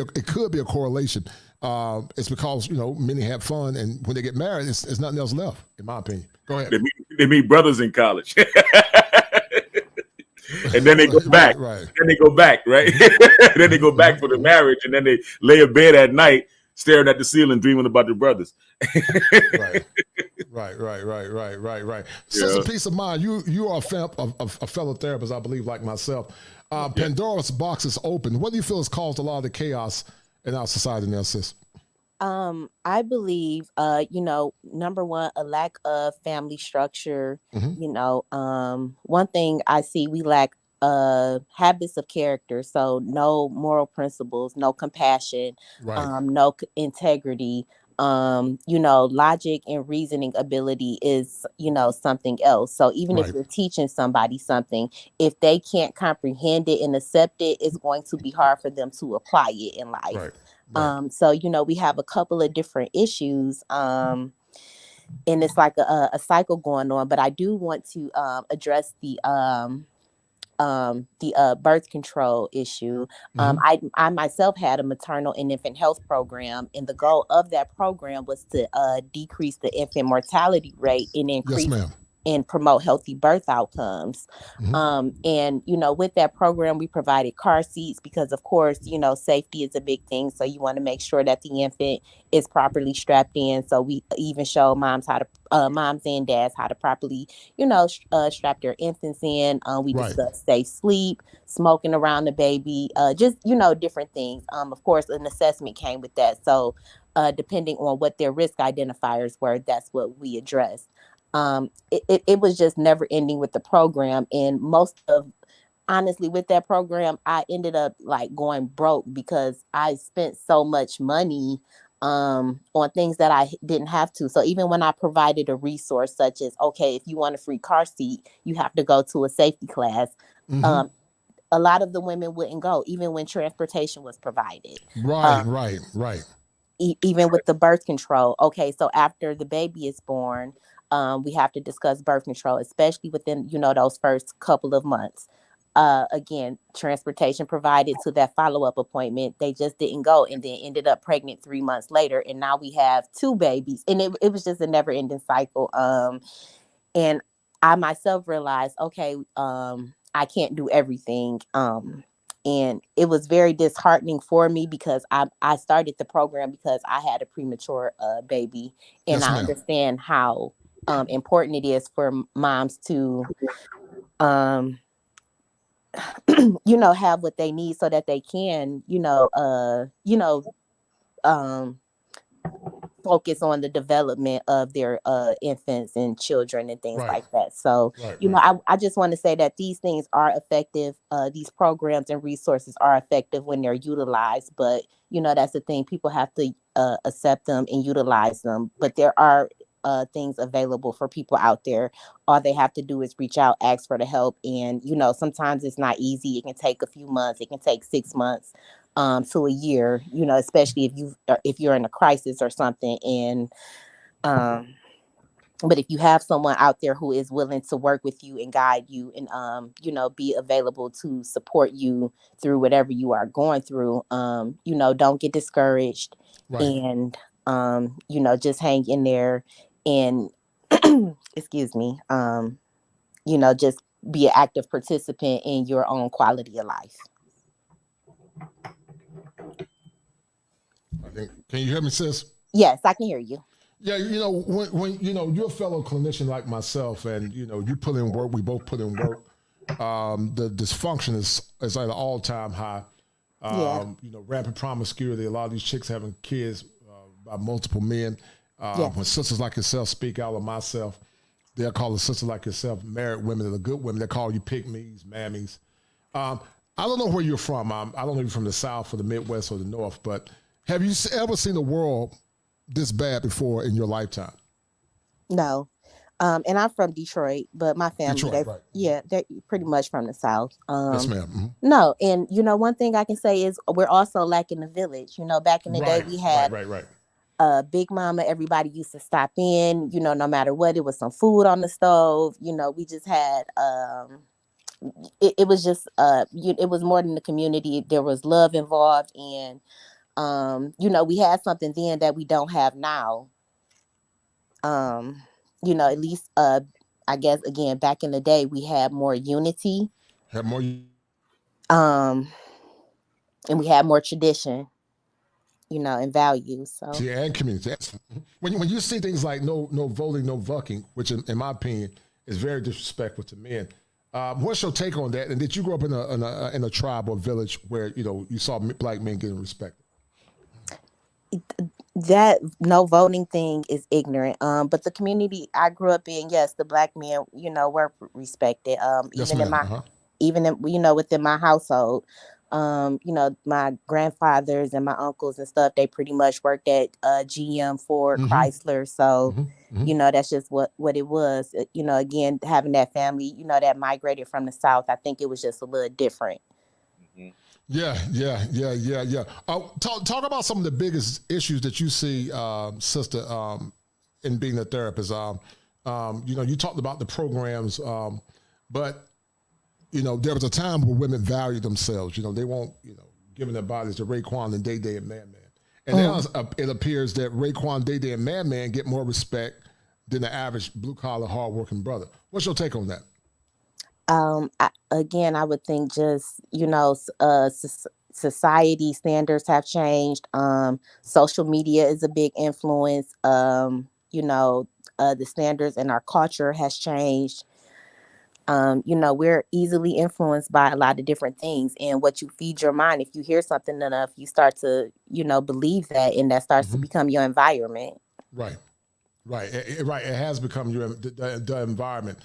K: a correlation. It's because, you know, many have fun, and when they get married, it's nothing else left, in my opinion. Go ahead.
Q: They meet brothers in college. And then they go back.
K: Right.
Q: Then they go back, right? Then they go back for the marriage, and then they lay in bed at night staring at the ceiling, dreaming about their brothers.
K: Right. Sense of peace of mind. You are a fellow therapist, I believe, like myself. Pandora's box is open. What do you feel has caused a lot of the chaos in our society now, sis?
P: I believe, you know, number one, a lack of family structure. You know, one thing I see, we lack habits of character. So no moral principles, no compassion, no integrity. You know, logic and reasoning ability is, you know, something else. So even if you're teaching somebody something, if they can't comprehend it and accept it, it's going to be hard for them to apply it in life. So, you know, we have a couple of different issues, and it's like a cycle going on. But I do want to address the birth control issue. I myself had a maternal and infant health program, and the goal of that program was to decrease the infant mortality rate and increase and promote healthy birth outcomes. And, with that program, we provided car seats because, of course, safety is a big thing. So you want to make sure that the infant is properly strapped in. So we even show moms and dads how to properly, strap their infants in. We discuss safe sleep, smoking around the baby, just, different things. Of course, an assessment came with that. So depending on what their risk identifiers were, that's what we addressed. It was just never ending with the program. And honestly, with that program, I ended up like going broke because I spent so much money on things that I didn't have to. So even when I provided a resource such as, okay, if you want a free car seat, you have to go to a safety class. A lot of the women wouldn't go, even when transportation was provided.
K: Right.
P: Even with the birth control. Okay, so after the baby is born, we have to discuss birth control, especially within, those first couple of months. Again, transportation provided to that follow-up appointment. They just didn't go and then ended up pregnant 3 months later. And now we have 2 babies. And it was just a never-ending cycle. And I myself realized, okay, I can't do everything. And it was very disheartening for me because I started the program because I had a premature baby. And I understand how important it is for moms to, have what they need so that they can, focus on the development of their infants and children and things like that. So, I just want to say that these things are effective. These programs and resources are effective when they're utilized. But, that's the thing. People have to accept them and utilize them. But there are things available for people out there. All they have to do is reach out, ask for the help. And, sometimes it's not easy. It can take a few months. It can take 6 months. To a year, especially if you're in a crisis or something. And but if you have someone out there who is willing to work with you and guide you and be available to support you through whatever you are going through, don't get discouraged and just hang in there and excuse me, just be an active participant in your own quality of life.
K: Can you hear me, sis?
P: Yes, I can hear you.
K: Yeah, when you're a fellow clinician like myself, and you put in work, we both put in work. The dysfunction is at an all-time high. Rampant promiscuity. A lot of these chicks having kids by multiple men. When sisters like yourself speak out of myself, they'll call a sister like yourself married women that are good women. They call you pick-me's, mammies. I don't know where you're from. I don't know if you're from the South or the Midwest or the North, but have you ever seen the world this bad before in your lifetime?
P: No. And I'm from Detroit, but my family, they're pretty much from the South.
K: Yes, ma'am.
P: No. And, one thing I can say is we're also lacking the village. Back in the day, we had Big Mama. Everybody used to stop in, no matter what. It was some food on the stove. We just had... It was just, it was more than the community. There was love involved. And, we had something then that we don't have now. At least, I guess, again, back in the day, we had more unity. And we had more tradition, and values. So.
K: Yeah, and community. When you see things like no voting, no vucking, which in my opinion is very disrespectful to men. What's your take on that? And did you grow up in a tribe or village where you saw black men getting respected?
P: That no voting thing is ignorant. But the community I grew up in, yes, the black men, were respected. Even within my household, my grandfathers and my uncles and stuff, they pretty much worked at GM, Ford, Chrysler. So, that's just what it was. Again, having that family, that migrated from the South, I think it was just a little different.
K: Yeah. Talk about some of the biggest issues that you see, sister, in being a therapist. You talked about the programs, but there was a time where women valued themselves. They won't, giving their bodies to Raekwon and Day Day and Madman. And now it appears that Raekwon, Day Day, and Madman get more respect than the average blue-collar, hardworking brother. What's your take on that?
P: I would think just, society standards have changed. Social media is a big influence. The standards in our culture has changed. We're easily influenced by a lot of different things, and what you feed your mind, if you hear something enough, you start to, believe that, and that starts to become your environment.
K: Right. It has become the environment.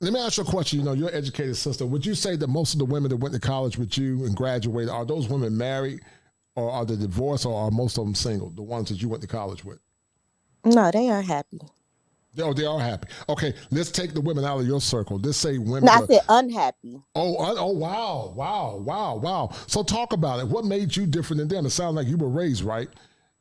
K: Let me ask you a question. You're an educated sister. Would you say that most of the women that went to college with you and graduated, are those women married, or are they divorced, or are most of them single, the ones that you went to college with?
P: No, they are happy.
K: Oh, they are happy. Okay, let's take the women out of your circle. Let's say women.
P: No, I said unhappy.
K: Wow. So talk about it. What made you different than them? It sounds like you were raised right,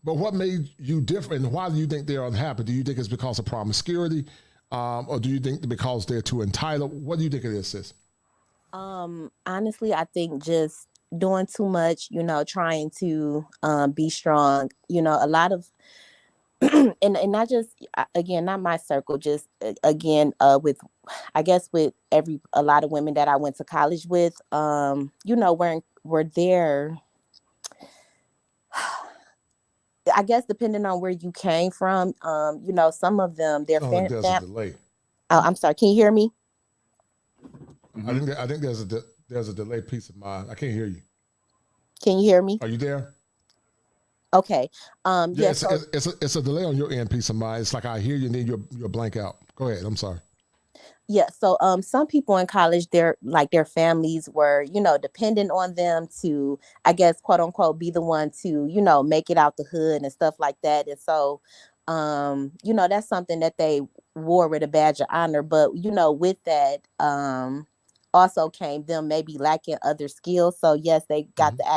K: but what made you different, and why do you think they're unhappy? Do you think it's because of promiscuity? Or do you think because they're too entitled? What do you think it is, sis?
P: Honestly, I think just doing too much, trying to be strong, a lot of, and not just, again, not my circle, just again, with a lot of women that I went to college with, were there. I guess depending on where you came from, some of them, their
K: there's a delay.
P: Oh, I'm sorry. Can you hear me?
K: Mm-hmm. I think there's a delay piece of mine. I can't hear you.
P: Can you hear me?
K: Are you there?
P: Okay.
K: It's a delay on your end, piece of mine. It's like I hear you and then you're blank out. Go ahead. I'm sorry.
P: Yeah. So some people in college, their families were, dependent on them to, I guess, quote unquote, be the one to, make it out the hood and stuff like that. And so, that's something that they wore with a badge of honor. But, with that also came them maybe lacking other skills. So yes, they got the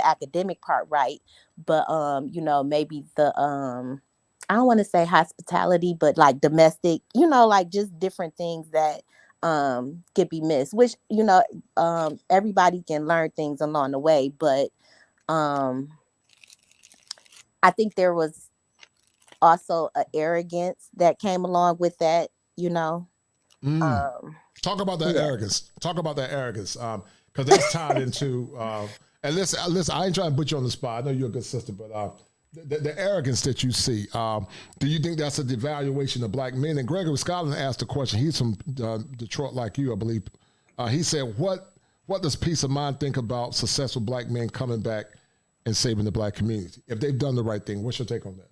P: academic part right. But, maybe the I don't want to say hospitality, but like domestic, like just different things that could be missed, which, everybody can learn things along the way. But I think there was also an arrogance that came along with that,
K: Talk about that arrogance. Talk about that arrogance. Because that's tied into, and listen, I ain't trying to put you on the spot. I know you're a good sister, but the arrogance that you see, do you think that's a devaluation of black men? And Gregory Scotland asked a question. He's from Detroit, like you, I believe. He said, what does Peace of Mind think about successful black men coming back and saving the black community? If they've done the right thing, what's your take on that?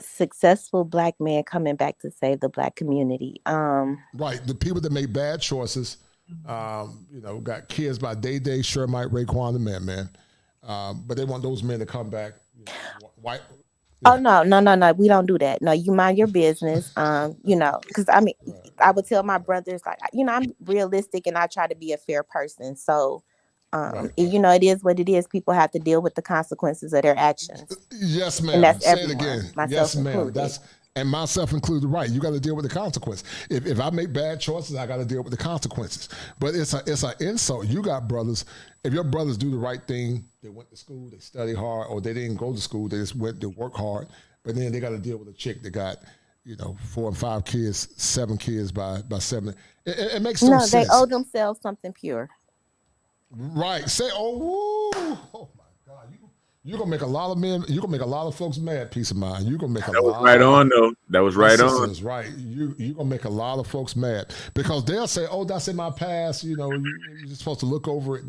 P: Successful black men coming back to save the black community.
K: Right. The people that make bad choices, got kids by Day, Shermite, Raekwon, the man. But they want those men to come back white.
P: Oh, no. We don't do that. No, you mind your business. Because I would tell my brothers, like, I'm realistic and I try to be a fair person. So, it is what it is. People have to deal with the consequences of their actions.
K: Yes, ma'am.
P: And that's
K: Say
P: everyone,
K: it again.
P: myself
K: Yes, ma'am.
P: included.
K: And myself included, right. You got to deal with the consequence. If I make bad choices, I got to deal with the consequences. But it's an insult. You got brothers. If your brothers do the right thing, they went to school, they study hard, or they didn't go to school, they just went to work hard. But then they got to deal with a chick that got, 4 and 5 kids, 7 kids by 7. It makes no sense.
P: No, they owe themselves something pure.
K: Right. Say, oh my God. You're going to make a lot of men, you're going to make a lot of folks mad, Peace of Mind. You're going to make a lot.
Q: That was right on, though. That was right on.
K: That's right. You're going to make a lot of folks mad because they'll say, oh, that's in my past. You're supposed to look over it,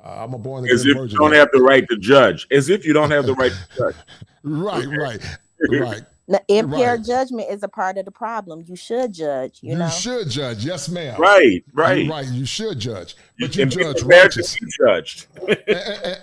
K: I'm a born again virgin.
Q: As if you don't have the right to judge. As if you don't have the right to judge.
K: Right.
P: Now, impaired judgment is a part of the problem. You should judge,
K: You should judge. Yes, ma'am.
Q: Right.
K: Right. You should judge. But you judge
Q: righteous. Judged.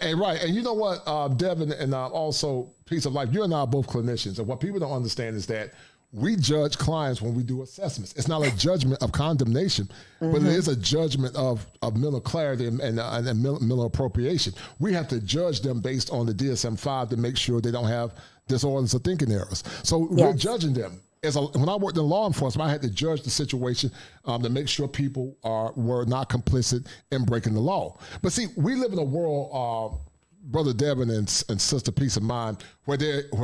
K: and right. And you know what, Devin, and also Peace of Life, you and I are both clinicians. And what people don't understand is that we judge clients when we do assessments. It's not a judgment of condemnation, but it is a judgment of mental clarity and mental appropriation. We have to judge them based on the DSM-5 to make sure they don't have disorders or thinking errors. So we're judging them. When I worked in law enforcement, I had to judge the situation to make sure people were not complicit in breaking the law. But see, we live in a world Brother Devin and Sister Peace of Mind, where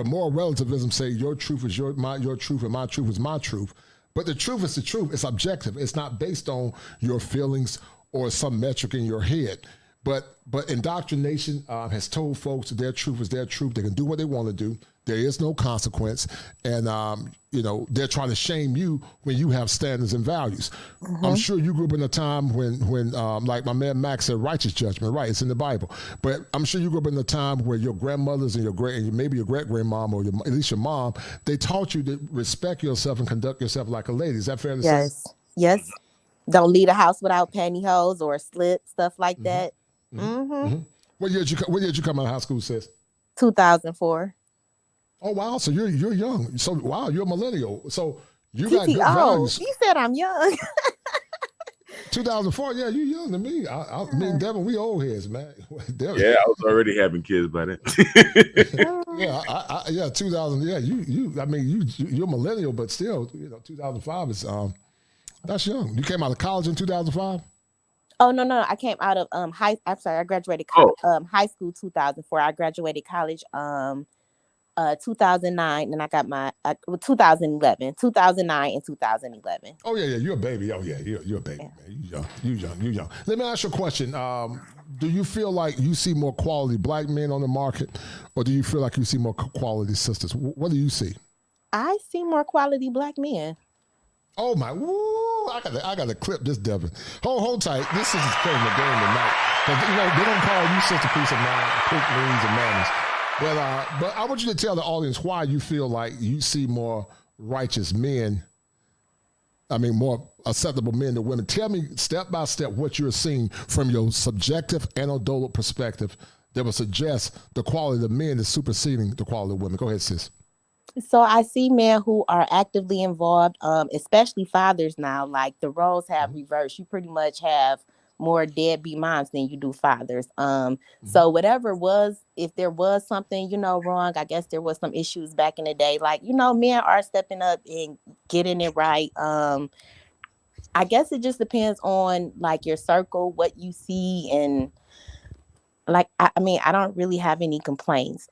K: moral relativism say your truth is your truth and my truth is my truth. But the truth is the truth. It's objective. It's not based on your feelings or some metric in your head. But indoctrination has told folks that their truth is their truth. They can do what they want to do. There is no consequence. And, they're trying to shame you when you have standards and values. Mm-hmm. I'm sure you grew up in a time when like my man Max said, righteous judgment, right? It's in the Bible. But I'm sure you grew up in a time where your grandmothers and maybe your great-grandmom or at least your mom, they taught you to respect yourself and conduct yourself like a lady. Is that fair to say?
P: Yes. Don't leave a house without pantyhose or slip, stuff like that.
K: Mm-hmm. Mm-hmm. What year did you come out of high school, sis?
P: 2004.
K: Oh wow! So you're young. So wow, you're a millennial. So you got good values.
P: You said I'm young.
K: 2004. Yeah, you young to me. Me and Devin, we old heads, man.
Q: Devin. Yeah, I was already having kids by then.
K: Yeah, 2000. Yeah, you. I mean, you're a millennial, but still, 2005 is that's young. You came out of college in 2005.
P: Oh no! I came out of I graduated high school 2004. I graduated college 2009, and I got my 2011, 2009, and 2011.
K: Oh yeah, you're a baby. Oh yeah, you're a baby, man. You young. Let me ask you a question. Do you feel like you see more quality black men on the market, or do you feel like you see more quality sisters? What do you see?
P: I see more quality black men.
K: Oh my! Woo! I got to clip this, Devin. Hold tight. This is playing the game tonight. They don't call you Sister Peace of Mind, pink means and manners. But I want you to tell the audience why you feel like you see more righteous men. I mean, more acceptable men than women. Tell me step by step what you're seeing from your subjective, anecdotal perspective that would suggest the quality of the men is superseding the quality of women. Go ahead, sis.
P: So I see men who are actively involved, especially fathers now. Like the roles have reversed. You pretty much have more deadbeat moms than you do fathers. So whatever if there was something, wrong, I guess there was some issues back in the day. Like, men are stepping up and getting it right. I guess it just depends on like your circle, what you see. And like, I don't really have any complaints.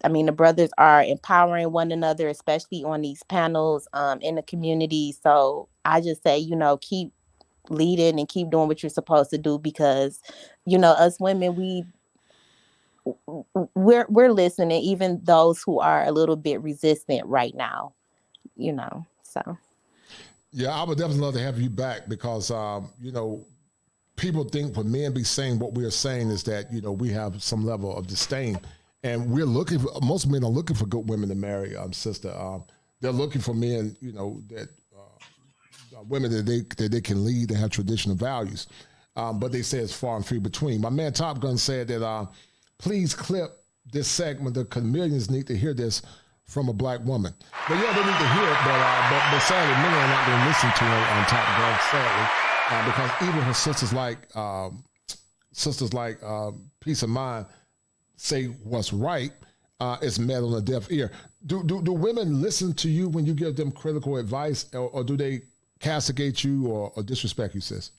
P: The brothers are empowering one another, especially on these panels in the community. So I just say, keep leading and keep doing what you're supposed to do because, us women, we're listening, even those who are a little bit resistant right now, so.
K: Yeah, I would definitely love to have you back because, people think when men be saying what we are saying is that, we have some level of disdain. And most men are looking for good women to marry, sister. They're looking for men, that women that they can lead, that have traditional values. But they say it's far and few between. My man Top Gun said that please clip this segment because millions need to hear this from a black woman. But yeah, they need to hear it, but sadly, many are not going to listen to her on Top Gun, sadly, because even her sisters like Peace of Mind say what's right is met on a deaf ear. Do women listen to you when you give them critical advice, or do they castigate you or disrespect you, sis?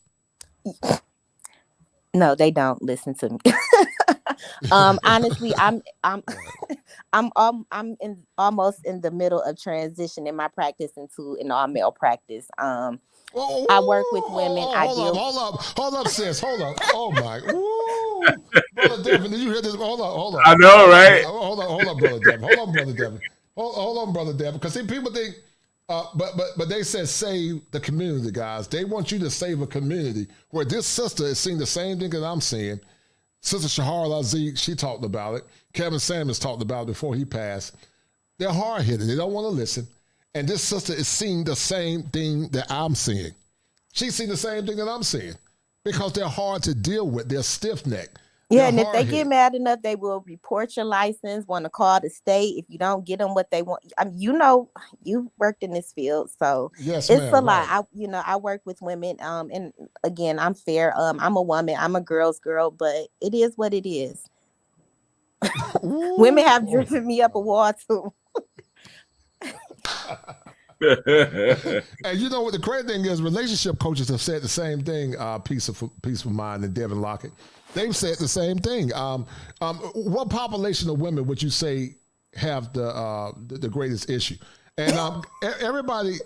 P: No, they don't listen to me. Honestly, I'm almost in the middle of transition in my practice into an all-male practice. I work with women.
K: Hold up, sis. Hold up. Oh my. Ooh. Brother Devin, did you hear this? Hold up.
Q: I know, right?
K: Hold on, Brother Devin. Hold on, Brother Devin. Because see, people think, but they said save the community, guys. They want you to save a community where this sister is seeing the same thing that I'm seeing. Sister Shahar Aziz, she talked about it. Kevin Samuels talked about it before he passed. They're hard-headed. They don't want to listen. And this sister is seeing the same thing that I'm seeing. She's seeing the same thing that I'm seeing because they're hard to deal with. They're stiff-necked.
P: Yeah, and if they get mad enough, they will report your license, want to call the state if you don't get them what they want. You worked in this field, so
K: yes,
P: it's
K: ma'am,
P: a lot.
K: right.
P: I work with women, and again, I'm fair. I'm a woman. I'm a girl's girl, but it is what it is. Women have driven me up a wall too.
K: And you know what the crazy thing is, relationship coaches have said the same thing, Peaceful Mind and Devin Lockett. They've said the same thing. What population of women would you say have the greatest issue? And everybody's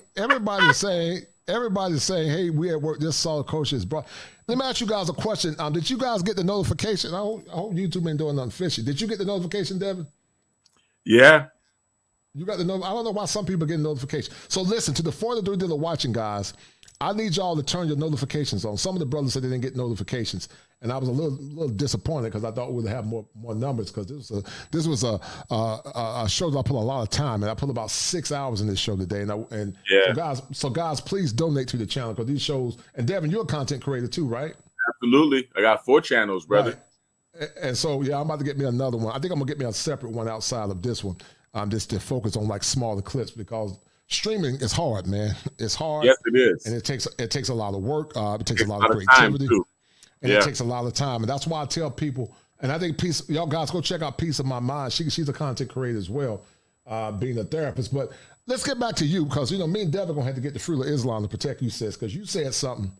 K: saying, hey, we at work. This solid culture is brought. Let me ask you guys a question. Did you guys get the notification? I hope you two been doing nothing fishy. Did you get the notification, Devin?
Q: Yeah.
K: You got the I don't know why some people get notification. So listen, to the 43 that are watching, guys, I need y'all to turn your notifications on. Some of the brothers said they didn't get notifications, and I was a little disappointed because I thought we would have more numbers, because this was a show that I put a lot of time, and I put about 6 hours in this show today. So guys, please donate to the channel, because these shows. And Devin, you're a content creator too, right?
Q: Absolutely. I got 4 channels, brother.
K: Right. And so I'm about to get me another one. I think I'm gonna get me a separate one outside of this one, just to focus on like smaller clips, because streaming is hard, man. It's hard.
Q: Yes, it is.
K: And it takes a lot of work. It takes a lot of creativity. And it takes a lot of time. And that's why I tell people, and I think y'all guys go check out Peace of My Mind. She's a content creator as well, being a therapist. But let's get back to you, because, me and Devin are going to have to get the fruit of Islam to protect you, sis, because you said something.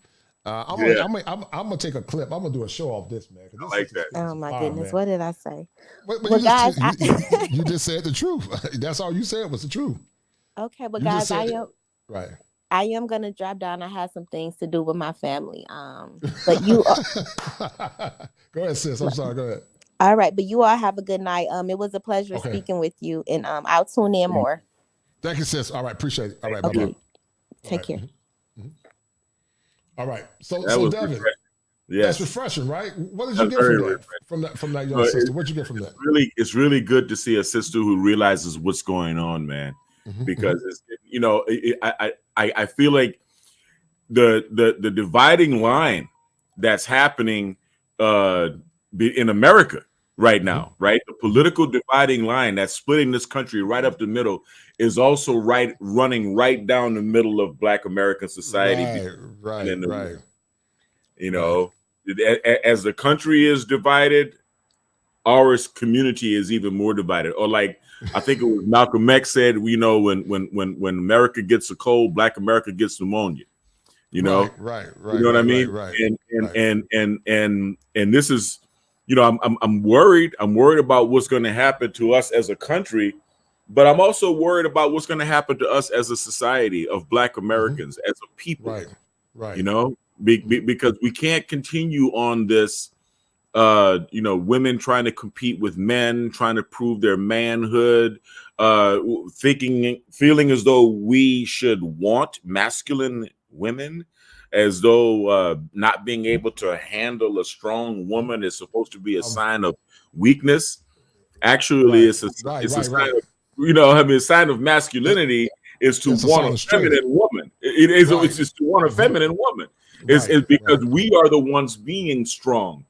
K: I'm going to take a clip. I'm going to do a show off this, man.
Q: I like that.
P: Oh, my goodness. What did I say?
K: But guys, you just said the truth. That's all you said was the truth.
P: Okay, but guys, I am gonna drop down. I have some things to do with my family. But you
K: go ahead, sis. I'm sorry. Go ahead.
P: All right, but you all have a good night. It was a pleasure speaking with you, and I'll tune in more.
K: Thank you, sis. All right, appreciate it. All right, bye-bye.
P: Take care.
K: Mm-hmm. All right, so Devin, that's refreshing, right? What did you get from that young sister? What did you get from that?
Q: It's really good to see a sister who realizes what's going on, man. Because I feel like the dividing line that's happening in America right now, right? The political dividing line that's splitting this country right up the middle is also running right down the middle of Black American society.
K: Right.
Q: As the country is divided, our community is even more divided. Or like, I think it was Malcolm X said, when America gets a cold, Black America gets pneumonia. Right.
K: You know what
Q: I mean?
K: Right.
Q: And this is, I'm worried. I'm worried about what's going to happen to us as a country, but I'm also worried about what's going to happen to us as a society of Black Americans, as a people.
K: Right.
Q: Because we can't continue on this. Women trying to compete with men, trying to prove their manhood, feeling as though we should want masculine women, as though not being able to handle a strong woman is supposed to be a sign of weakness. Actually, it's a sign of, a sign of masculinity is to want a feminine woman. It's just to want a feminine woman. It's because we are the ones being strong.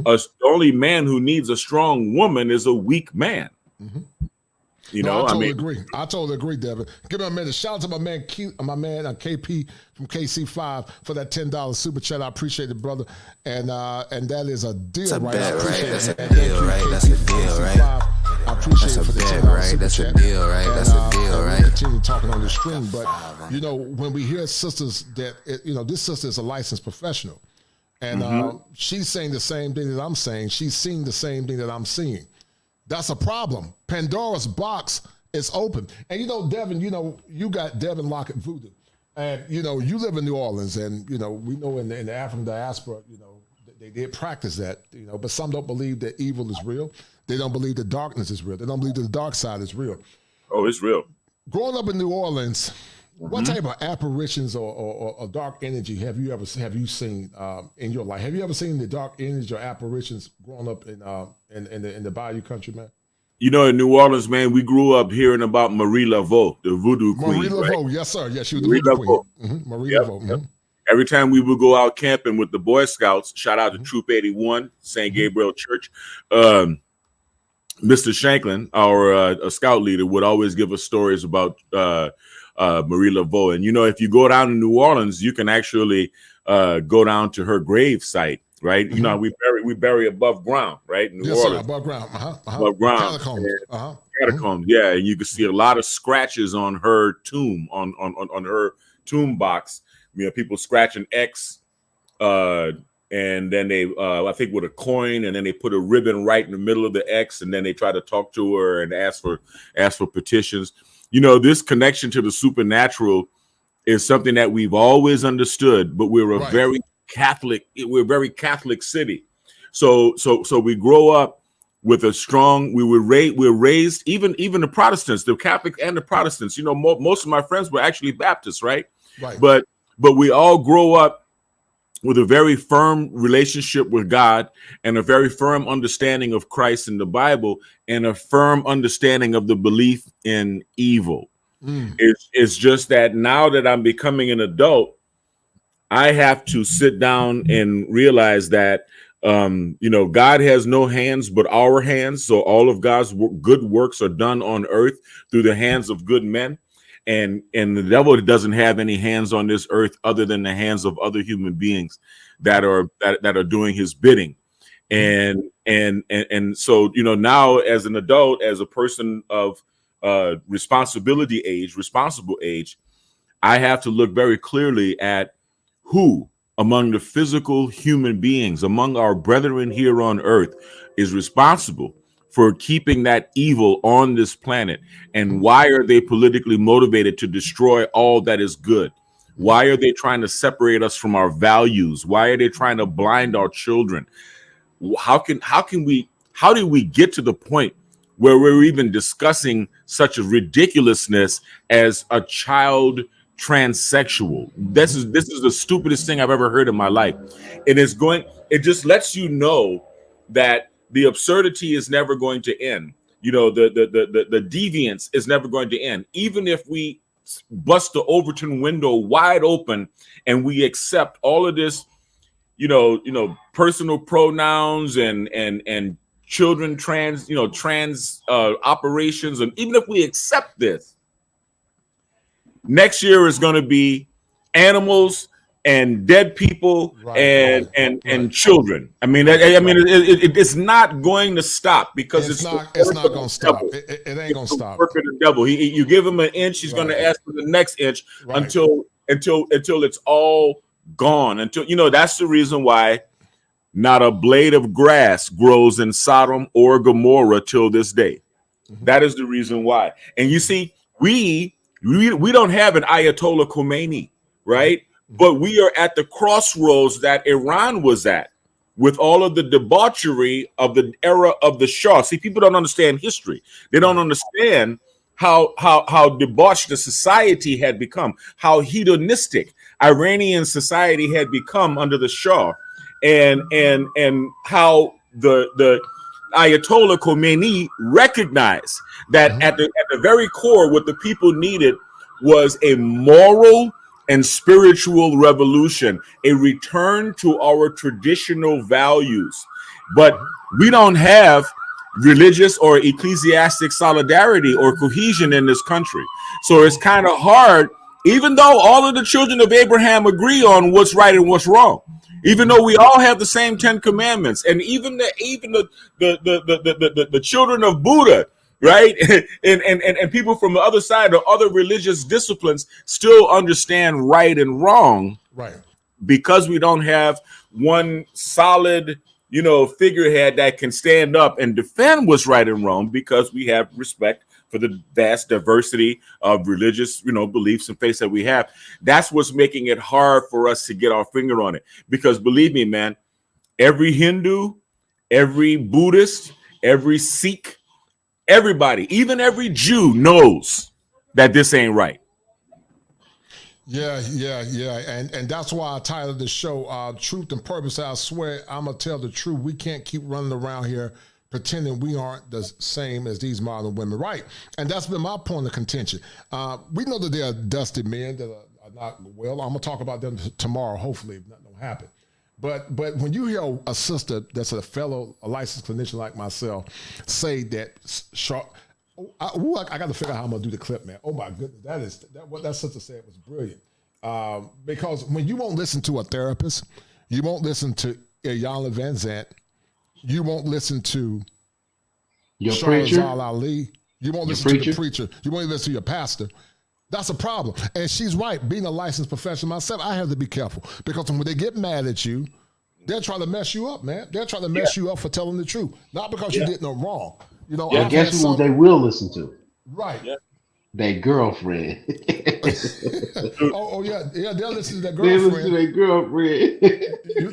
Q: The only man who needs a strong woman is a weak man.
K: I totally agree, Devin. Give me a minute. Shout out to my man KP from KC5 for that $10 super chat. I appreciate it, brother. And that is a deal,
M: That's
K: right?
M: That's a deal, right? That's a deal, right?
K: I appreciate it for the $10 super
M: That's
K: chat.
M: a deal, right? That's a deal, right?
K: We'll continue talking on the stream, but when we hear sisters that this sister is a licensed professional. And she's saying the same thing that I'm saying. She's seeing the same thing that I'm seeing. That's a problem. Pandora's box is open. And Devin, you got Devin Lockett voodoo. And, you live in New Orleans, and, we know in the African diaspora, they did practice that, but some don't believe that evil is real. They don't believe that darkness is real. They don't believe that the dark side is real.
Q: Oh, it's real.
K: Growing up in New Orleans, what type of apparitions or dark energy have you seen in your life? Have you ever seen the dark energy or apparitions growing up in the Bayou country, man?
Q: In New Orleans, man, we grew up hearing about Marie Laveau, the voodoo queen.
K: Marie Laveau, right? Yes, sir. Yes, she was the voodoo queen. Marie Laveau.
Q: Every time we would go out camping with the Boy Scouts, shout out to Troop 81, St. Gabriel Church, Mr. Shanklin, our scout leader, would always give us stories about Marie Laveau. And if you go down to New Orleans, you can actually go down to her grave site, right? We bury above ground, right? In New Orleans,
K: above ground,
Q: above ground,
K: catacombs,
Q: catacombs, yeah. And you can see a lot of scratches on her tomb, on her tomb box. People scratching X, and then they, I think, with a coin, and then they put a ribbon right in the middle of the X, and then they try to talk to her and ask for petitions. You know, this connection to the supernatural is something that we've always understood, but we're a very Catholic city. So we grow up with a strong. We're raised, even the Protestants, the Catholic and the Protestants. You know, most of my friends were actually Baptists, right?
K: Right.
Q: But we all grow up with a very firm relationship with God and a very firm understanding of Christ and the Bible and a firm understanding of the belief in evil. It's just that now that I'm becoming an adult, I have to sit down and realize that, you know, God has no hands but our hands. So all of God's good works are done on earth through the hands of good men. And the devil doesn't have any hands on this earth other than the hands of other human beings that are doing his bidding. And so, you know, now as an adult, as a person of responsible age, I have to look very clearly at who among the physical human beings, among our brethren here on earth, is responsible for keeping that evil on this planet, and why are they politically motivated to destroy all that is good? Why are they trying to separate us from our values? Why are they trying to blind our children? How do we get to the point where we're even discussing such a ridiculousness as a child transsexual? This is the stupidest thing I've ever heard in my life. It just lets you know that the absurdity is never going to end. You know, the deviance is never going to end. Even if we bust the Overton window wide open and we accept all of this, you know, personal pronouns and children trans operations, and even if we accept this, next year is going to be animals and dead people and children. I mean, it's not going to stop, because it's not
K: going to stop. It ain't going to stop.
Q: Work of the devil. You give him an inch, he's going to ask for the next inch until it's all gone. Until, you know, that's the reason why not a blade of grass grows in Sodom or Gomorrah till this day. That is the reason why. And you see, we don't have an Ayatollah Khomeini, right? But we are at the crossroads that Iran was at, with all of the debauchery of the era of the Shah. See, people don't understand history. They don't understand how debauched the society had become, how hedonistic Iranian society had become under the Shah, and how the Ayatollah Khomeini recognized that at the very core, what the people needed was a moral and spiritual revolution, a return to our traditional values. But we don't have religious or ecclesiastic solidarity or cohesion in this country. So it's kind of hard, even though all of the children of Abraham agree on what's right and what's wrong, even though we all have the same 10 commandments, and even the children of Buddha, right? and people from the other side or other religious disciplines still understand right and wrong,
K: right?
Q: Because we don't have one solid, you know, figurehead that can stand up and defend what's right and wrong, because we have respect for the vast diversity of religious, you know, beliefs and faiths that we have. That's what's making it hard for us to get our finger on it. Because believe me, man, every Hindu, every Buddhist, every Sikh, everybody, even every Jew knows that this ain't right.
K: Yeah. And that's why I titled the show, Truth and Purpose. I swear I'm going to tell the truth. We can't keep running around here pretending we aren't the same as these modern women, right? And that's been my point of contention. We know that there are dusty men that are not well. I'm going to talk about them tomorrow, hopefully, if nothing will happen. But when you hear a sister that's a licensed clinician like myself say that, I got to figure out how I'm going to do the clip, man. Oh my goodness, what that sister said was brilliant. Because when you won't listen to a therapist, you won't listen to Iyanla Vanzant, you won't listen to Shahrazad Ali, you won't listen to the preacher, you won't listen to your pastor. That's a problem. And she's right. Being a licensed professional myself, I have to be careful, because when they get mad at you, They're trying to mess you up, man. They're trying to mess you up for telling the truth, not because you did no wrong. You know,
N: and guess who they will listen to?
K: Right.
N: Yeah. Their girlfriend.
K: oh yeah, they'll listen to their girlfriend.
N: They listen to their girlfriend.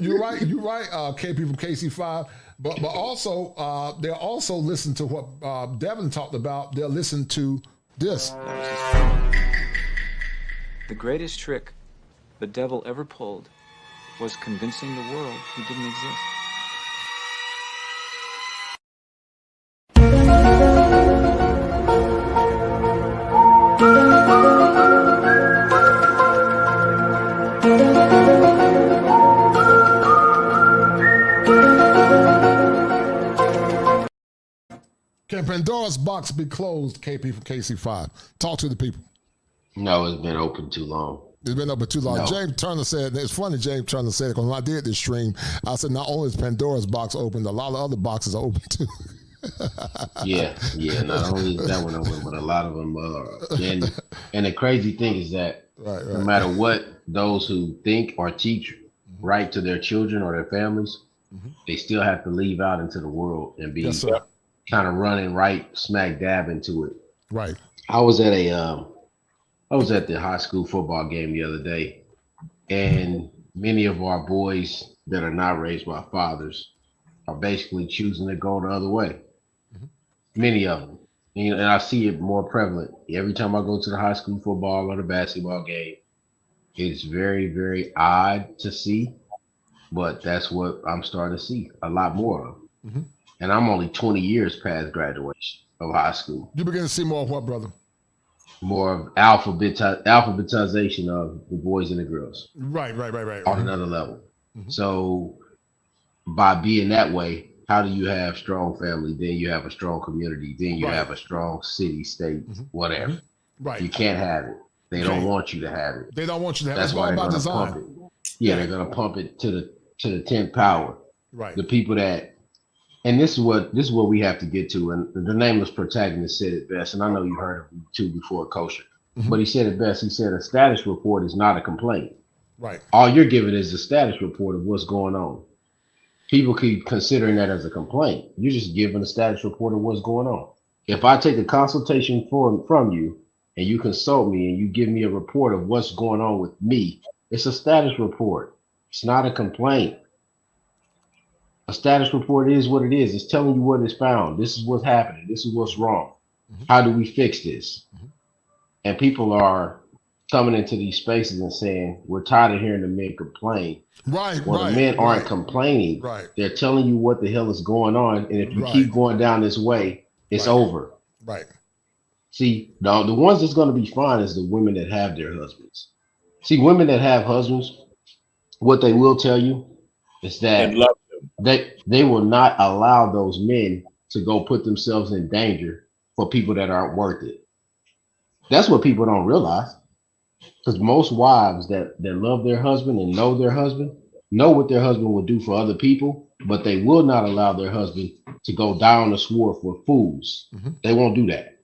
K: You're right, KP from KC5. But also, they'll also listen to what Devin talked about. They'll listen to this.
B: The greatest trick the devil ever pulled was convincing the world he didn't exist.
K: Can Pandora's box be closed, KP from KC5? Talk to the people.
N: No, it's been open too long.
K: It's been open too long. No. James Turner said, it's funny James Turner said it, because when I did this stream, I said not only is Pandora's box open, a lot of other boxes are open too.
N: yeah. Not only is that one open, but a lot of them are. And the crazy thing is that no matter what those who think or teach right to their children or their families, they still have to leave out into the world and be kind of running right smack dab into it.
K: Right.
N: I was at the high school football game the other day, and many of our boys that are not raised by fathers are basically choosing to go the other way. Many of them. And I see it more prevalent. Every time I go to the high school football or the basketball game, it's very, very odd to see, but that's what I'm starting to see a lot more of. And I'm only 20 years past graduation of high school.
K: You begin to see more of what, brother?
N: More of alphabetization of the boys and the girls.
K: Right.
N: On another level. So by being that way, how do you have strong family? Then you have a strong community. Then you have a strong city, state, whatever.
K: Right.
N: You can't have it. They don't want you to have it.
K: They don't want you to have it.
N: That's why they're going to pump it. Yeah, they're going to pump it to the 10th power.
K: Right.
N: The people that, and this is what we have to get to. And the nameless protagonist said it best, and I know you heard of him too before, Kosher. But he said it best. He said a status report is not a complaint.
K: Right.
N: All you're giving is a status report of what's going on. People keep considering that as a complaint. You're just giving a status report of what's going on. If I take a consultation from you and you consult me and you give me a report of what's going on with me, it's a status report. It's not a complaint. A status report is what it is. It's telling you what is found. This is what's happening. This is what's wrong. How do we fix this? And people are coming into these spaces and saying, we're tired of hearing the men complain.
K: Right.
N: Well, the men aren't complaining.
K: Right.
N: They're telling you what the hell is going on. And if you keep going down this way, it's over.
K: Right.
N: See, the ones that's going to be fine is the women that have their husbands. See, women that have husbands, what they will tell you is that they will not allow those men to go put themselves in danger for people that aren't worth it. That's what people don't realize. Because most wives that love their husband and know their husband know what their husband will do for other people, but they will not allow their husband to go die on the sword for fools. They won't do that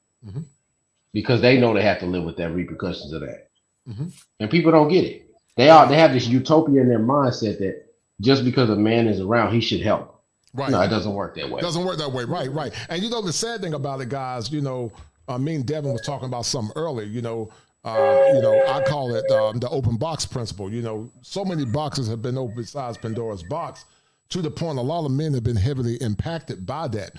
N: because they know they have to live with that repercussions of that. And people don't get it. They have this utopia in their mindset that just because a man is around, he should help.
K: Right.
N: No, it doesn't work that way.
K: It doesn't work that way. Right. And you know, the sad thing about it, guys, me and Devin was talking about something earlier, I call it the open box principle. So many boxes have been opened besides Pandora's box, to the point a lot of men have been heavily impacted by that.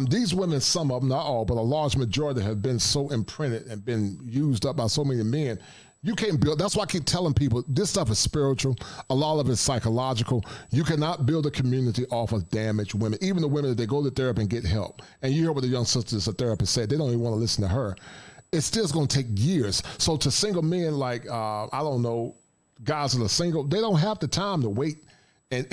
K: These women, some of them, not all, but a large majority have been so imprinted and been used up by so many men. You can't build. That's why I keep telling people this stuff is spiritual. A lot of it's psychological. You cannot build a community off of damaged women. Even the women that they go to therapy and get help. And you hear what the young sisters a therapist said. They don't even want to listen to her. It's still going to take years. So to single men like, guys that are single, they don't have the time to wait and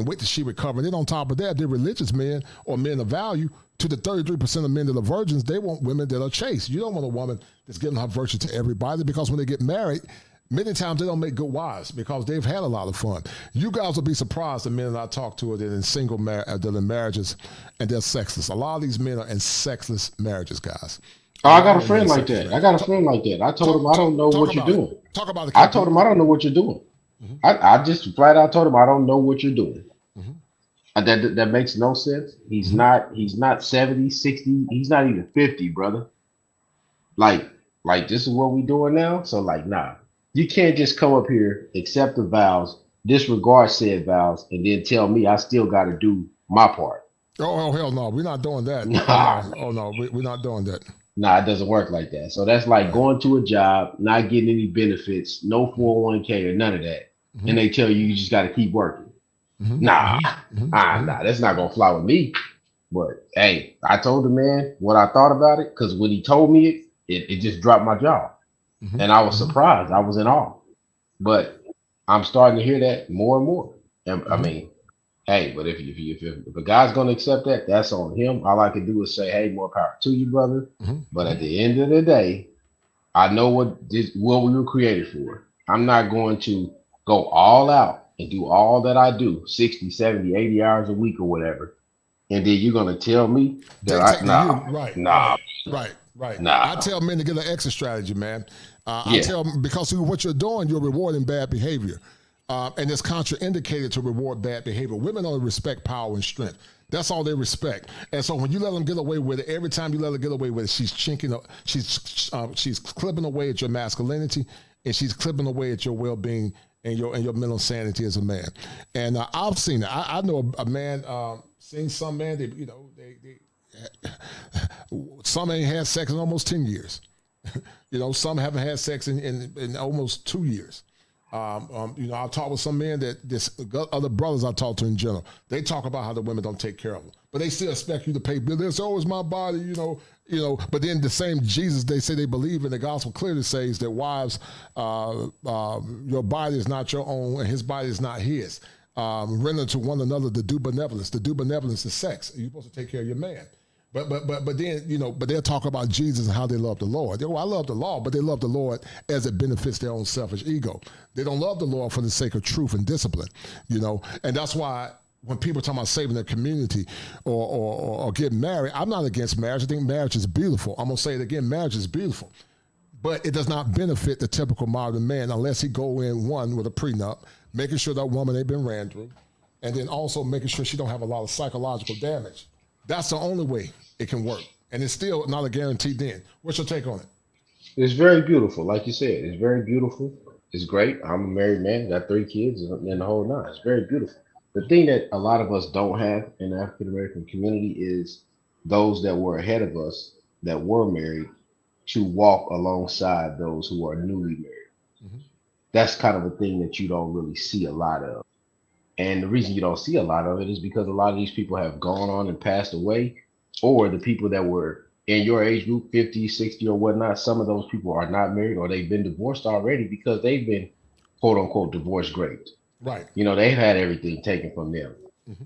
K: wait till she recover. Then on top of that, they're religious men or men of value. To the 33% of men that are virgins, they want women that are chaste. You don't want a woman that's giving her virtue to everybody, because when they get married, many times they don't make good wives because they've had a lot of fun. You guys will be surprised, the men that I talk to that are in marriages and they're sexless. A lot of these men are in sexless marriages, guys.
N: Oh, I got a friend like that. I told him I don't know what you're doing.
K: Talk about it.
N: I told him I don't know what you're doing. I just flat out told him I don't know what you're doing. That makes no sense. He's not 70, 60, he's not even 50, brother. Like this is what we doing now. So like, nah, you can't just come up here, accept the vows, disregard said vows, and then tell me I still got to do my part.
K: Oh hell no, we're not doing that.
N: Nah.
K: Oh no, we're not doing that.
N: Nah, it doesn't work like that. So that's like going to a job, not getting any benefits, no 401k or none of that, and they tell you just got to keep working. Nah, that's not gonna fly with me. But hey, I told the man what I thought about it, because when he told me it just dropped my jaw, and I was surprised. I was in awe. But I'm starting to hear that more and more. And I mean, hey, but if a guy's gonna accept that, that's on him. All I can do is say, hey, more power to you, brother. But at the end of the day, I know what we were created for. I'm not going to go all out and do all that I do, 60, 70, 80 hours a week or whatever. And then you're going to tell me that
K: Right.
N: Nah.
K: I tell men to get an exit strategy, man. I tell them, because of what you're doing, you're rewarding bad behavior. And it's contraindicated to reward bad behavior. Women only respect power and strength. That's all they respect. And so when you let them get away with it, every time you let her get away with it, she's chinking up, she's clipping away at your masculinity, and she's clipping away at your well-being and your mental sanity as a man. And I've seen it. I know a man, seen some man, some ain't had sex in almost 10 years. Some haven't had sex in almost 2 years. I talk with some men other brothers I talk to in general, they talk about how the women don't take care of them, but they still expect you to pay bills. It's always my body, but then the same Jesus they say they believe in, the gospel clearly says that wives, your body is not your own and his body is not his. Render to one another the due benevolence. The due benevolence is sex. You're supposed to take care of your man. But then, but they'll talk about Jesus and how they love the Lord. I love the law, but they love the Lord as it benefits their own selfish ego. They don't love the Lord for the sake of truth and discipline, and that's why when people talk about saving their community or getting married, I'm not against marriage. I think marriage is beautiful. I'm going to say it again, marriage is beautiful. But it does not benefit the typical modern man unless he go in, one, with a prenup, making sure that woman ain't been ran through, and then also making sure she don't have a lot of psychological damage. That's the only way it can work. And it's still not a guarantee then. What's your take on it?
N: It's very beautiful. Like you said, it's very beautiful. It's great. I'm a married man, got 3 kids and the whole nine. It's very beautiful. The thing that a lot of us don't have in the African-American community is those that were ahead of us that were married to walk alongside those who are newly married. That's kind of a thing that you don't really see a lot of. And the reason you don't see a lot of it is because a lot of these people have gone on and passed away, or the people that were in your age group, 50, 60 or whatnot, some of those people are not married or they've been divorced already because they've been quote unquote divorce raped.
K: Right.
N: They've had everything taken from them.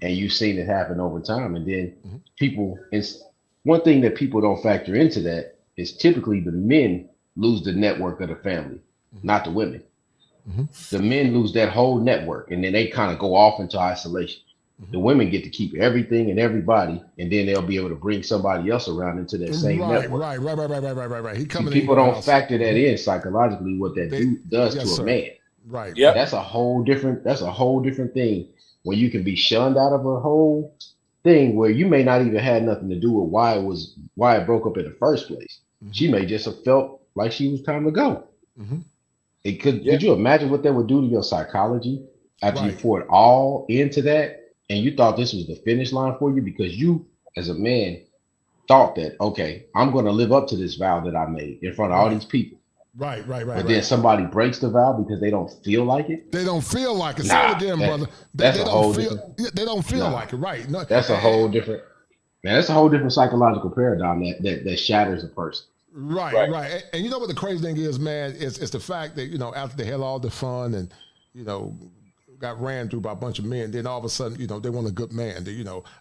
N: And you've seen it happen over time. And then it's one thing that people don't factor into that is typically the men lose the network of the family, not the women. The men lose that whole network, and then they kind of go off into isolation. The women get to keep everything and everybody, and then they'll be able to bring somebody else around into that same network.
K: Right.
N: People don't factor that in psychologically, what that does to a man.
K: Right.
N: Yeah. That's a whole different thing when you can be shunned out of a whole thing where you may not even had nothing to do with why it broke up in the first place. She may just have felt like she was time to go. Could you imagine what that would do to your psychology after you poured all into that and you thought this was the finish line for you because you as a man thought that, okay, I'm going to live up to this vow that I made in front of all these people.
K: Right.
N: But then somebody breaks the vow because they don't feel like it.
K: They don't feel like it. Say it again, brother. They don't feel like it. Right. No,
N: that's a whole different psychological paradigm that shatters a person.
K: Right. And you know what the crazy thing is, man, is the fact that, after they had all the fun and, got ran through by a bunch of men, then all of a sudden, they want a good man.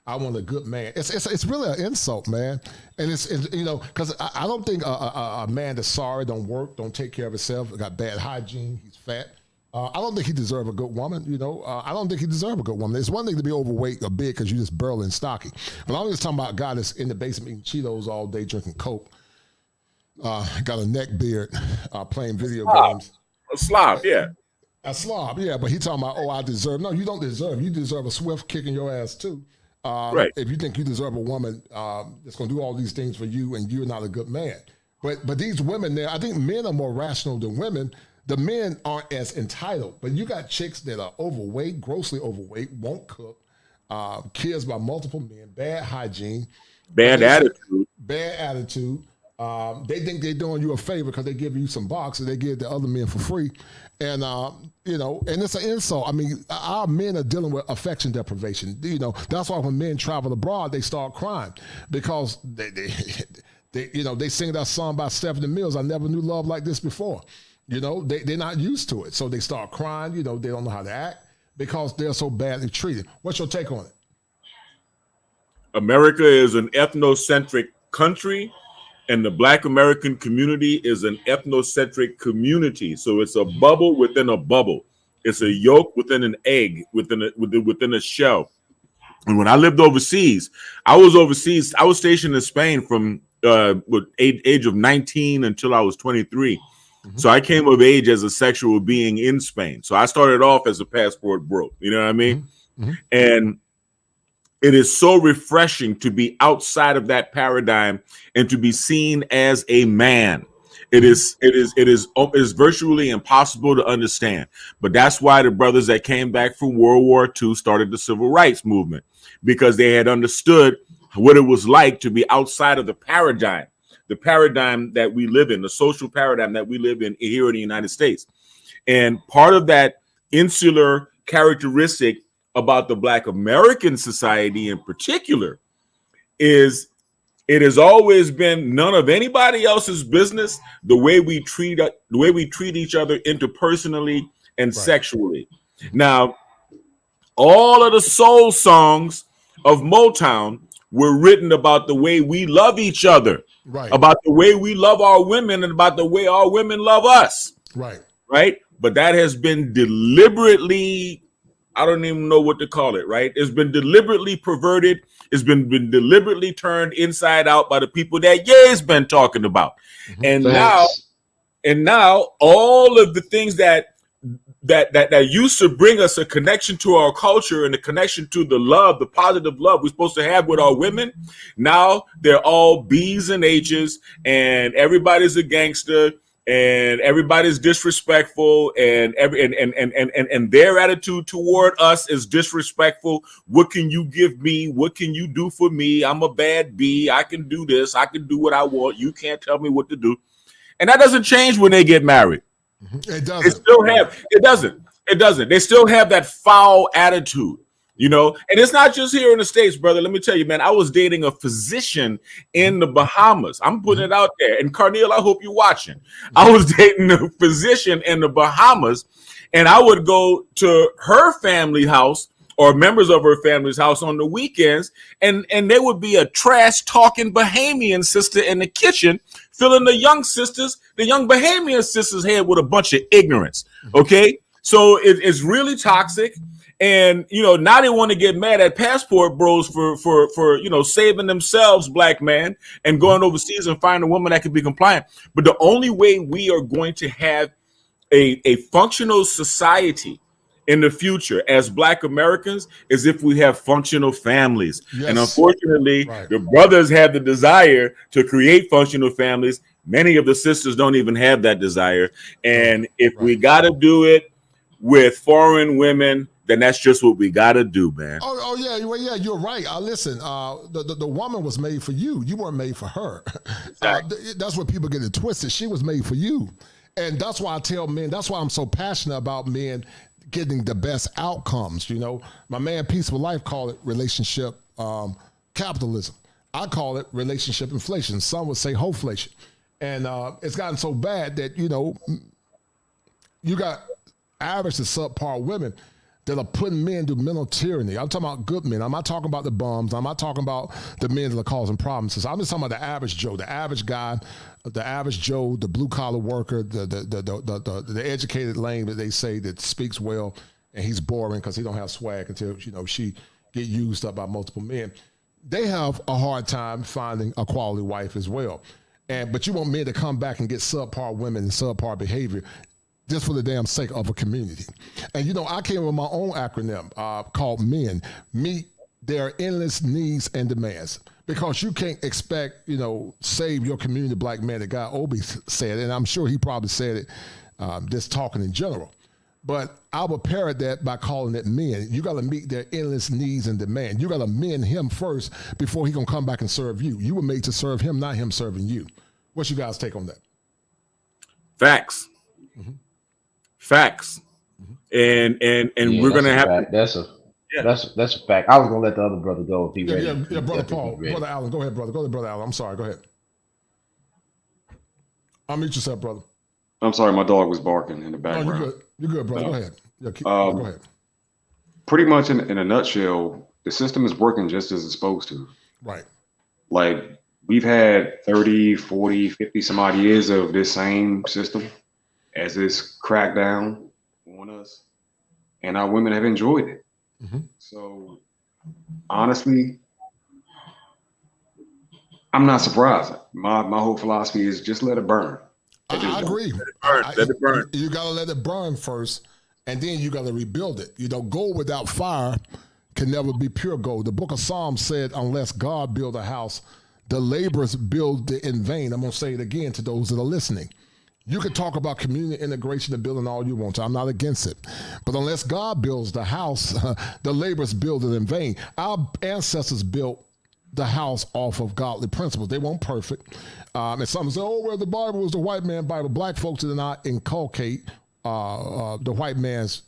K: I want a good man. It's really an insult, man. And it's because I don't think a man that's sorry, don't work, don't take care of himself, got bad hygiene, he's fat. I don't think he deserves a good woman, I don't think he deserves a good woman. It's one thing to be overweight or big because you're just burly and stocky. But I'm just talking about a guy that's in the basement eating Cheetos all day, drinking Coke. Got a neck beard, playing video games.
Q: A slob, yeah.
K: A slob, yeah, but he talking about, I deserve. No, you don't deserve. You deserve a swift kick in your ass too.
Q: Right.
K: If you think you deserve a woman that's going to do all these things for you and you're not a good man. But these women there, I think men are more rational than women. The men aren't as entitled. But you got chicks that are overweight, grossly overweight, won't cook, kids by multiple men, bad hygiene.
Q: Bad attitude.
K: Bad attitude. They think they're doing you a favor because they give you some boxes they give the other men for free. And, and it's an insult. I mean, our men are dealing with affection deprivation. That's why when men travel abroad, they start crying because they sing that song by Stephanie Mills, I never knew love like this before. They're not used to it. So they start crying, they don't know how to act because they're so badly treated. What's your take on it?
Q: America is an ethnocentric country, and the Black American community is an ethnocentric community. So it's a bubble within a bubble. It's a yolk within an egg, within a shell. And when I lived overseas, I was stationed in Spain from age of 19 until I was 23. Mm-hmm. So I came of age as a sexual being in Spain. So I started off as a passport bro. You know what I mean? Mm-hmm. And it is so refreshing to be outside of that paradigm and to be seen as a man. It is virtually impossible to understand. But that's why the brothers that came back from World War II started the civil rights movement, because they had understood what it was like to be outside of the paradigm that we live in, the social paradigm that we live in here in the United States. And part of that insular characteristic about the Black American society in particular is it has always been none of anybody else's business the way we treat each other interpersonally and sexually. Now, all of the soul songs of Motown were written about the way we love each other, about the way we love our women, and about the way our women love us. Right. But that has been deliberately, I don't even know what to call it, right? It's been deliberately perverted. It's been deliberately turned inside out by the people that Ye's been talking about. Mm-hmm. And now all of the things that used to bring us a connection to our culture and a connection to the love, the positive love we're supposed to have with our women, now they're all B's and H's, and everybody's a gangster, and everybody's disrespectful, and their attitude toward us is disrespectful. What can you give me? What can you do for me? I'm a bad B. I can do this. I can do what I want. You can't tell me what to do. And that doesn't change when they get married.
K: It doesn't.
Q: It doesn't. They still have that foul attitude, and it's not just here in the States, brother. Let me tell you, man, I was dating a physician in the Bahamas. I'm putting it out there. And Carneal, I hope you're watching. I was dating a physician in the Bahamas, and I would go to her family house or members of her family's house on the weekends, and there would be a trash talking Bahamian sister in the kitchen filling the young Bahamian sisters' head with a bunch of ignorance. Okay, so it's really toxic, and now they want to get mad at passport bros for saving themselves, black man, and going overseas and finding a woman that can be compliant. But the only way we are going to have a functional society in the future as Black Americans is if we have functional families. Yes. And unfortunately, the brothers have the desire to create functional families. Many of the sisters don't even have that desire. And if we got to do it with foreign women, then that's just what we got to do, man.
K: Oh yeah. Well, yeah, you're right. Listen, the woman was made for you. You weren't made for her. Exactly. That's what people get it twisted. She was made for you. And that's why I tell men, that's why I'm so passionate about men getting the best outcomes. My man Peaceful Life called it relationship capitalism. I call it relationship inflation. Some would say hoflation. And it's gotten so bad that, you got average to subpar women that are putting men to mental tyranny. I'm talking about good men. I'm not talking about the bums. I'm not talking about the men that are causing problems. I'm just talking about the average Joe, the average guy, the average Joe, the blue collar worker, the educated lame that they say that speaks well, and he's boring because he don't have swag until she get used up by multiple men. They have a hard time finding a quality wife as well. But you want men to come back and get subpar women and subpar behavior. just for the damn sake of a community. And you know, I came up with my own acronym called MEN. Meet their endless needs and demands. Because you can't expect, you know, save your community, black man. The guy Obi said, and I'm sure he probably said it just talking in general. But I would parrot that by calling it men. You got to meet their endless needs and demands. You got to mend him first before he gonna come back and serve you. You were made to serve him, not him serving you. What's you guys' take on that?
Q: Facts. Facts. And we're gonna have
N: that's a fact. I was gonna let the other brother go if he ready.
K: Yeah, brother Paul, brother Allen, go ahead, brother. Go ahead, brother Allen. I'm sorry. Go ahead. Unmute yourself, brother.
C: I'm sorry, my dog was barking in the background.
K: No, you're good, brother. Go ahead. Yeah, go ahead.
C: Pretty much in a nutshell, the system is working just as it's supposed to.
K: Right.
C: Like, we've had 30, 40, 50 some odd years of this same system as this crackdown on us, and our women have enjoyed it. So, honestly, I'm not surprised. My whole philosophy is just let it burn.
K: I agree.
Q: Let it burn.
K: You got to let it burn first, and then you got to rebuild it. You know, gold without fire can never be pure gold. The book of Psalms said, unless God build a house, the laborers build it in vain. I'm going to say it again to those that are listening. You can talk about community integration and building all you want to. I'm not against it. But unless God builds the house, the laborers build it in vain. Our ancestors built the house off of godly principles. They weren't perfect. And some say, oh, well, the Bible was the white man Bible. Black folks did not inculcate the white man's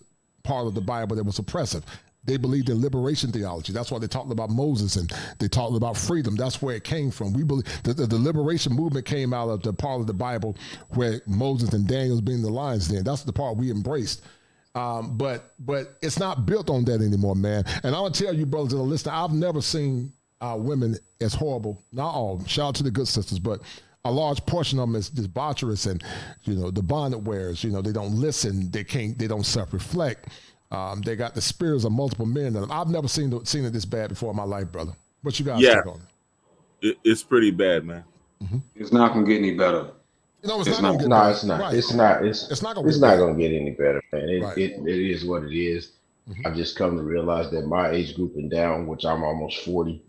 K: part of the Bible that was oppressive. They believed in liberation theology. That's why they talked about Moses and they talked about freedom. That's where it came from. We believe the liberation movement came out of the part of the Bible where Moses and Daniel's being the lion's den. That's the part we embraced. But it's not built on that anymore, man. And I'm gonna tell you, brothers that are listening, I've never seen women as horrible. Not all. Shout out to the good sisters, but a large portion of them is debaucherous and, you know, the bonnet wearers. You know, they don't listen. They don't self-reflect. They got the spirits of multiple men in them. I've never seen it this bad before in my life, brother. What you guys think on
Q: it? It's pretty bad, man.
C: It's not gonna get any better.
K: No, it's not.
N: No, it's not. Right. It's not gonna get any better, man. It is what it is. I've just come to realize that my age group and down, which I'm almost 40,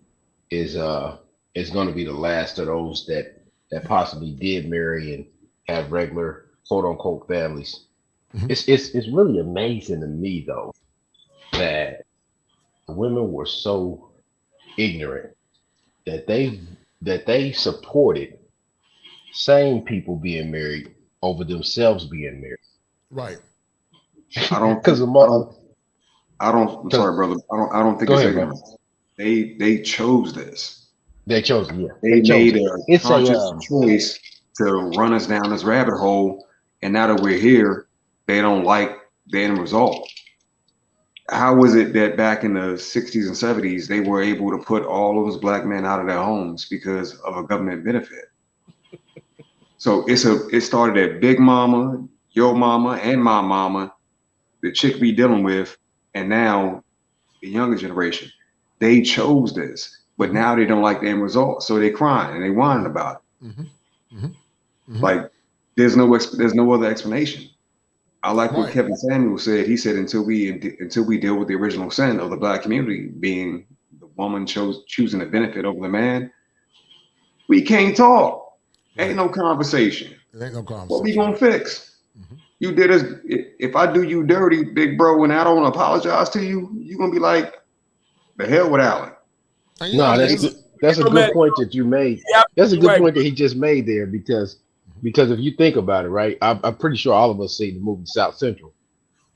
N: is going to be the last of those that possibly did marry and have regular quote unquote families. It's really amazing to me though that women were so ignorant that they supported same people being married over themselves being married.
K: Right.
C: I don't
N: because
C: I'm sorry, brother. I don't think it's ignorant. They chose this.
N: They chose, yeah.
C: They made a conscious choice to run us down this rabbit hole, and now that we're here, they don't like the end result. How was it that back in the 60s and 70s they were able to put all those black men out of their homes because of a government benefit? So it started at Big Mama, Yo Mama, and My Mama, the chick we dealing with, and now the younger generation. They chose this, but now they don't like the end result, so they crying and they whining about it. Like there's no other explanation. I like what Kevin Samuel said. He said until we deal with the original sin of the black community being the woman choosing the benefit over the man, we can't talk. Ain't no conversation.
K: It ain't no conversation.
C: What we gonna fix? You did us. If I do you dirty, big bro, and I don't apologize to you, you gonna be like, the hell with Allen.
N: No, that's a good point that you made. That's a good point that he just made there because if you think about it, right, I'm pretty sure all of us see the movie South Central.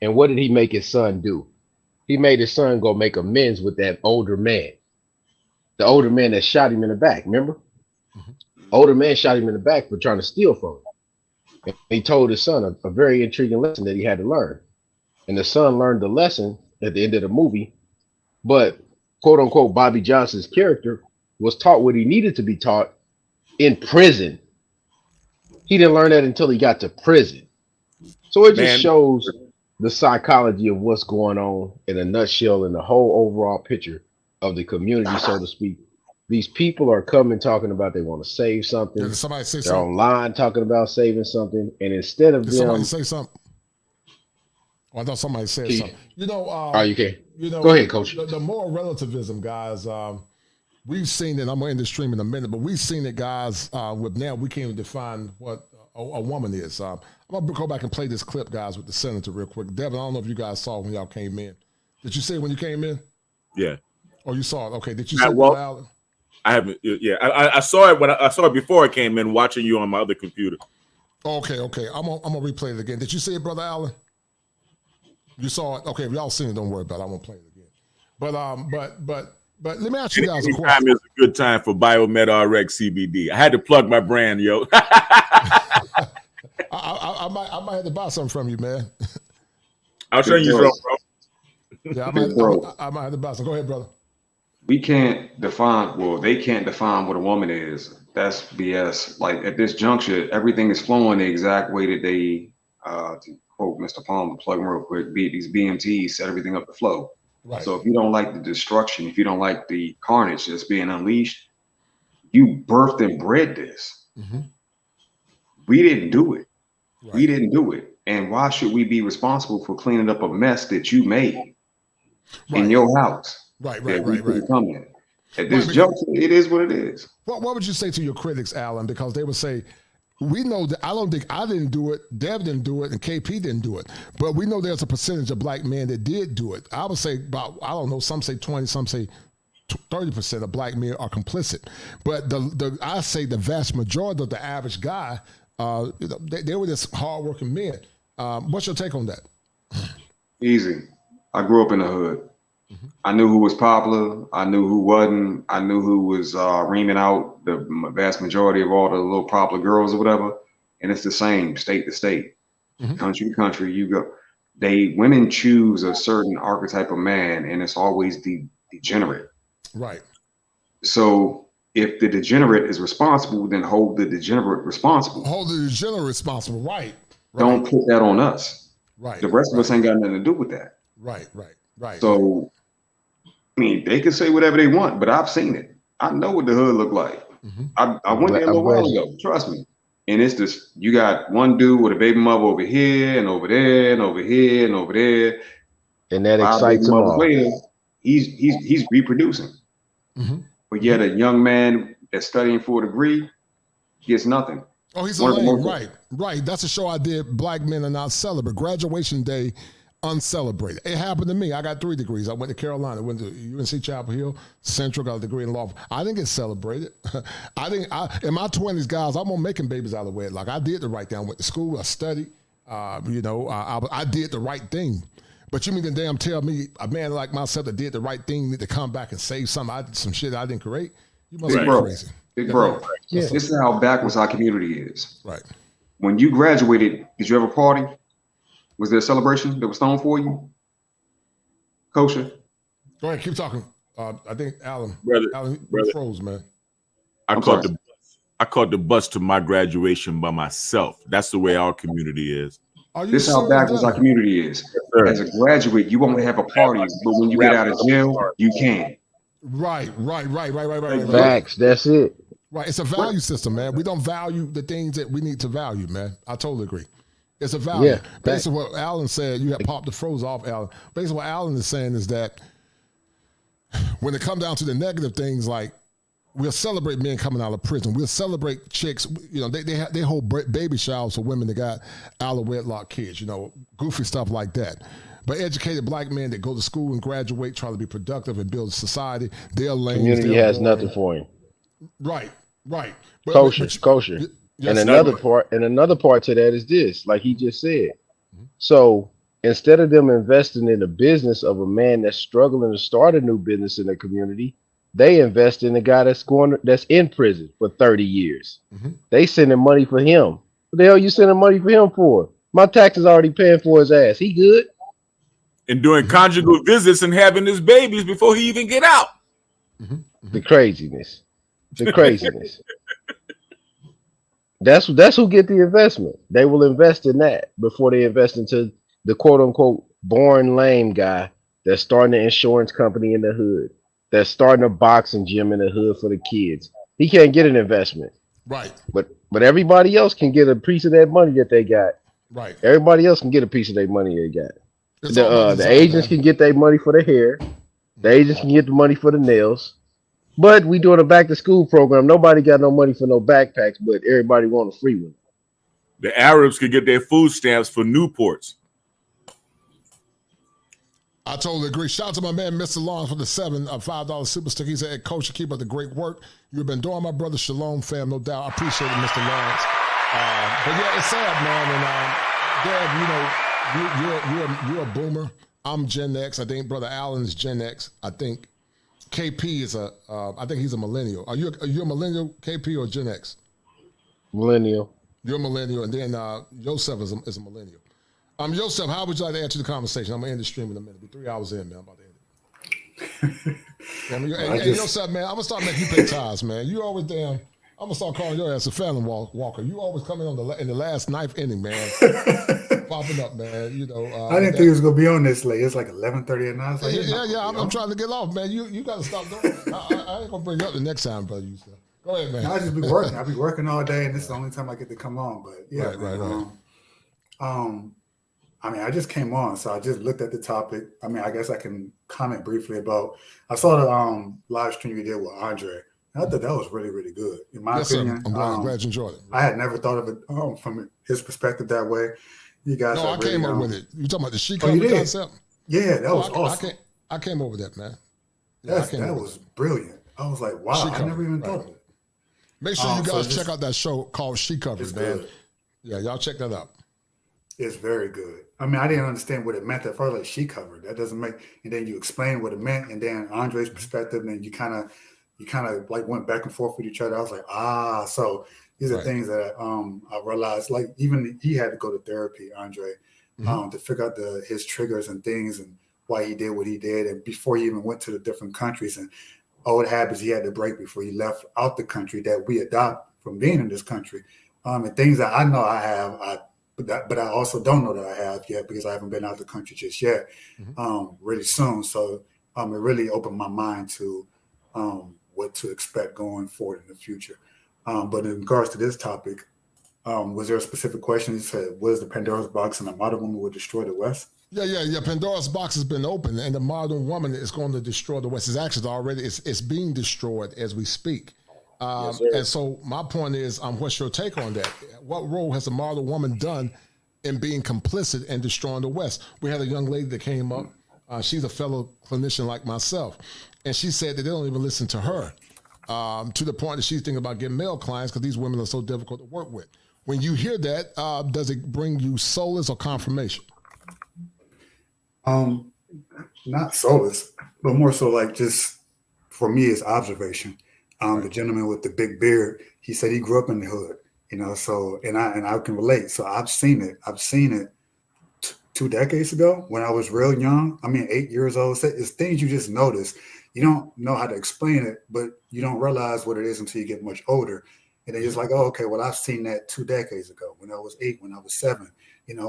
N: And what did he make his son do? He made his son go make amends with that older man. The older man that shot him in the back, remember? Older man shot him in the back for trying to steal from him. And he told his son a very intriguing lesson that he had to learn. And the son learned the lesson at the end of the movie, but quote unquote Bobby Johnson's character was taught what he needed to be taught in prison. He didn't learn that until he got to prison. So it just shows the psychology of what's going on in a nutshell in the whole overall picture of the community, so to speak. These people are coming talking about they want to save something.
K: Somebody say
N: They're
K: something.
N: online talking about saving something, and instead of them
K: somebody say something. I thought somebody said something. You know,
N: you can.
K: You know,
N: go ahead, Coach.
K: The moral relativism, guys. We've seen it. I'm going to end the stream in a minute, but we've seen it, guys. With now we can't even define what a woman is. I'm going to go back and play this clip, guys, with the senator real quick. Devin, I don't know if you guys saw when y'all came in. Did you see it when you came in?
Q: Yeah.
K: Oh, you saw it. Okay. Did you see it, Alan?
Q: I haven't. Yeah, I saw it when I saw it before I came in, watching you on my other computer.
K: Okay. I'm gonna replay it again. Did you see it, Brother Allen? You saw it. Okay, if y'all seen it, don't worry about it. I won't play it again. But let me ask you guys a question.
Q: Time is a good time for Biomed RX CBD. I had to plug my brand, yo.
K: I might have to buy something from you, man.
Q: I'll show you something, bro.
K: Yeah, I might have to buy some. Go ahead, brother.
C: We can't define. Well, they can't define what a woman is. That's BS. Like at this juncture, everything is flowing the exact way that they, to quote Mr. Palmer, plug them real quick. These BMTs set everything up to flow.
K: Right.
C: So if you don't like the destruction, if you don't like the carnage that's being unleashed, you birthed and bred this.
K: Mm-hmm.
C: We didn't do it.
K: Right.
C: We didn't do it. And why should we be responsible for cleaning up a mess that you made in your house?
K: Right.
C: Come in. At this juncture, it is what it is.
K: What would you say to your critics, Alan? Because they would say, we know that I don't think I didn't do it, Dev didn't do it, and KP didn't do it. But we know there's a percentage of black men that did do it. I would say about, I don't know, some say 20, some say 30% of black men are complicit. But I say the vast majority of the average guy, they were just hardworking men. What's your take on that?
C: Easy. I grew up in the hood. Mm-hmm. I knew who was popular. I knew who wasn't. I knew who was reaming out the vast majority of all the little popular girls or whatever. And it's the same state to state, mm-hmm. country to country. You go. Women choose a certain archetype of man, and it's always the degenerate.
K: Right.
C: So if the degenerate is responsible, then hold the degenerate responsible.
K: Hold the degenerate responsible. Right.
C: Don't put that on us.
K: Right.
C: The rest of us ain't got nothing to do with that.
K: Right.
C: So, I mean, they can say whatever they want, but I've seen it. I know what the hood look like. Mm-hmm. I went there a little while ago. Trust me. And it's just, you got one dude with a baby mother over here and over there and over here and over there.
N: And that excites them all.
C: Later, he's reproducing.
K: Mm-hmm.
C: But yet a young man that's studying for a degree gets nothing.
K: Oh, he's a lame. Right. That's a show I did. Black Men Are Not Celebrated. Graduation day, uncelebrated. It happened to me. I got 3 degrees. I went to Carolina, went to UNC Chapel Hill, Central, got a degree in law. I didn't get celebrated. In my 20s, guys, I'm on making babies out of wedlock. I did the right thing. I went to school. I studied. I did the right thing. But you mean to damn tell me a man like myself that did the right thing need to come back and save some shit I didn't create? You must be crazy.
C: Big bro. Yeah. This is how backwards our community is.
K: Right.
C: When you graduated, did you have a party? Was there a celebration that was thrown for you? Kosher?
K: Go ahead, keep talking. I think Alan froze, man.
Q: I caught the bus to my graduation by myself. That's the way our community is.
C: This is how backwards our community is. Yes, as a graduate, you won't have a party, but when you get out of jail, you can.
K: Right.
N: Facts, that's it.
K: Right, it's a value system, man. We don't value the things that we need to value, man. I totally agree. It's a value. Yeah, basically, what Alan said, you have popped the froze off, Alan. Basically, what Alan is saying is that when it comes down to the negative things, like we'll celebrate men coming out of prison. We'll celebrate chicks. You know, they hold baby showers for women that got out of wedlock kids. You know, goofy stuff like that. But educated black men that go to school and graduate, try to be productive and build a society, they're lame.
N: Community has nothing for him.
K: Right.
N: Kosher. Yes, and another part to that is this, like he just said. Mm-hmm. So instead of them investing in the business of a man that's struggling to start a new business in the community, they invest in the guy that's in prison for 30 years. Mm-hmm. They sending money for him. What the hell you sending money for him for? My taxes already paying for his ass. He good.
Q: And doing conjugal visits and having his babies before he even get out.
N: Mm-hmm. The craziness. That's who get the investment. They will invest in that before they invest into the quote unquote born lame guy that's starting an insurance company in the hood, that's starting a boxing gym in the hood for the kids. He can't get an investment.
K: Right.
N: But everybody else can get a piece of that money that they got.
K: Right.
N: Everybody else can get a piece of that money they got. The agents can get their money for the hair. The agents can get the money for the nails. But we doing a back to school program. Nobody got no money for no backpacks, but everybody want a free one.
Q: The Arabs could get their food stamps for Newports.
K: I totally agree. Shout out to my man, Mr. Long, for the $5 super stick. He said, hey, Coach, you keep up the great work you've been doing, my brother. Shalom, fam, no doubt. I appreciate it, Mr. Lawrence. But yeah, it's sad, man. And Dad, you're a boomer. I'm Gen X. I think Brother Allen is Gen X. I think KP is I think he's a millennial. Are you a millennial, KP, or Gen X?
N: Millennial.
K: You're a millennial, and then Joseph is a millennial. Joseph, how would you like to add to the conversation? I'm going to end the stream in a minute. We're 3 hours in, man. I'm about to end it. Joseph, man, I'm going to start making you pay ties, man. You always I'm going to start calling your ass a Fallon Walker. You always coming on in the last ninth inning, man. Popping up, man.
S: I didn't think it was going to be on this late. It's like 11:30 at night. Like,
K: I'm trying to get off, man. You got to stop doing it. I ain't going to bring you up the next time, brother. Go ahead, man.
S: I just be working. I be working all day, and this is the only time I get to come on. But yeah,
K: right.
S: I just came on, so I just looked at the topic. I guess I can comment briefly about. I saw the live stream you did with Andre. I thought that was really, really good. In my opinion,
K: I'm glad you enjoyed it.
S: I had never thought of it from his perspective that way. You guys,
K: I came up with it. You talking about the she cover concept?
S: Yeah, that was awesome.
K: I came up with that, man.
S: That was brilliant. I was like, wow, I never even thought of it.
K: Make sure you guys check out that show called She Covers, man. Good. Yeah, y'all check that out.
S: It's very good. I didn't understand what it meant at first. Like, she covered. That doesn't make. And then you explain what it meant, and then Andre's perspective, and you kind of like went back and forth with each other. I was like, so these are things that I realized. Like, even he had to go to therapy, Andre, to figure out his triggers and things and why he did what he did, and before he even went to the different countries and old habits he had to break before he left out the country that we adopt from being in this country, and things that I know I have, but I also don't know that I have yet because I haven't been out the country just yet, really soon. So it really opened my mind to what to expect going forward in the future. But in regards to this topic, was there a specific question? You said, was the Pandora's box and the modern woman would destroy the West?
K: Yeah. Pandora's box has been opened, and the modern woman is going to destroy the West. It's actually already it's being destroyed as we speak. And so my point is, what's your take on that? What role has the modern woman done in being complicit and destroying the West? We had a young lady that came up. She's a fellow clinician like myself, and she said that they don't even listen to her, to the point that she's thinking about getting male clients because these women are so difficult to work with. When you hear that, does it bring you solace or confirmation?
S: Not solace, but more so like just for me, it's observation. The gentleman with the big beard, he said he grew up in the hood, so, and I can relate. So I've seen it 2 decades ago when I was real young. 8 years old. It's things you just notice. You don't know how to explain it, but you don't realize what it is until you get much older. And then you're just like, oh, okay, well, I've seen that 2 decades ago when I was 8, when I was 7.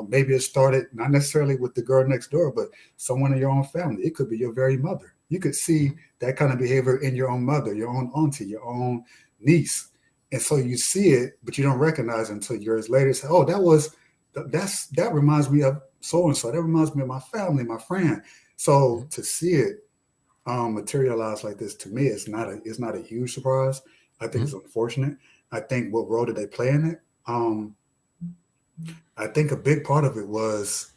S: Maybe it started not necessarily with the girl next door, but someone in your own family. It could be your very mother. You could see that kind of behavior in your own mother, your own auntie, your own niece. And so you see it, but you don't recognize it until years later. Say, oh, that reminds me of so-and-so. That reminds me of my family, my friend. So to see it materialize like this, to me, it's not a huge surprise. I think it's unfortunate. I think what role did they play in it? I think a big part of it was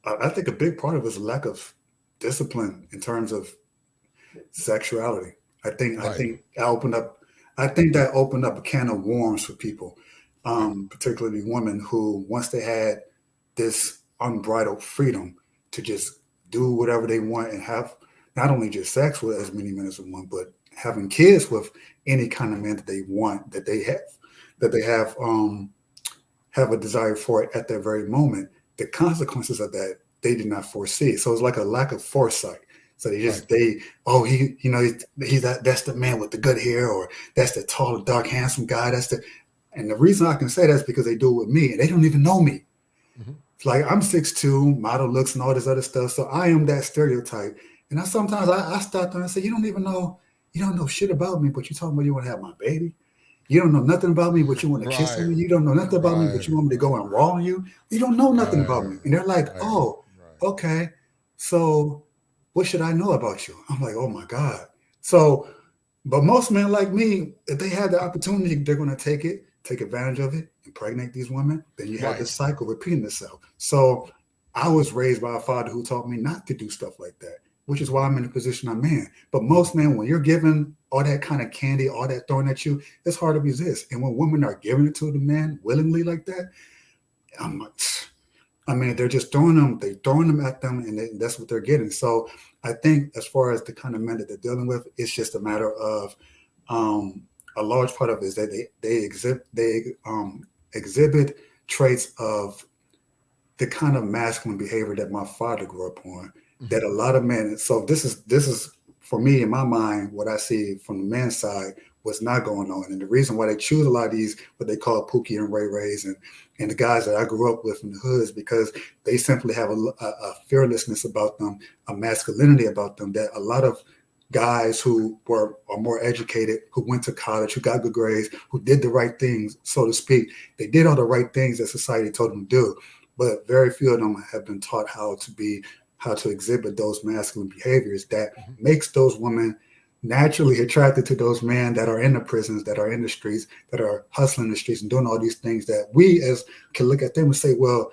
S: a lack of discipline in terms of sexuality. I think that opened up a can of worms for people, particularly women who, once they had this unbridled freedom to just do whatever they want and have not only just sex with as many men as they want, but having kids with any kind of man that they want, that they have a desire for it at that very moment. The consequences of that they did not foresee. So it's like a lack of foresight. So that's the man with the good hair, or that's the tall, dark, handsome guy. And the reason I can say that is because they do it with me, and they don't even know me. It's like I'm 6'2", model looks, and all this other stuff. So I am that stereotype. And sometimes I stop there and say, you don't know shit about me, but you talking about you want to have my baby. You don't know nothing about me, but you want to kiss me. You don't know nothing about me, but you want me to go and raw on you. You don't know nothing about me. And they're like, oh, okay, so what should I know about you? I'm like, oh my God. So, but most men like me, if they have the opportunity, they're going to take advantage of it, impregnate these women. Then you have this cycle repeating itself. So I was raised by a father who taught me not to do stuff like that, which is why I'm in the position I'm in. But most men, when you're given all that kind of candy, all that thrown at you, it's hard to resist. And when women are giving it to the man willingly like that, they're just throwing them at them, and that's what they're getting. So I think as far as the kind of men that they're dealing with, it's just a matter of a large part of it is that they exhibit traits of the kind of masculine behavior that my father grew up on, that a lot of men. So this is for me, in my mind, what I see from the men's side, what's not going on. And the reason why they choose a lot of these, what they call Pookie and Ray Rays and the guys that I grew up with in the hood, is because they simply have a fearlessness about them, a masculinity about them, that a lot of guys who are more educated, who went to college, who got good grades, who did the right things, so to speak. They did all the right things that society told them to do, but very few of them have been taught how to exhibit those masculine behaviors that makes those women naturally attracted to those men that are in the prisons, that are in the streets, that are hustling the streets and doing all these things that we as can look at them and say, well,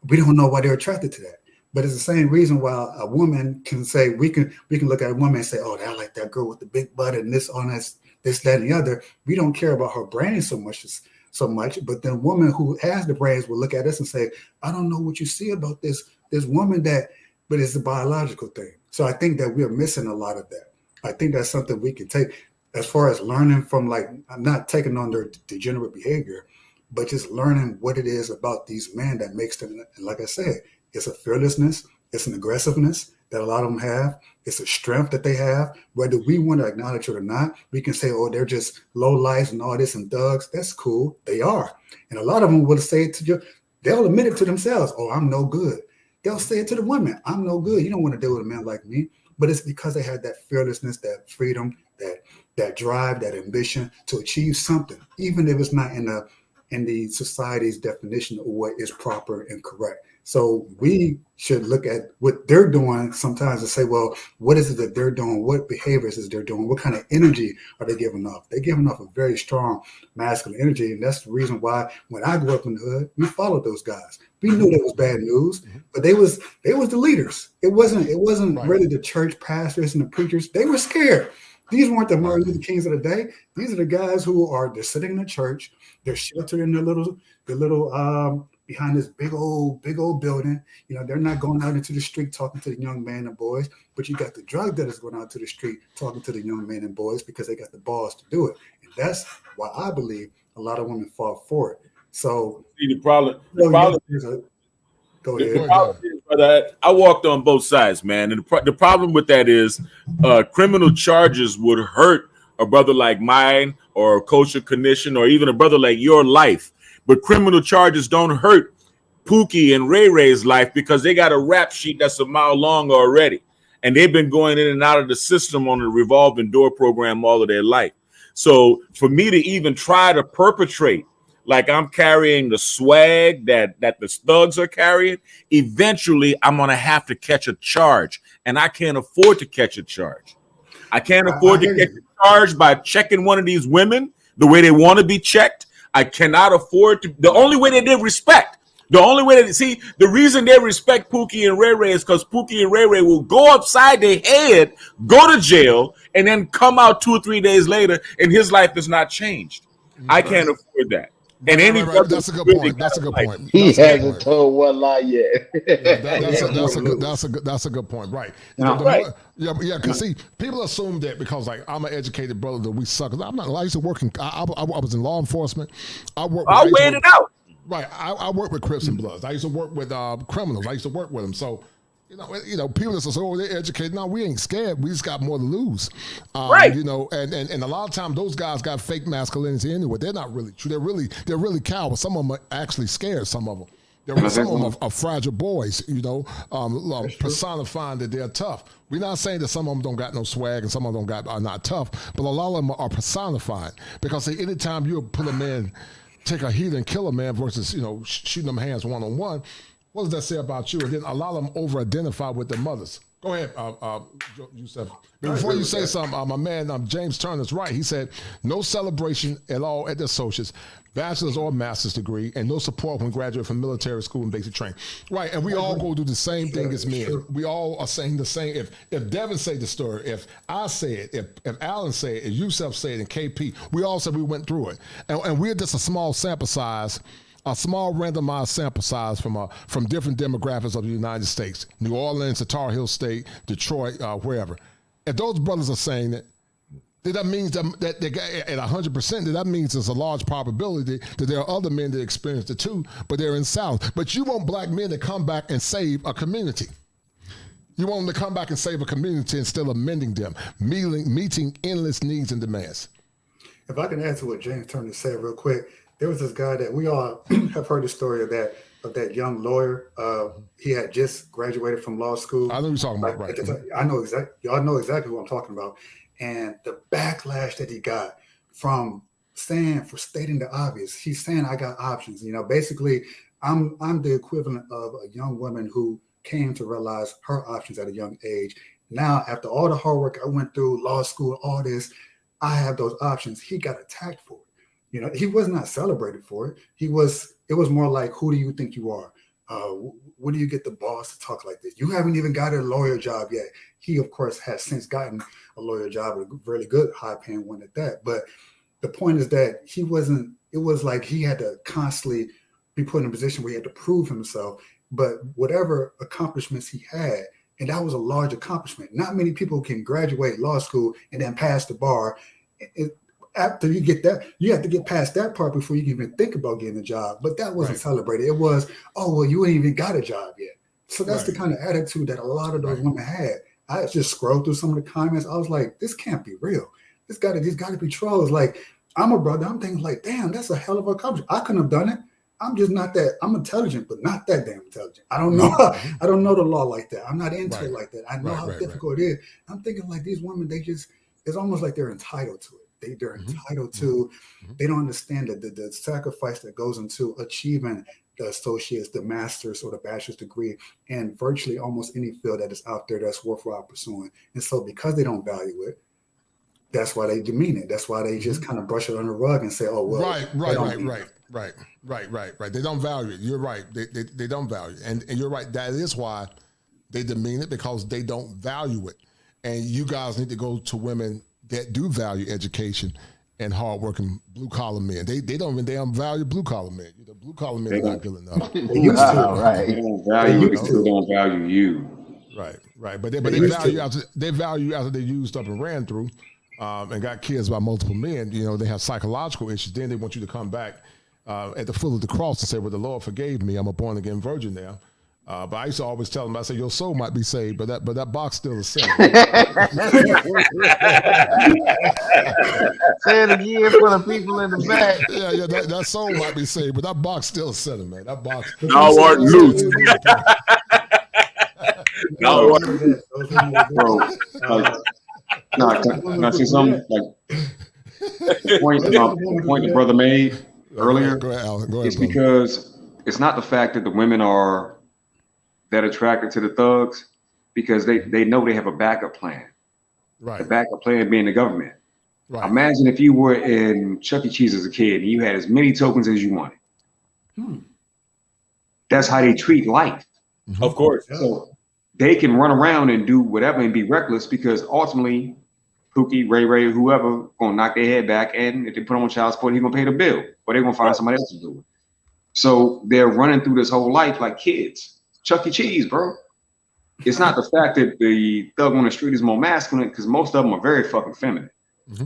S: we don't know why they're attracted to that. But it's the same reason why a woman can say, we can look at a woman and say, oh, I like that girl with the big butt and this, that, and the other. We don't care about her brain so much. But then a woman who has the brains will look at us and say, I don't know what you see about this woman but it's a biological thing. So I think that we are missing a lot of that. I think that's something we can take as far as learning from, like, I'm not taking on their degenerate behavior, but just learning what it is about these men that makes them, and like I said, it's a fearlessness, it's an aggressiveness that a lot of them have, it's a strength that they have. Whether we want to acknowledge it or not, we can say, oh, they're just low lives and all this and thugs. That's cool. They are. And a lot of them will say it to you, they'll admit it to themselves. Oh, I'm no good. They'll say it to the women. I'm no good. You don't want to deal with a man like me. But it's because they had that fearlessness, that freedom, that drive, that ambition to achieve something, even if it's not in the society's definition of what is proper and correct. So we should look at what they're doing sometimes and say, well, what is it that they're doing? What behaviors is they're doing? What kind of energy are they giving off? They're giving off a very strong masculine energy. And that's the reason why when I grew up in the hood, we followed those guys. We knew that was bad news, but they was the leaders. It wasn't really the church pastors and the preachers. They were scared. These weren't the Martin Luther Kings of the day. These are the guys they're sitting in the church. They're sheltered in their little behind this big old building. You know, they're not going out into the street talking to the young men and boys, but you got the drug dealers going out to the street talking to the young men and boys because they got the balls to do it. And that's why I believe a lot of women fall for it. So
Q: see, the problem
S: go ahead.
Q: The problem is, brother, I walked on both sides, man. And the problem with that is criminal charges would hurt a brother like mine or Kosher Knishan or even a brother like your life. But criminal charges don't hurt Pookie and Ray Ray's life because they got a rap sheet that's a mile long already. And they've been going in and out of the system on a revolving door program all of their life. So for me to even try to perpetrate like I'm carrying the swag that the thugs are carrying, eventually I'm going to have to catch a charge. And I can't afford to catch a charge. I can't afford to catch a charge by checking one of these women the way they want to be checked. I cannot afford to. The only way they respect, the reason they respect Pookie and Ray Ray is because Pookie and Ray Ray will go upside their head, go to jail, and then come out 2 or 3 days later, and his life is not changed. I can't afford that. And
K: that's a good point. That's a good point.
N: He hasn't told one lie yet.
K: That's a good point. Right.
Q: Right.
K: Yeah. Because see, people assume that because like I'm an educated brother that we suck. I'm not. I used to work in. I was in law enforcement.
Q: I'll wait it out.
K: Right. I work with Crips and Bloods. I used to work with criminals. I used to work with them. So. You know, people that say, "Oh, they're educated." No, we ain't scared. We just got more to lose,
Q: right?
K: You know, and a lot of times those guys got fake masculinity anyway. They're not really true. They're really cowards. Some of them are actually scared. Some of them. Some of them are fragile boys. You know, personifying that they're tough. We're not saying that some of them don't got no swag and some of them are not tough, but a lot of them are personified because anytime you put a man, take a heat and kill a man versus shooting them hands one-on-one. what does that say about you? And then a lot of them over-identify with their mothers. Go ahead, Yusef. Before you say something, my man James Turner's right. He said, no celebration at all at the associates, bachelor's or master's degree, and no support when graduate from military school and basic training. Right, and we all go do the same thing as men. Sure. We all are saying the same. If Devin say the story, if I say it, if Alan say it, if Yusef say it, and KP, we all said we went through it. And we're just a small sample size, a small randomized sample size from different demographics of the United States, New Orleans, the Tar Heel State, Detroit, wherever. If those brothers are saying it, that means that they got at 100%, that means there's a large probability that there are other men that experience it too, but they're in silence. But you want black men to come back and save a community. You want them to come back and save a community instead of mending them, meeting endless needs and demands.
S: If I can add to what James Turner said real quick, there was this guy that we all have heard the story of that young lawyer. He had just graduated from law school.
K: I know you're talking about, right?
S: I know exactly. Y'all know exactly what I'm talking about. And the backlash that he got for stating the obvious. He's saying, I got options. Basically, I'm the equivalent of a young woman who came to realize her options at a young age. Now, after all the hard work I went through, law school, all this, I have those options. He got attacked for it. He was not celebrated for it. It was more like, who do you think you are? When do you get the boss to talk like this? You haven't even got a lawyer job yet. He, of course, has since gotten a lawyer job, a really good high-paying one at that. But the point is that it was like he had to constantly be put in a position where he had to prove himself. But whatever accomplishments he had, and that was a large accomplishment. Not many people can graduate law school and then pass the bar. After you get that, you have to get past that part before you can even think about getting a job. But that wasn't celebrated. It was, oh, well, you ain't even got a job yet. So that's the kind of attitude that a lot of those women had. I just scrolled through some of the comments. I was like, this can't be real. These got to be trolls. Like, I'm a brother. I'm thinking like, damn, that's a hell of a accomplishment. I couldn't have done it. I'm just not that. I'm intelligent, but not that damn intelligent. I don't know. I don't know the law like that. I'm not into it like that. I know how difficult it is. I'm thinking like these women, it's almost like they're entitled to it. They're entitled to, they don't understand the sacrifice that goes into achieving the associates, the master's or the bachelor's degree, and virtually almost any field that is out there that's worthwhile pursuing. And so because they don't value it, that's why they demean it. That's why they just kind of brush it under the rug and say, oh, well. Right.
K: They don't value it. You're right. They don't value it. And you're right. That is why they demean it, because they don't value it. And you guys need to go to women that do value education and hardworking blue collar men. They don't even damn value blue collar men. The blue collar men are not good enough.
C: They used to, right? They don't value. They still don't value you.
K: Right. But they value after they used up and ran through, and got kids by multiple men. They have psychological issues. Then they want you to come back at the foot of the cross and say, "Well, the Lord forgave me. I'm a born again virgin now." But I used to always tell them, I said, your soul might be saved, but that box still is sin.
D: Say it again for the people in the back.
K: Yeah, that soul might be saved, but that box still is sinning, man. That box.
Q: Now what loose? Now what?
C: Can I say something? Like the point the brother made earlier.
K: Go ahead, Alan. Go ahead,
C: it's because it's not the fact that the women are that attracted to the thugs, because they know they have a backup plan.
K: Right.
C: The backup plan being the government.
K: Right.
C: Imagine if you were in Chuck E. Cheese as a kid and you had as many tokens as you wanted. That's how they treat life.
Q: Of course.
C: So they can run around and do whatever and be reckless, because ultimately Pookie, Ray, whoever gonna knock their head back, and if they put on child support, he's gonna pay the bill, or they're gonna find somebody else to do it. So they're running through this whole life like kids. Chuck E. Cheese, bro. It's not the fact that the thug on the street is more masculine, because most of them are very fucking feminine.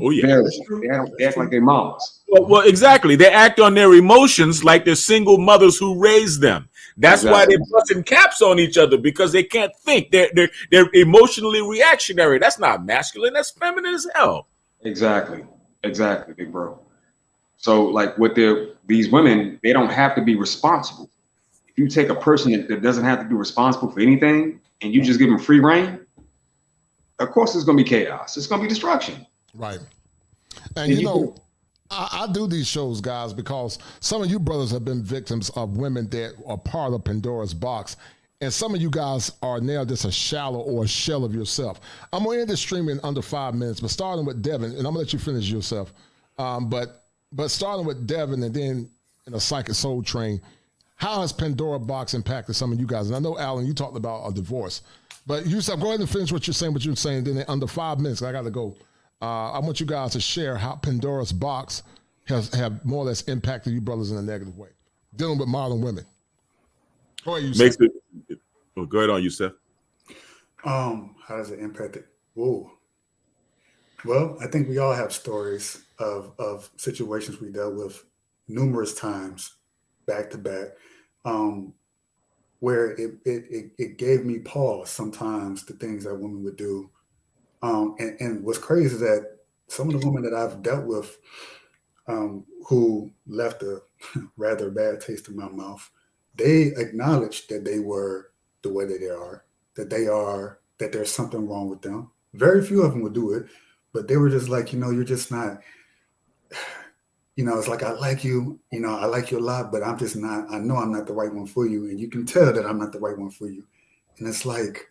Q: Oh yeah,
C: they act like their mamas.
Q: Well, exactly. They act on their emotions like they're single mothers who raised them. That's why they're busting caps on each other, because they can't think. They're emotionally reactionary. That's not masculine. That's feminine as hell.
C: Exactly, big bro. So like with these women, they don't have to be responsible. If you take a person that doesn't have to be responsible for anything and you just give them free reign, of course it's going to be chaos. It's going to be destruction.
K: Right. And I do these shows, guys, because some of you brothers have been victims of women that are part of Pandora's box. And some of you guys are now just a shallow or a shell of yourself. I'm going to end this stream in under 5 minutes, but starting with Devin, and I'm going to let you finish yourself. But starting with Devin and then in a Psychic Soul Train, how has Pandora box impacted some of you guys? And I know, Alan, you talked about a divorce. But Yusuf, go ahead and finish what you're saying, then in under 5 minutes, I got to go. I want you guys to share how Pandora's box have more or less impacted you brothers in a negative way, dealing with modern women. Go ahead, Yusuf.
Q: Go ahead on, Yusuf.
S: How does it impact it? Whoa. Well, I think we all have stories of situations we dealt with numerous times, back to back, where it gave me pause sometimes, the things that women would do. And what's crazy is that some of the women that I've dealt with who left a rather bad taste in my mouth, they acknowledged that they were the way that they are, that there's something wrong with them. Very few of them would do it, but they were just like, you're just not, it's like, I like you, I like you a lot, but I'm just not, I know I'm not the right one for you. And you can tell that I'm not the right one for you. And it's like,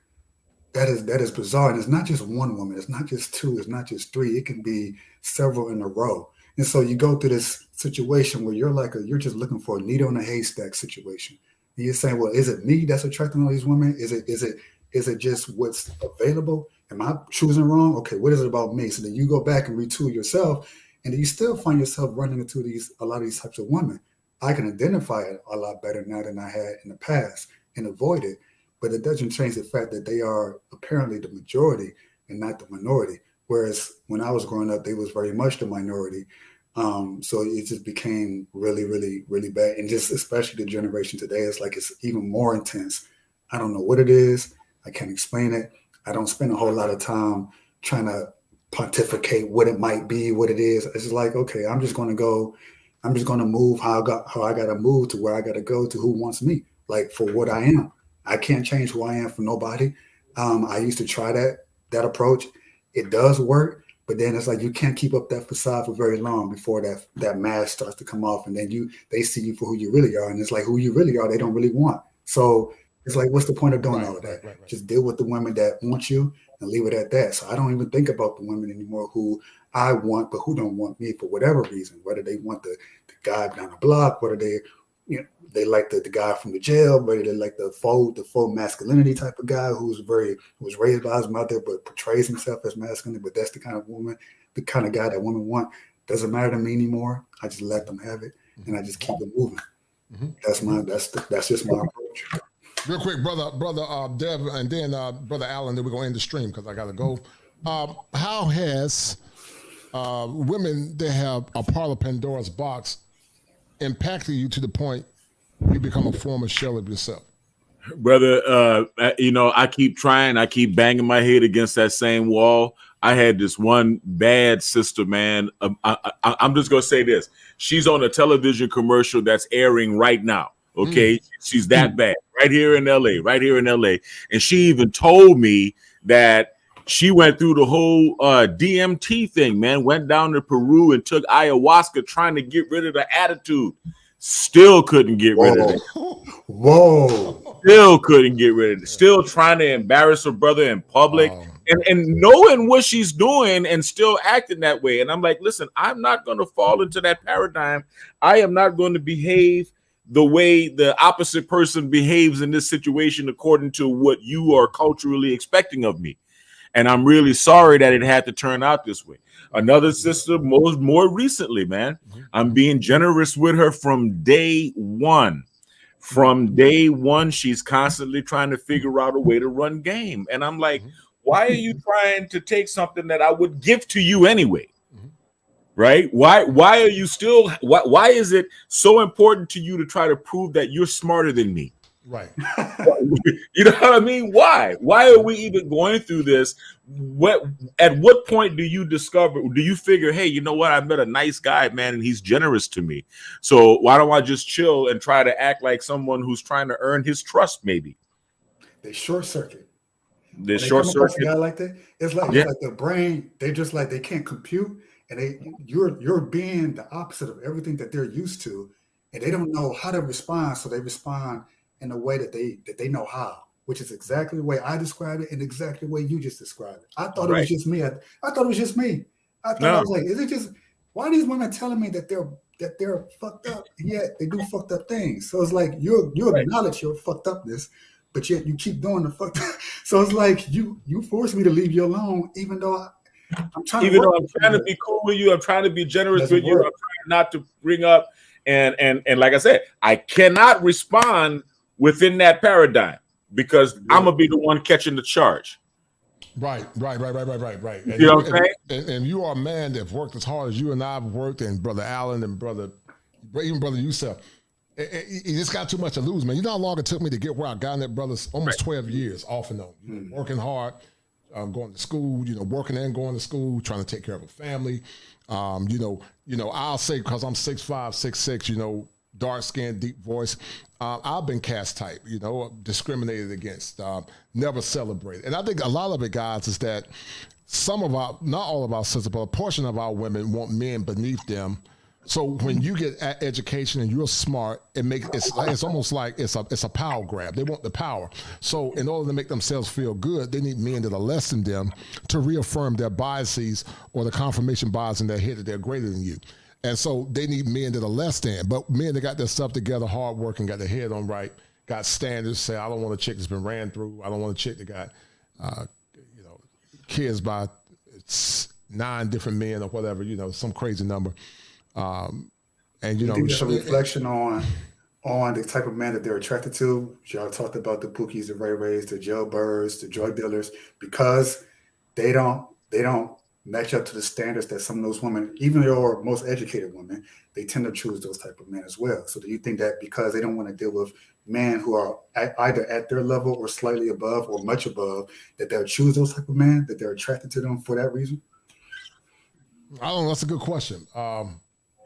S: that is bizarre. And it's not just one woman. It's not just two. It's not just three. It can be several in a row. And so you go through this situation where you're just looking for a needle in a haystack situation. And you're saying, well, is it me that's attracting all these women? Is it just what's available? Am I choosing wrong? Okay, what is it about me? So then you go back and retool yourself, and then you still find yourself running into a lot of these types of women. I can identify it a lot better now than I had in the past and avoid it. But it doesn't change the fact that they are apparently the majority and not the minority. Whereas when I was growing up, they was very much the minority. So it just became really, really, really bad. And just especially the generation today, it's even more intense. I don't know what it is. I can't explain it. I don't spend a whole lot of time trying to pontificate what it might be, what it is. It's just like, okay, I'm just going to move how I got to move to where I got to go to who wants me, like for what I am. I can't change who I am for nobody. I used to try that approach. It does work, but then it's like you can't keep up that facade for very long before that mask starts to come off, and then they see you for who you really are, and it's like who you really are they don't really want. So it's like, what's the point of doing all of that? Right. Just deal with the women that want you and leave it at that. So I don't even think about the women anymore who I want but who don't want me for whatever reason, whether they want the guy down the block, whether they they like the guy from the jail, but they like the faux masculinity type of guy who was raised by his mother but portrays himself as masculine. But that's the kind of woman, the kind of guy that women want. Doesn't matter to me anymore. I just let them have it, and I just keep it moving. Mm-hmm. That's just my approach.
K: Real quick, brother Dev, and then brother Alan. Then we're gonna end the stream because I gotta go. How has women that have a part of Pandora's box impacted you to the point you become a former shell of yourself?
Q: Brother, I keep trying. I keep banging my head against that same wall. I had this one bad sister, man. I'm just going to say this. She's on a television commercial that's airing right now. Okay. She's that bad right here in LA. And she even told me that she went through the whole DMT thing, man, went down to Peru and took ayahuasca trying to get rid of the attitude. Still couldn't get rid of it.
S: Whoa.
Q: Still couldn't get rid of it. Still trying to embarrass her brother in public and knowing what she's doing and still acting that way. And I'm like, listen, I'm not going to fall into that paradigm. I am not going to behave the way the opposite person behaves in this situation according to what you are culturally expecting of me. And I'm really sorry that it had to turn out this way. Another sister, more recently, man, I'm being generous with her from day one. From day one, she's constantly trying to figure out a way to run game. And I'm like, why are you trying to take something that I would give to you anyway? Right? Why are you still, why is it so important to you to try to prove that you're smarter than me?
K: Right.
Q: You know what I mean? Why are we even going through this? At what point do you figure, hey, you know what? I met a nice guy, man, and he's generous to me. So why don't I just chill and try to act like someone who's trying to earn his trust, maybe?
S: They short circuit.
Q: A guy
S: like that, it's like the brain, they just like, they can't compute. and you're being the opposite of everything that they're used to, and they don't know how to respond, so they respond in a way that they know how, which is exactly the way I described it and exactly the way you just described it. I thought it was just me. I thought it was just me. I thought I was like, is it just, why are these women telling me that they're fucked up, and yet they do fucked up things? So it's like you acknowledge your fucked upness, but yet you keep doing the fucked up. So it's like you force me to leave you alone, even though I'm trying
Q: to be cool with you, I'm trying to be generous with you, I'm trying not to bring up and like I said, I cannot respond within that paradigm because I'm gonna be the one catching the charge.
K: Right. And
Q: you know what I'm saying?
K: And you are a man that worked as hard as you and I have worked, and Brother Allen and even Brother Yusef. He just got too much to lose, man. You know how long it took me to get where I got in that, brothers? Almost 12 years off and on. Working hard, going to school, working and going to school, trying to take care of a family. I'll say, because I'm 6'5", 6'6", dark skin, deep voice. I've been cast type, discriminated against, never celebrated. And I think a lot of it, guys, is that not all of our sisters, but a portion of our women want men beneath them. So when you get education and you're smart, it's almost like it's a power grab. They want the power. So in order to make themselves feel good, they need men that are less than them to reaffirm their biases or the confirmation bias in their head that they're greater than you. And so they need men that are less than. But men that got their stuff together, hard working, got their head on right, got standards, say, I don't want a chick that's been ran through. I don't want a chick that got kids by 9 different men or whatever, some crazy number. And
S: I think that's a reflection on the type of man that they're attracted to. Y'all talked about the Pookies, the Ray Rays, the jailbirds, the drug dealers, because they don't match up to the standards that some of those women, even your most educated women, they tend to choose those type of men as well. So do you think that because they don't want to deal with men who are either at their level or slightly above or much above, that they'll choose those type of men, that they're attracted to them for that reason?
K: I don't know. That's a good question.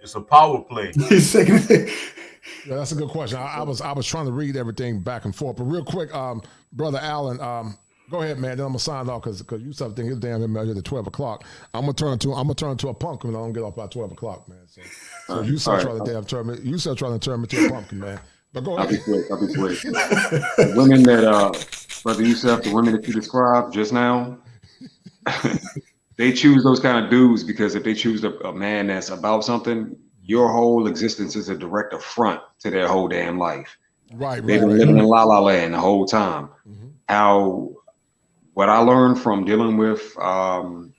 Q: It's a power play.
K: Yeah, that's a good question. I was trying to read everything back and forth, but real quick, Brother Allen, go ahead, man. Then I'm gonna sign off because you start thinking it's damn here at 12 o'clock. I'm gonna turn into a pumpkin when I don't get off by 12 o'clock, man. So you still trying to turn me to a pumpkin, man. But go ahead.
C: I'll be quick. The women that Brother Yusef, the women that you described just now, they choose those kind of dudes because if they choose a man that's about something, your whole existence is a direct affront to their whole damn life.
K: Right.
C: They've been living in La La Land the whole time. Mm-hmm. What I learned from dealing with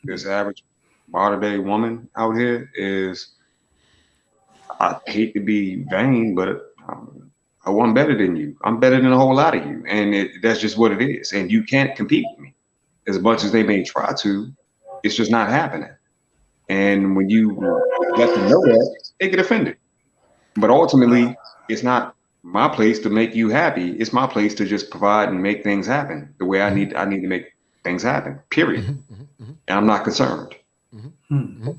C: this average modern day woman out here is, I hate to be vain, but I'm better than you. I'm better than a whole lot of you. And that's just what it is. And you can't compete with me. As much as they may try to, it's just not happening. And when you let them know that, they get offended. But ultimately, it's not my place to make you happy. It's my place to just provide and make things happen the way I need to make things happen, period. And I'm not concerned.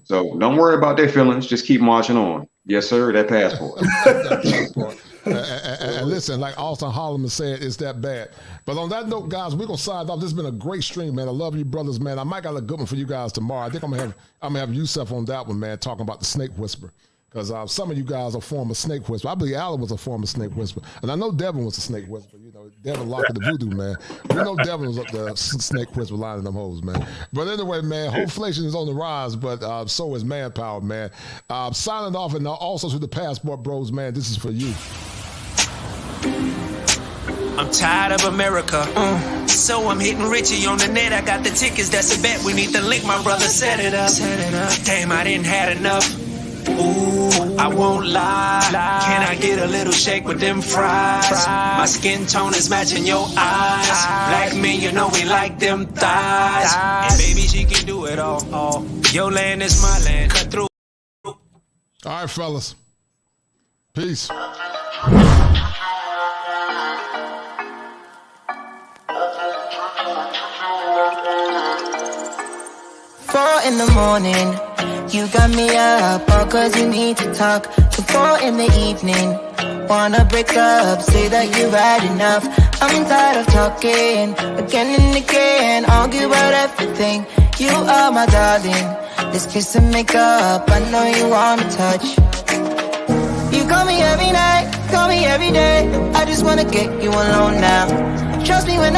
C: So don't worry about their feelings. Just keep marching on. Yes, sir, that passport.
K: And listen, like Austin Holloman said, it's that bad. But on that note, guys, we're gonna sign off. This has been a great stream, man. I love you, brothers, man. I might got a good one for you guys tomorrow. I think I'm gonna have Yusef on that one, man, talking about the snake whisperer. Because some of you guys are former snake whisperer. I believe Alan was a former snake whisperer. And I know Devin was a snake whisperer. Devin Locker, the voodoo man. We know Devin was up the snake whisperer lining them hoes, man. But anyway, man, inflation is on the rise, but so is manpower, man. Signing off, and also to the passport bros, man, this is for you.
H: I'm tired of America, so I'm hitting Richie on the net. I got the tickets, that's a bet. We need the link, my brother set it up. Damn, I didn't had enough. Ooh, I won't lie. Can I get a little shake with them fries? My skin tone is matching your eyes. Black men, you know we like them thighs. And baby, she can do it all. Your land is my land. Cut through.
K: All right, fellas. Peace.
U: 4 in the morning, you got me up, all cause you need to talk. To 4 in the evening, wanna break up, say that you've had enough. I'm tired of talking, again and again, argue about everything. You are my darling, Let's kiss and make up. I know you wanna touch. You call me every night, call me every day. I just wanna get you alone now. Trust me when